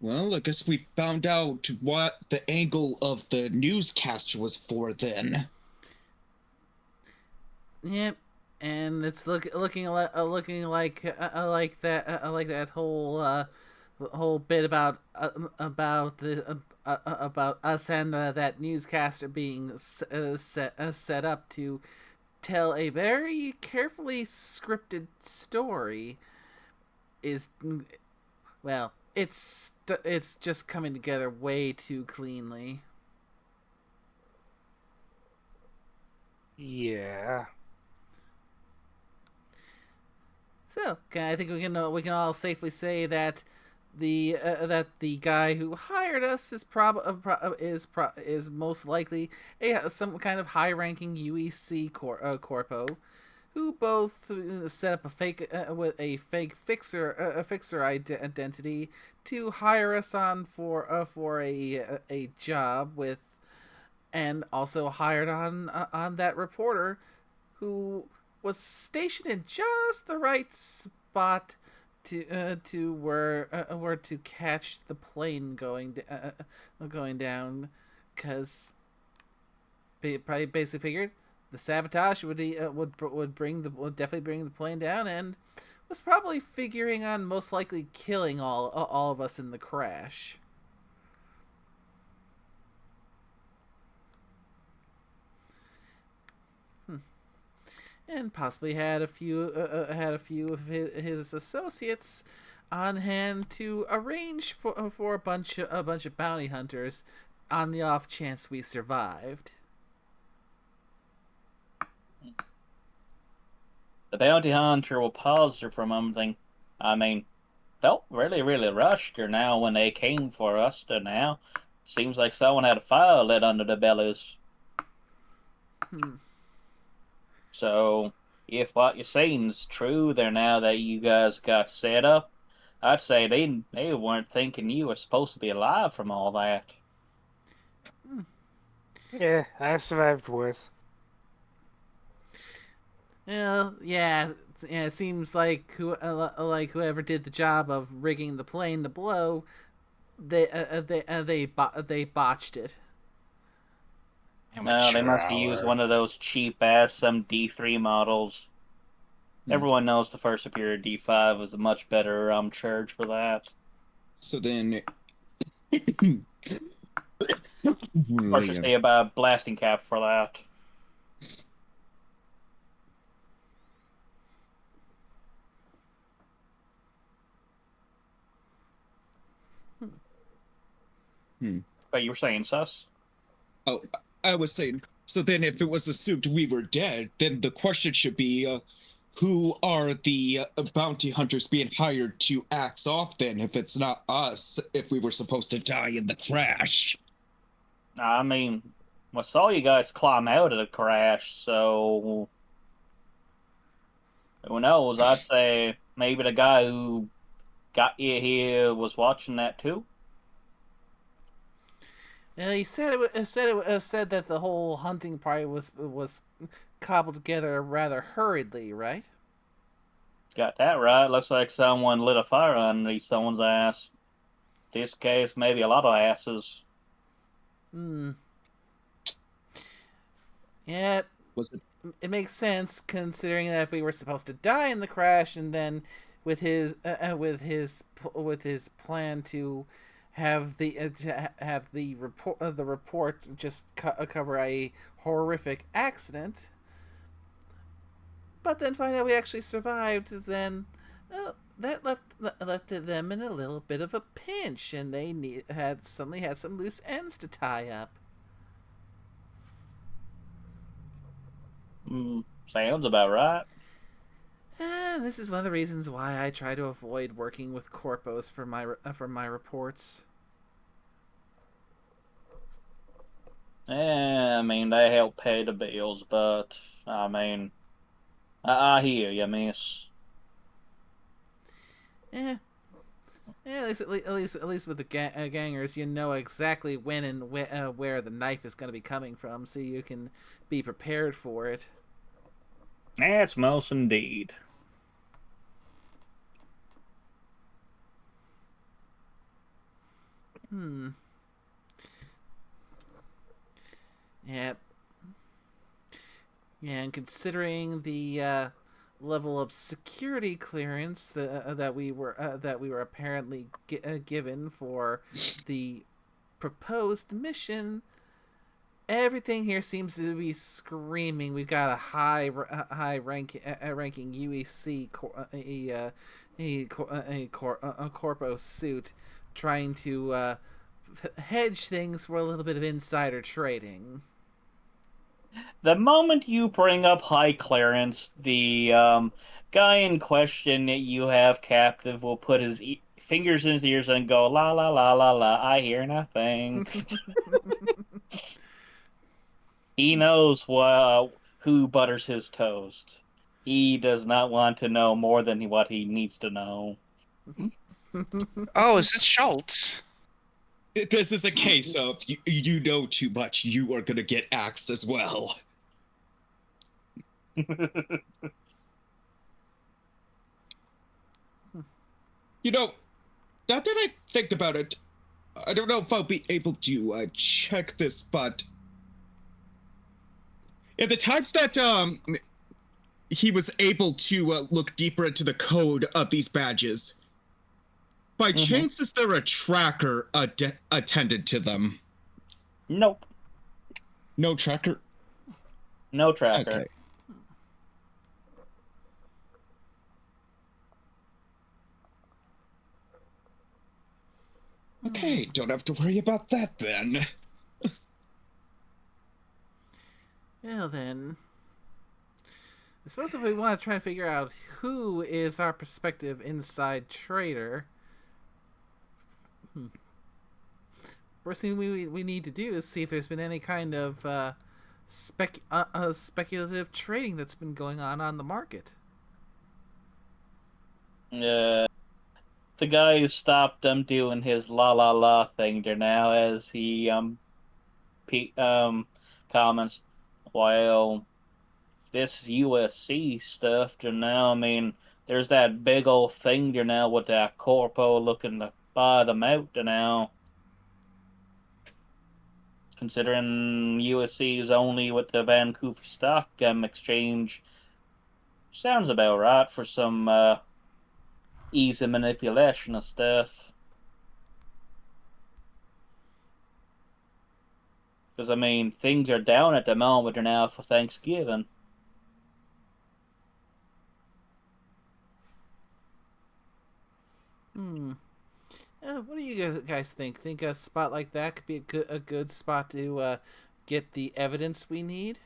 Well, I guess we found out what the angle of the newscaster was for then. Yep, and it's looking like that whole bit about us and that newscaster being set up to tell a very carefully scripted story is, well, it's just coming together way too cleanly. Yeah. So, I think we can all safely say that the guy who hired us is most likely some kind of high-ranking UEC corpo, who both set up a fake with a fake fixer identity to hire us on for a job with, and also hired on that reporter who was stationed in just the right spot to where to catch the plane going down, because probably basically figured the sabotage would definitely bring the plane down, and was probably figuring on most likely killing all of us in the crash. And possibly had a few of his associates on hand to arrange for a bunch of bounty hunters on the off chance we survived. The bounty hunter will pause there for a moment. I mean, felt really, really rushed here now when they came for us to now. Seems like someone had a fire lit under the bellows. So, if what you're saying is true there now that you guys got set up, I'd say they weren't thinking you were supposed to be alive from all that. Yeah, I've survived worse. Well, yeah, it seems like whoever did the job of rigging the plane to blow, they botched it. No, they must have used one of those cheap-ass D3 models. Everyone knows the first Superior D5 was a much better charge for that. So then... Or should say about blasting cap for that. But you were saying, Sus? Oh, I was saying, so then if it was assumed we were dead, then the question should be, who are the bounty hunters being hired to axe off then, if it's not us, if we were supposed to die in the crash? I mean, I saw you guys climb out of the crash, so... Who knows? I'd say maybe the guy who got you here was watching that too? He said said that the whole hunting party was cobbled together rather hurriedly, right? Got that right. Looks like someone lit a fire underneath someone's ass. This case, maybe a lot of asses. Hmm. Yeah, Was it? it makes sense considering that if we were supposed to die in the crash, and then with his plan to have the report just cover a horrific accident, but then find out we actually survived, then that left them in a little bit of a pinch, and they suddenly had some loose ends to tie up. Sounds about right. This is one of the reasons why I try to avoid working with corpos for my reports. I mean, they help pay the bills, but I mean, I hear you, miss. Eh, at least with the gangers, you know exactly when and where the knife is going to be coming from, so you can be prepared for it. That's most indeed. Hmm. Yep. Yeah, and considering the level of security clearance that we were apparently given for the proposed mission, everything here seems to be screaming. We've got a ranking UEC a corpo suit trying to hedge things for a little bit of insider trading. The moment you bring up high clearance, the guy in question that you have captive will put his fingers in his ears and go, la la la la la, I hear nothing. He knows who butters his toast. He does not want to know more than what he needs to know. Oh, is it Schultz? This is a case of you know too much, you are gonna get axed as well. You know, now that I think about it, I don't know if I'll be able to check this, but in the times that he was able to look deeper into the code of these badges, by chance is there a tracker attended to them? Nope. No tracker? No tracker. Okay. Okay, don't have to worry about that then. Well then, I suppose if we want to try and figure out who is our prospective inside trader, first thing we need to do is see if there's been any kind of speculative trading that's been going on the market. The guy who stopped them doing his la la la thing there now, as he comments, well, this USC stuff there now. I mean, there's that big old thing there now with that corpo looking to buy them out there now. Considering USC is only with the Vancouver Stock Exchange, sounds about right for some easy manipulation of stuff. Because, I mean, things are down at the moment now for Thanksgiving. What do you guys think? Think a spot like that could be a good spot to get the evidence we need?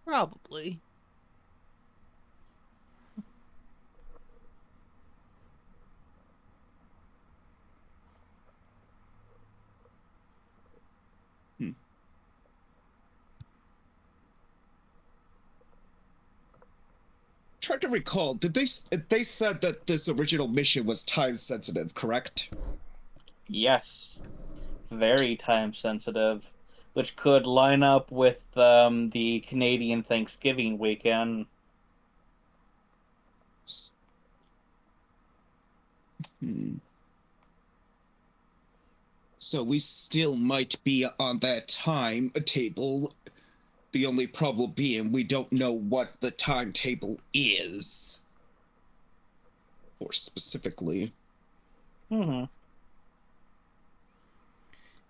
Probably. trying to recall. Did they said that this original mission was time sensitive, correct? Yes, very time sensitive, which could line up with the Canadian Thanksgiving weekend. Hmm. So we still might be on that timetable. The only problem being we don't know what the timetable is. Or specifically. Mm-hmm.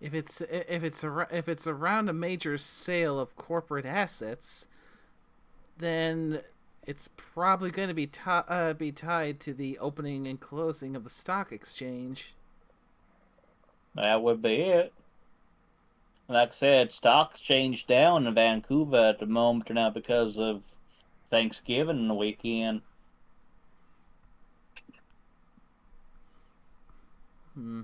If it's around a major sale of corporate assets, then it's probably going to be tied to the opening and closing of the stock exchange. That would be it. Like I said, stocks changed down in Vancouver at the moment now because of Thanksgiving weekend. Hmm.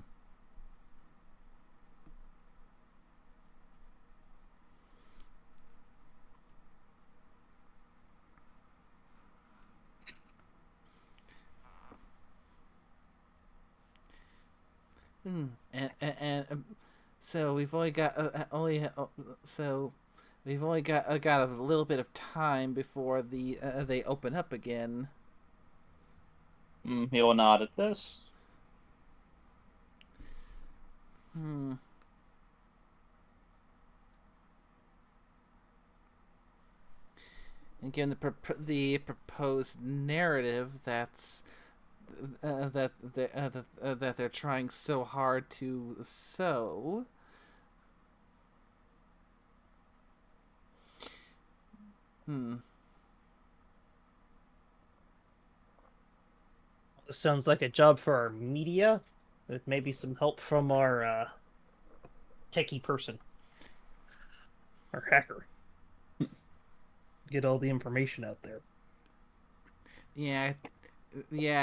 And so we've only got got a little bit of time before they open up again. He'll nod at this. Hmm. And given the proposed narrative that they're trying so hard to sow. This sounds like a job for our media, with maybe some help from our techie person, our hacker. Get all the information out there. Yeah,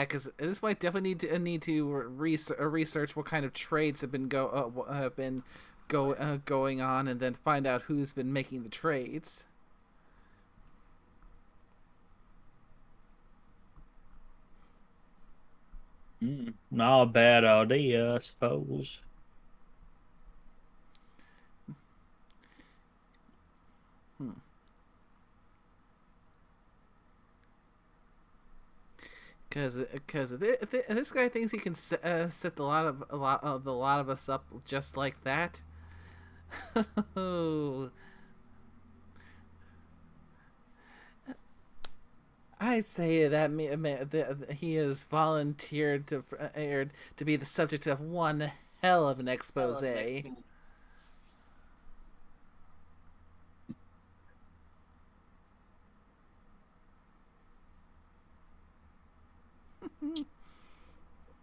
because this might definitely need to research what kind of trades have been going on, and then find out who's been making the trades. Not a bad idea, I suppose. Because this guy thinks he can set a lot of us up just like that. Oh. I'd say that he has volunteered to be the subject of one hell of an expose.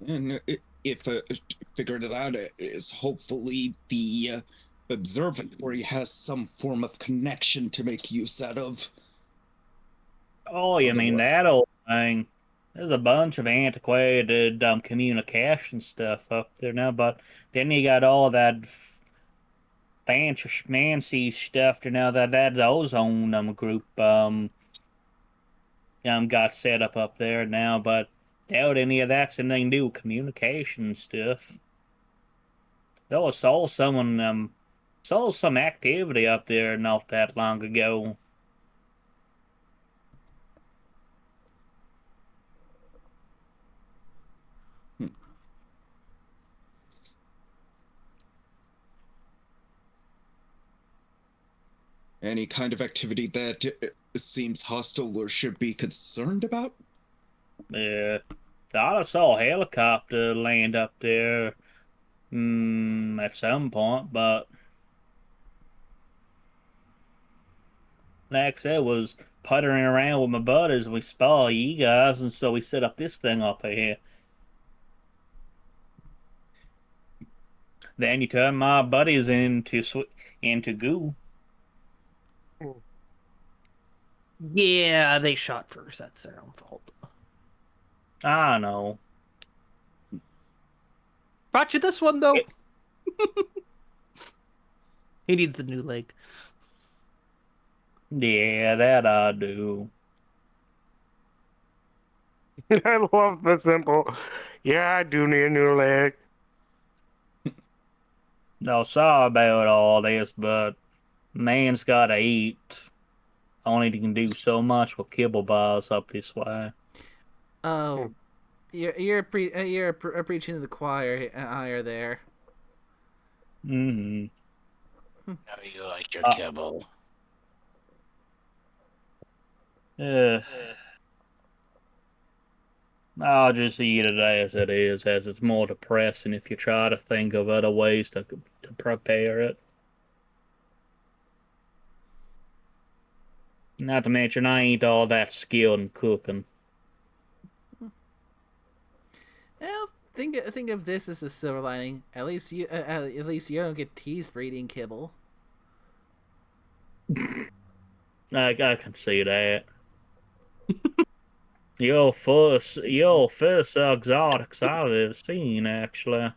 And if figured it out is hopefully the observatory has some form of connection to make use out of. Oh, you mean that old thing? There's a bunch of antiquated communication stuff up there now, but then you got all that fancy schmancy stuff there now that ozone group got set up there now, but doubt any of that's anything to do with communication stuff. Though I saw someone saw some activity up there not that long ago. Any kind of activity that seems hostile or should be concerned about? Yeah, thought I saw a helicopter land up there at some point, but like I said, was puttering around with my buddies. And we saw you guys, and so we set up this thing up here. Then you turn my buddies into goo. Yeah, they shot first. That's their own fault. I know. Brought you this one, though. He needs the new leg. Yeah, that I do. I love the simple. Yeah, I do need a new leg. No, sorry about all this, but man's gotta eat. Only he can do so much with kibble bars up this way. Oh, you're preaching to the choir, higher there. Mm-hmm. How you like your Uh, kibble? uh, I'll just eat it as it is, as it's more depressing if you try to think of other ways to prepare it. Not to mention, I ain't all that skilled in cooking. Well, think of this as a silver lining. At least you don't get teased for eating kibble. I can see that. Your first exotics I've ever seen, actually.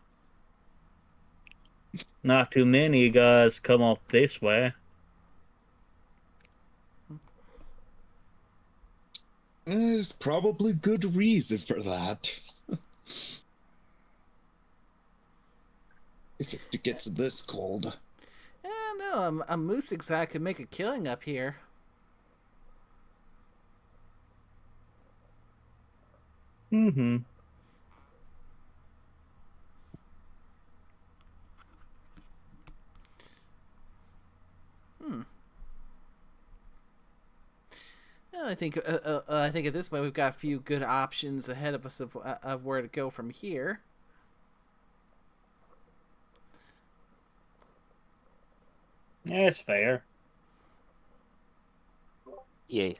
Not too many guys come up this way. There's probably good reason for that. If it gets this cold. No, a moose exotic could make a killing up here. Mm-hmm. Well, I think at this point we've got a few good options ahead of us of where to go from here. Yeah, it's fair. Yes.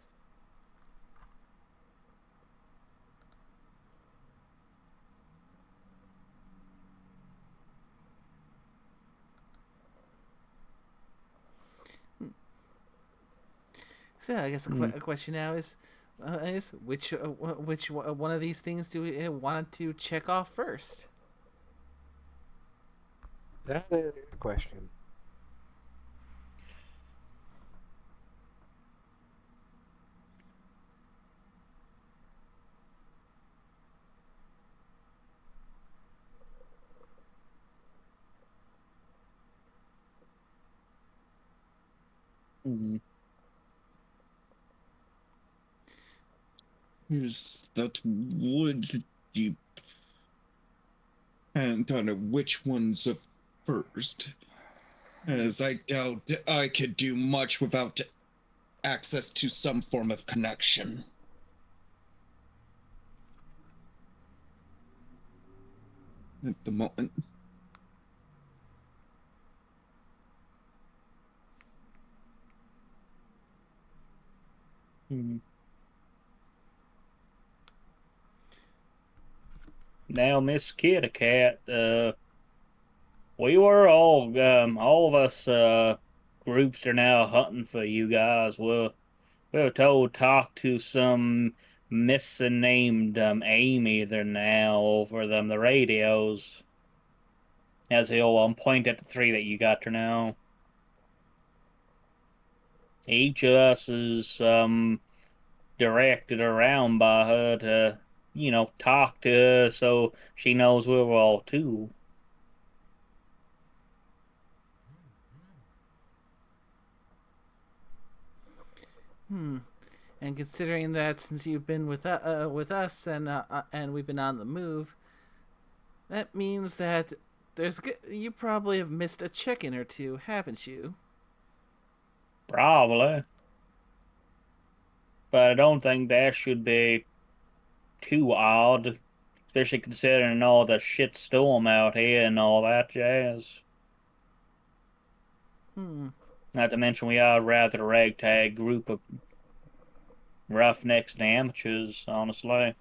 So I guess a question now is which one of these things do we want to check off first? That is a good question. Mm-hmm. Here's that wood deep. And don't know which one's up first. As I doubt I could do much without access to some form of connection. At the moment. Mm-hmm. Now, Miss Kitty Cat, we were all of us groups are now hunting for you guys. We were told to talk to some missing named Amy there now over the radios. As he'll point at the three that you got there now. Each of us is directed around by her to, talk to her so she knows we're all too. And considering that since you've been with us and we've been on the move, that means that you probably have missed a check-in or two, haven't you? Probably. But I don't think that should be too odd, especially considering all the shit storm out here and all that jazz. Not to mention we are a rather ragtag group of roughnecks and amateurs, honestly.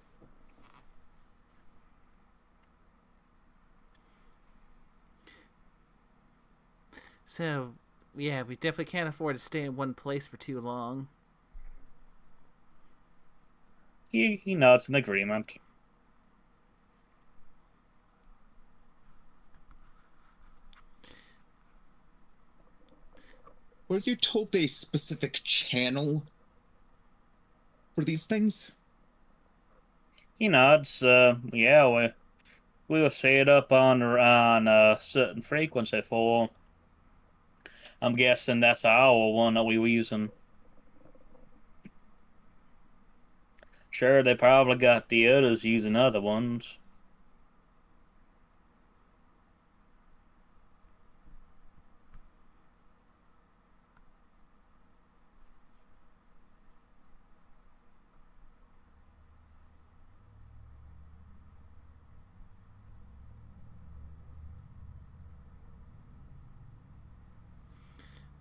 So, yeah, we definitely can't afford to stay in one place for too long. He nods in agreement. Were you told a specific channel for these things? He nods. Yeah, we will set it up on a certain frequency for. I'm guessing that's our one that we were using. Sure, they probably got the others using other ones.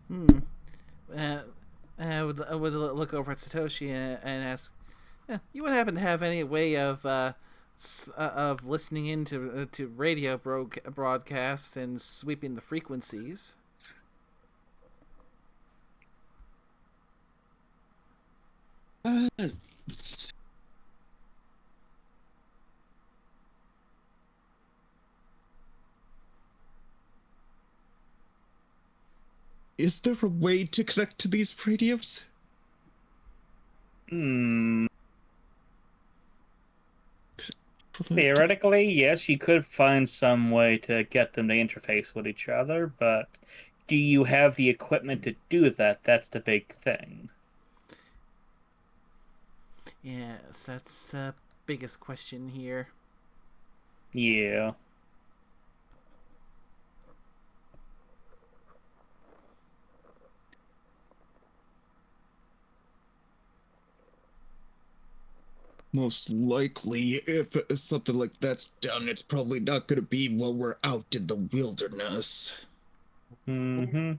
Hmm. Uh, I would look over at Satoshi and ask, yeah, you would happen to have any way of listening into to radio broadcasts and sweeping the frequencies? Uh, is there a way to connect to these radios? Hmm. Theoretically, yes, you could find some way to get them to interface with each other, but do you have the equipment to do that? That's the big thing. Yes, that's the biggest question here. Yeah. Most likely, if something like that's done, it's probably not going to be while we're out in the wilderness. Mm-hmm.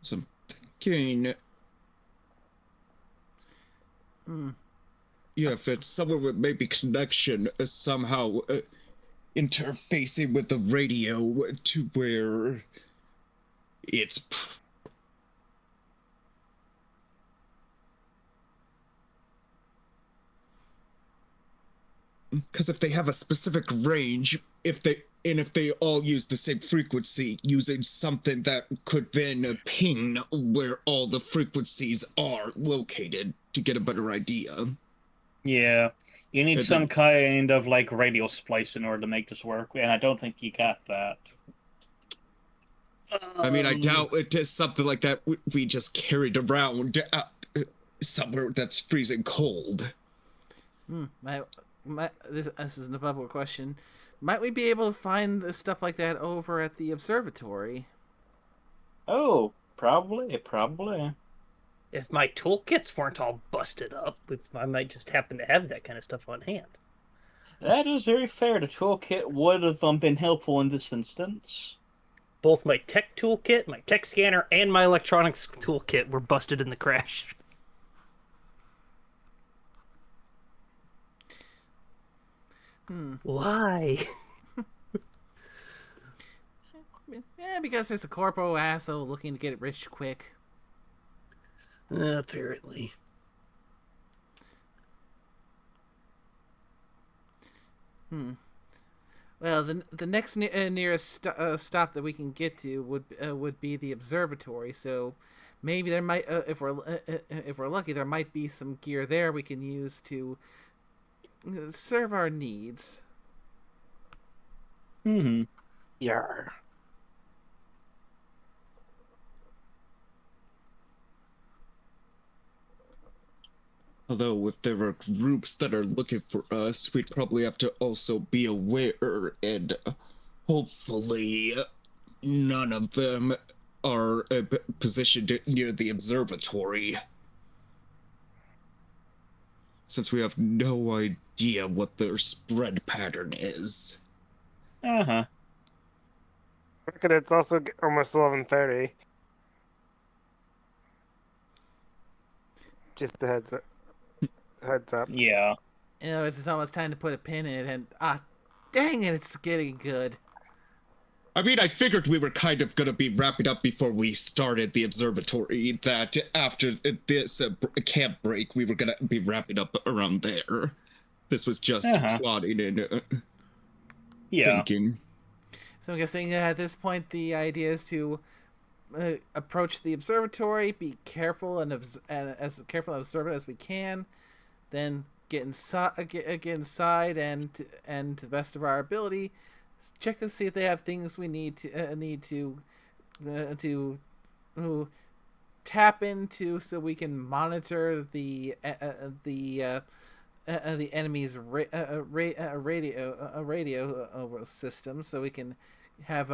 So I'm thinking, Hmm. yeah, if it's somewhere with maybe connection, somehow interfacing with the radio to where it's. Because if they have a specific range, if they all use the same frequency, using something that could then ping where all the frequencies are located to get a better idea. Yeah. You need And some then- kind of like radio splice in order to make this work, and I don't think you got that. I mean, I doubt it is something like that we just carried around somewhere that's freezing cold. This is an above question. Might we be able to find stuff like that over at the observatory? Oh, probably. If my toolkits weren't all busted up, I might just happen to have that kind of stuff on hand. That is very fair. The toolkit would have been helpful in this instance. Both my tech toolkit, my tech scanner, and my electronics toolkit were busted in the crash. Why? Yeah, because there's a corpo asshole looking to get it rich quick. Apparently. Well, the next nearest stop that we can get to would be the observatory. So maybe there might, if we're lucky, there might be some gear there we can use to serve our needs. Mm-hmm. Yar. Although, if there are groups that are looking for us, we'd probably have to also be aware, and hopefully, none of them are positioned near the observatory. Since we have no idea what their spread pattern is. Uh-huh. Look at it, it's also almost 11:30. Just a heads up. Heads up. Yeah. You know, it's almost time to put a pin in it, and dang it, it's getting good. I mean, I figured we were kind of going to be wrapping up before we started the observatory, that after this camp break, we were going to be wrapping up around there. This was just plotting and thinking. So I'm guessing at this point the idea is to approach the observatory, be careful and as careful and observant as we can, then get inside and to the best of our ability, check to see if they have things we need to tap into so we can monitor the enemy's radio system, so we can have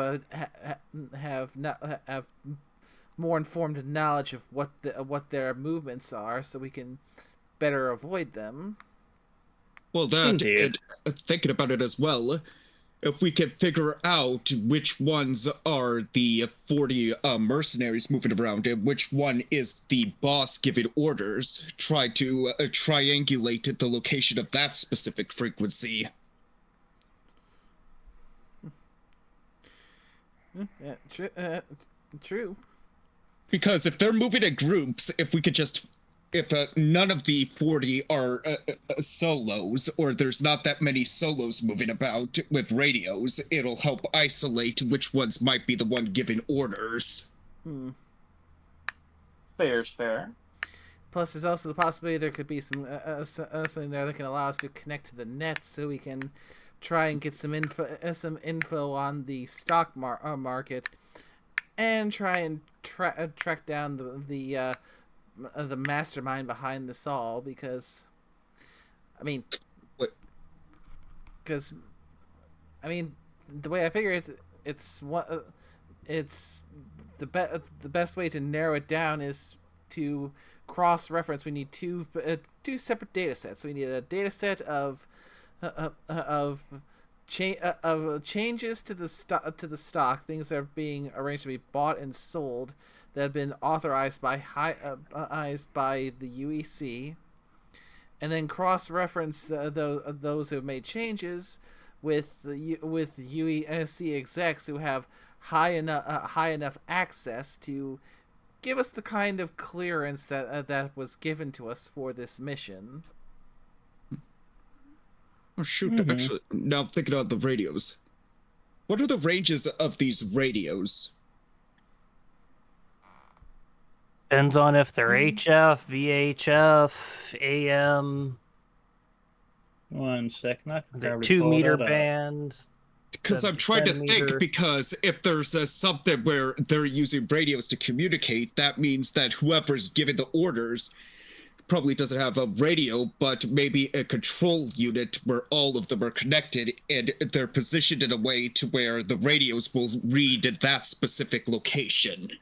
more informed knowledge of what their movements are, so we can better avoid them. Well, that, thinking about it as well, if we can figure out which ones are the 40 mercenaries moving around and which one is the boss giving orders, try to triangulate the location of that specific frequency. True. Because if they're moving in groups, if none of the 40 are solos, or there's not that many solos moving about with radios, it'll help isolate which ones might be the one giving orders. Fair's fair. Plus, there's also the possibility there could be some something there that can allow us to connect to the net, so we can try and get some info on the stock market, and try and track down the mastermind behind this all, because the way I figure it, it's the best way to narrow it down is to cross-reference. We need two separate data sets. We need a data set of changes to the stock, things that are being arranged to be bought and sold, that have been authorized by the UEC, and then cross-reference those who have made changes with UEC execs who have high enough access to give us the kind of clearance that was given to us for this mission. Oh shoot! Actually, now I'm thinking about the radios. What are the ranges of these radios? Depends on if they're HF, VHF, AM. 1 second. I can The probably 2 pull meter that up. band. Because I'm trying to think, because if there's something where they're using radios to communicate, that means that whoever's giving the orders probably doesn't have a radio, but maybe a control unit where all of them are connected, and they're positioned in a way to where the radios will read that specific location.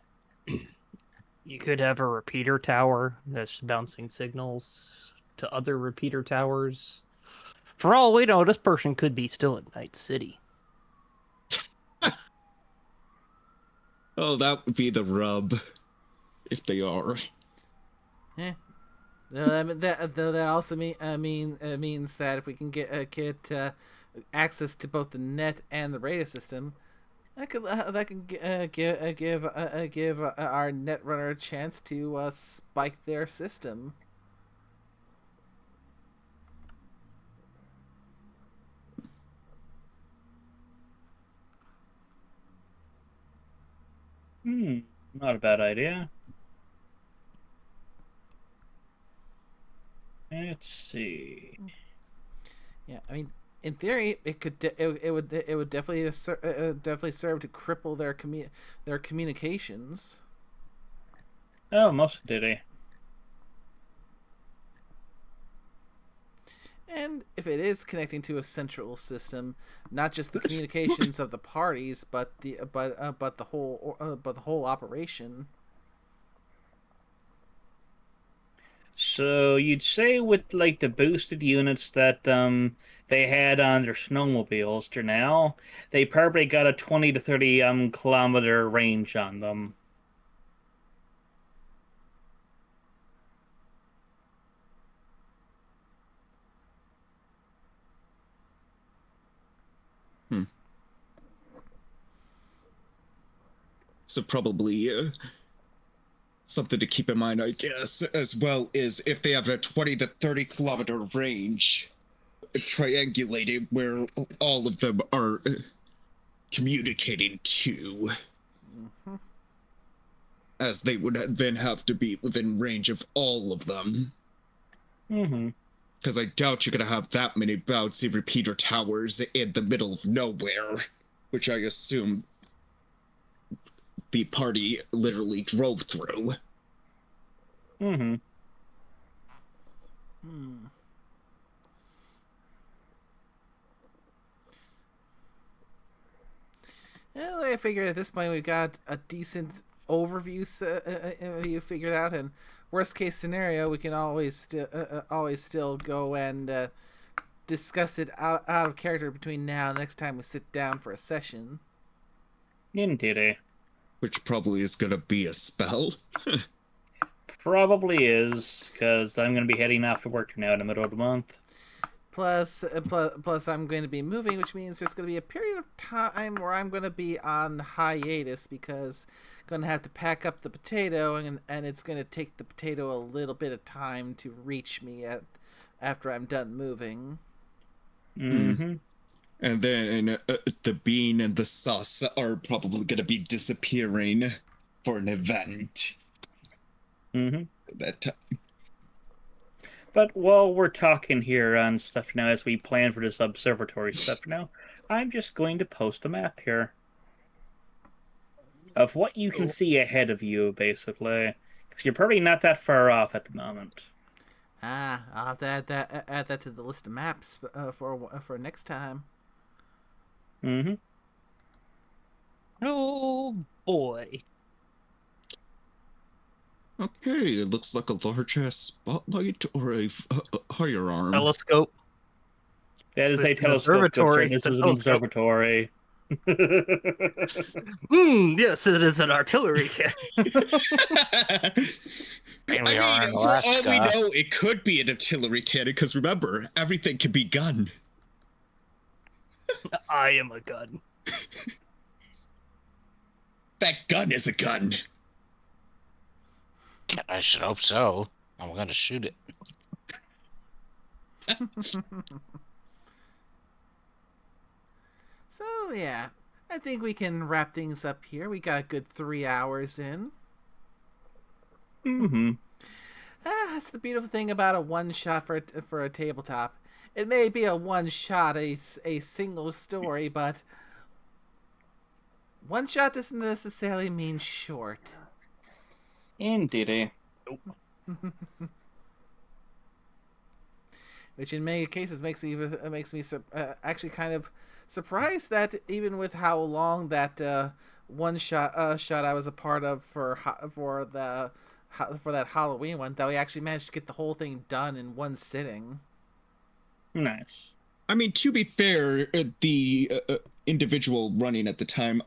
You could have a repeater tower that's bouncing signals to other repeater towers. For all we know, this person could be still in Night City. Oh, that would be the rub, if they are. Yeah. That also means that if we can get access to both the net and the radio system, that can give our net runner a chance to spike their system. Not a bad idea. Let's see. Yeah, I mean, in theory, it would definitely serve to cripple their communications. Oh, most did he? And if it is connecting to a central system, not just the communications of the parties, but the whole operation. So you'd say with like the boosted units that they had on their snowmobiles to now, they probably got a 20 to 30 kilometer range on them. So probably something to keep in mind, I guess, as well is if they have a 20 to 30 kilometer range, triangulated where all of them are communicating to. Mm-hmm. As they would then have to be within range of all of them. Mm-hmm. Because I doubt you're going to have that many bouncy repeater towers in the middle of nowhere, which I assume the party literally drove through. Mm-hmm. Hmm. Well, I figured at this point we've got a decent overview figured out, and worst case scenario, we can always still go and discuss it out of character between now and the next time we sit down for a session. Indeed. Which probably is going to be a spell. Probably is, because I'm going to be heading off to work now in the middle of the month. Plus, I'm going to be moving, which means there's going to be a period of time where I'm going to be on hiatus because I'm going to have to pack up the potato, and it's going to take the potato a little bit of time to reach me after I'm done moving. Mm-hmm. And then the bean and the sauce are probably going to be disappearing for an event. Mm-hmm. That time. But while we're talking here on stuff now, as we plan for this observatory stuff now, I'm just going to post a map here of what you can see ahead of you, basically. Because you're probably not that far off at the moment. I'll have to add that to the list of maps for next time. Mm-hmm. Oh boy. Okay, it looks like a large-ass spotlight or a firearm. Telescope. That is It's a an telescope, observatory. This It's a is an telescope. observatory. Yes, it is an artillery cannon. And we are in for all we Alaska. know, it could be an artillery cannon, because remember, everything can be gun. I am a gun. That gun is a gun. I should hope so. I'm gonna shoot it. So yeah, I think we can wrap things up here. We got a good 3 hours in. Mm-hmm. That's the beautiful thing about a one shot for a tabletop. It may be a one shot, a single story, but one shot doesn't necessarily mean short. Indeed. Which in many cases makes me actually kind of surprised that even with how long that one shot I was a part of for that Halloween one, that we actually managed to get the whole thing done in one sitting. Nice. I mean, to be fair, the individual running at the time,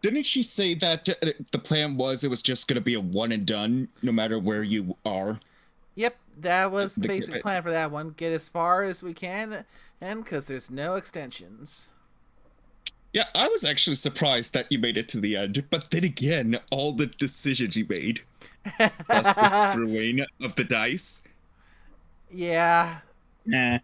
didn't she say that the plan was it was just going to be a one and done, no matter where you are? Yep, that was the basic plan for that one. Get as far as we can, and because there's no extensions. Yeah, I was actually surprised that you made it to the end, but then again, all the decisions you made, plus the screwing of the dice. Yeah. Nah.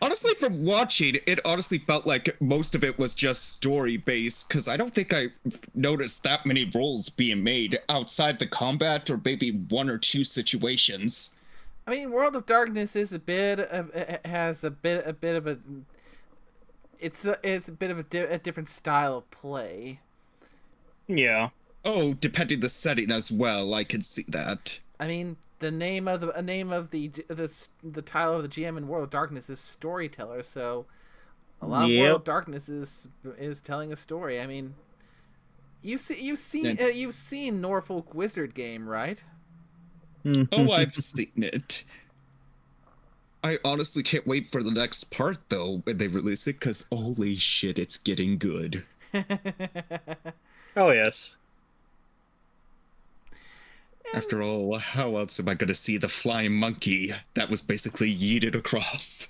Honestly, from watching, it honestly felt like most of it was just story-based, because I don't think I noticed that many rolls being made outside the combat or maybe one or two situations. I mean, World of Darkness is a bit of a different style of play. Yeah. Oh, depending the setting as well, I can see that. I mean, the name of the title of the GM in World of Darkness is Storyteller, so a lot of World of Darkness is telling a story. I mean, you've seen Norfolk Wizard game, right? Oh, I've seen it. I honestly can't wait for the next part, though, when they release it, because holy shit, it's getting good. Oh, yes. After all, how else am I going to see the flying monkey that was basically yeeted across?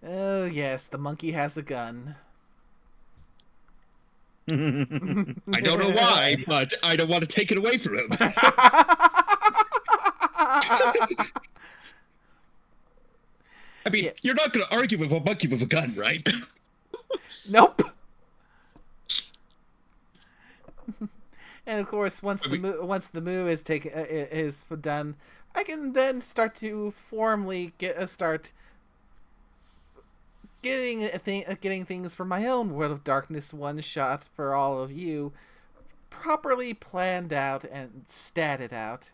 Oh, yes, the monkey has a gun. I don't know why, but I don't want to take it away from him. I mean, Yeah. you're not going to argue with a monkey with a gun, right? Nope. And of course, once the move is is done, I can then start to formally start getting getting things for my own World of Darkness one shot for all of you, properly planned out and statted out.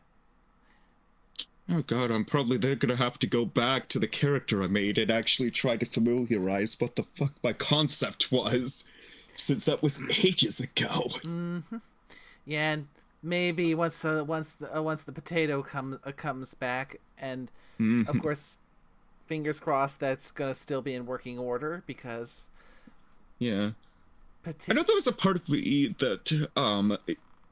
Oh god, I'm probably then gonna have to go back to the character I made and actually try to familiarize what the fuck my concept was, since that was ages ago. Mm-hmm. Yeah, and maybe once the potato comes back, and of course, fingers crossed that's gonna still be in working order because. Yeah. I know there was a part of me that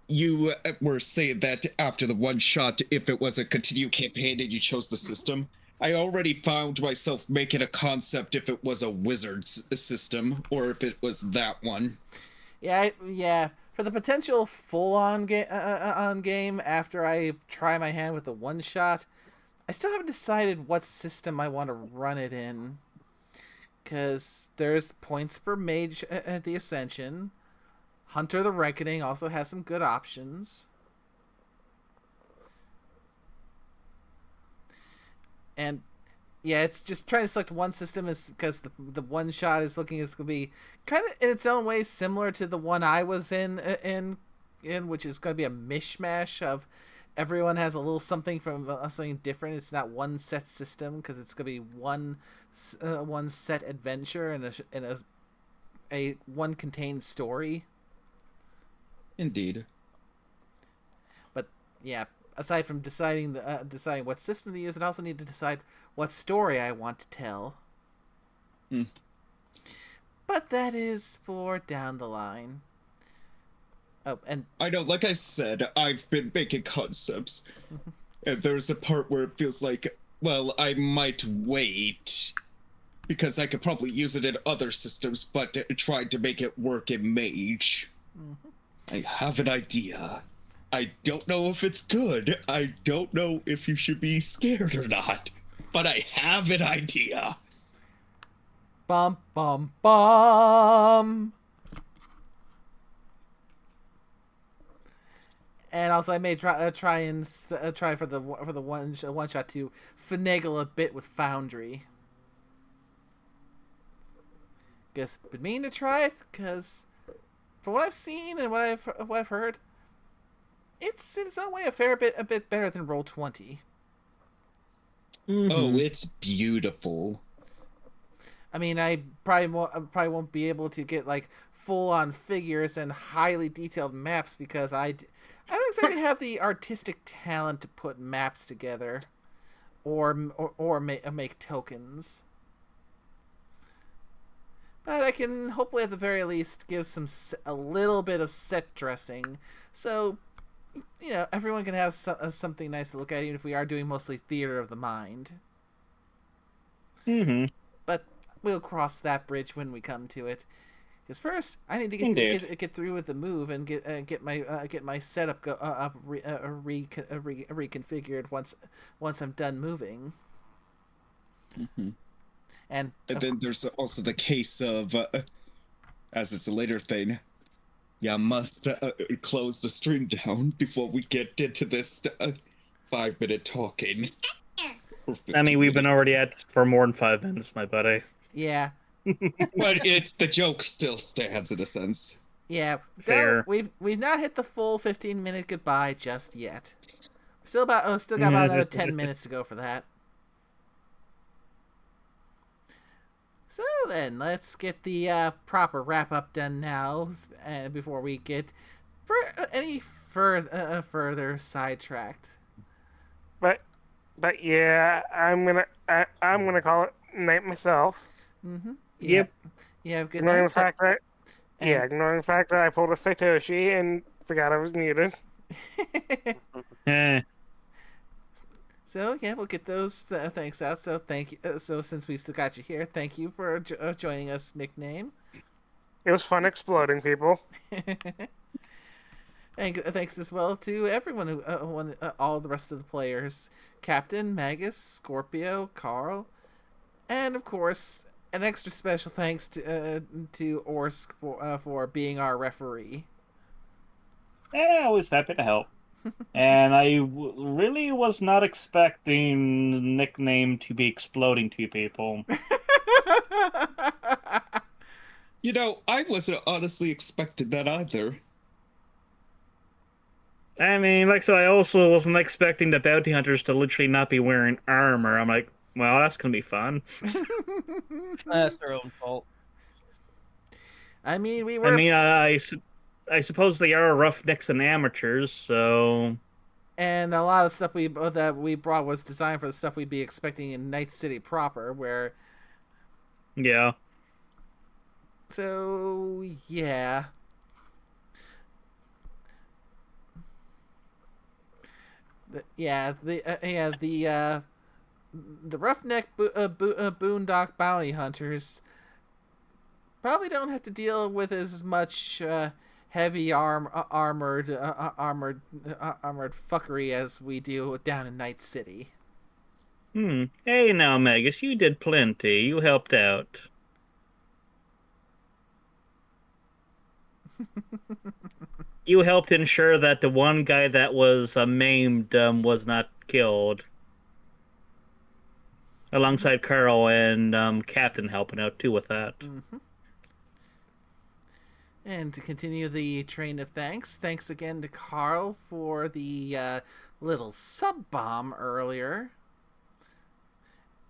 you were saying that after the one shot, if it was a continued campaign and you chose the system, I already found myself making a concept if it was a wizard's system or if it was that one. Yeah. For the potential full-on game after I try my hand with the one shot, I still haven't decided what system I want to run it in. Because there's points for Mage at the Ascension. Hunter the Reckoning also has some good options. And yeah, it's just trying to select one system is because the one shot is looking as going to be kind of in its own way similar to the one I was in which is going to be a mishmash of everyone has a little something from something different. It's not one set system because it's going to be one set adventure and a one contained story. Indeed. But yeah, aside from deciding what system to use, I also need to decide what story I want to tell. But that is for down the line. Oh, and I know, like I said, I've been making concepts. And there's a part where it feels like, well, I might wait. Because I could probably use it in other systems, but try to make it work in Mage. I have an idea. I don't know if it's good. I don't know if you should be scared or not. But I have an idea. Bum bum bum. And also, I may try for the one shot to finagle a bit with Foundry. Guess been meaning to try it because, from what I've seen and what I've heard, it's in its own way a bit better than Roll20. Oh, it's beautiful. I mean, I probably won't be able to get like full on figures and highly detailed maps because I don't exactly have the artistic talent to put maps together, or make tokens. But I can hopefully at the very least give a little bit of set dressing, so everyone can have something nice to look at, even if we are doing mostly theater of the mind. But we'll cross that bridge when we come to it. Because first, I need to get through with the move and get my setup reconfigured once I'm done moving. And then there's also the case of, as it's a later thing, you must close the stream down before we get into this 5-minute talking. I mean, we've been already at this for more than 5 minutes, my buddy. Yeah. But the joke still stands in a sense. Yeah. Fair. We've not hit the full 15-minute goodbye just yet. Still got about another 10 minutes to go for that. So then, let's get the proper wrap-up done now, before we get any further sidetracked. But yeah, I'm gonna call it night myself. Yep. Yeah, good Ignoring night. the fact that ignoring the fact that I pulled a Satoshi and forgot I was muted. So yeah, we'll get those thanks out. So thank you. So since we still got you here, thank you for joining us, Nickname. It was fun exploding people. And thanks as well to everyone who all the rest of the players: Captain, Magus, Scorpio, Carl, and of course an extra special thanks to Orsk for being our referee. Always happy to help. And I really was not expecting the nickname to be exploding to people. You know, I wasn't honestly expecting that either. I mean, like I said, I also wasn't expecting the bounty hunters to literally not be wearing armor. I'm like, well, that's gonna be fun. That's their own fault. I mean, we were. I mean, I suppose they are roughnecks and amateurs, so And a lot of stuff that we brought was designed for the stuff we'd be expecting in Night City proper, where. yeah. So yeah. The roughneck boondock bounty hunters probably don't have to deal with as much heavy armored fuckery as we do down in Night City. Hey now, Magus, you did plenty. You helped out. You helped ensure that the one guy that was maimed was not killed. Alongside Carl and Captain helping out too with that. Mm-hmm. And to continue the train of thanks again to Carl for the little sub-bomb earlier.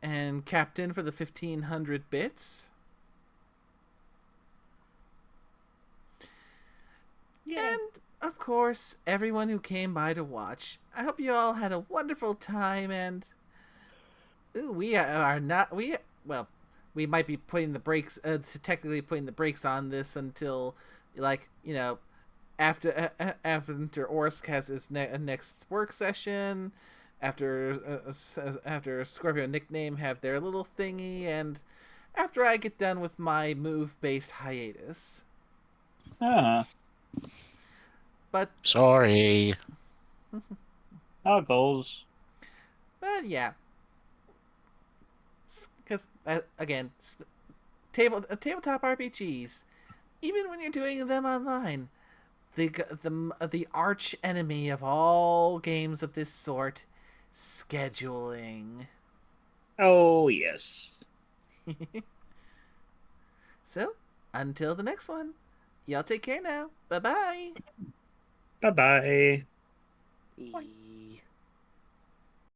And Captain for the 1,500 bits. Yeah. And, of course, everyone who came by to watch. I hope you all had a wonderful time, and... Ooh, we might be putting the brakes, technically putting the brakes on this until, like, you know, after Orsk has his next work session, after Scorpio and Nickname have their little thingy, and after I get done with my move-based hiatus. But Sorry. How it goes. But yeah. Because, again, tabletop RPGs, even when you're doing them online, the arch enemy of all games of this sort, scheduling. Oh, yes. So, until the next one, y'all take care now. Bye-bye. Bye-bye. E-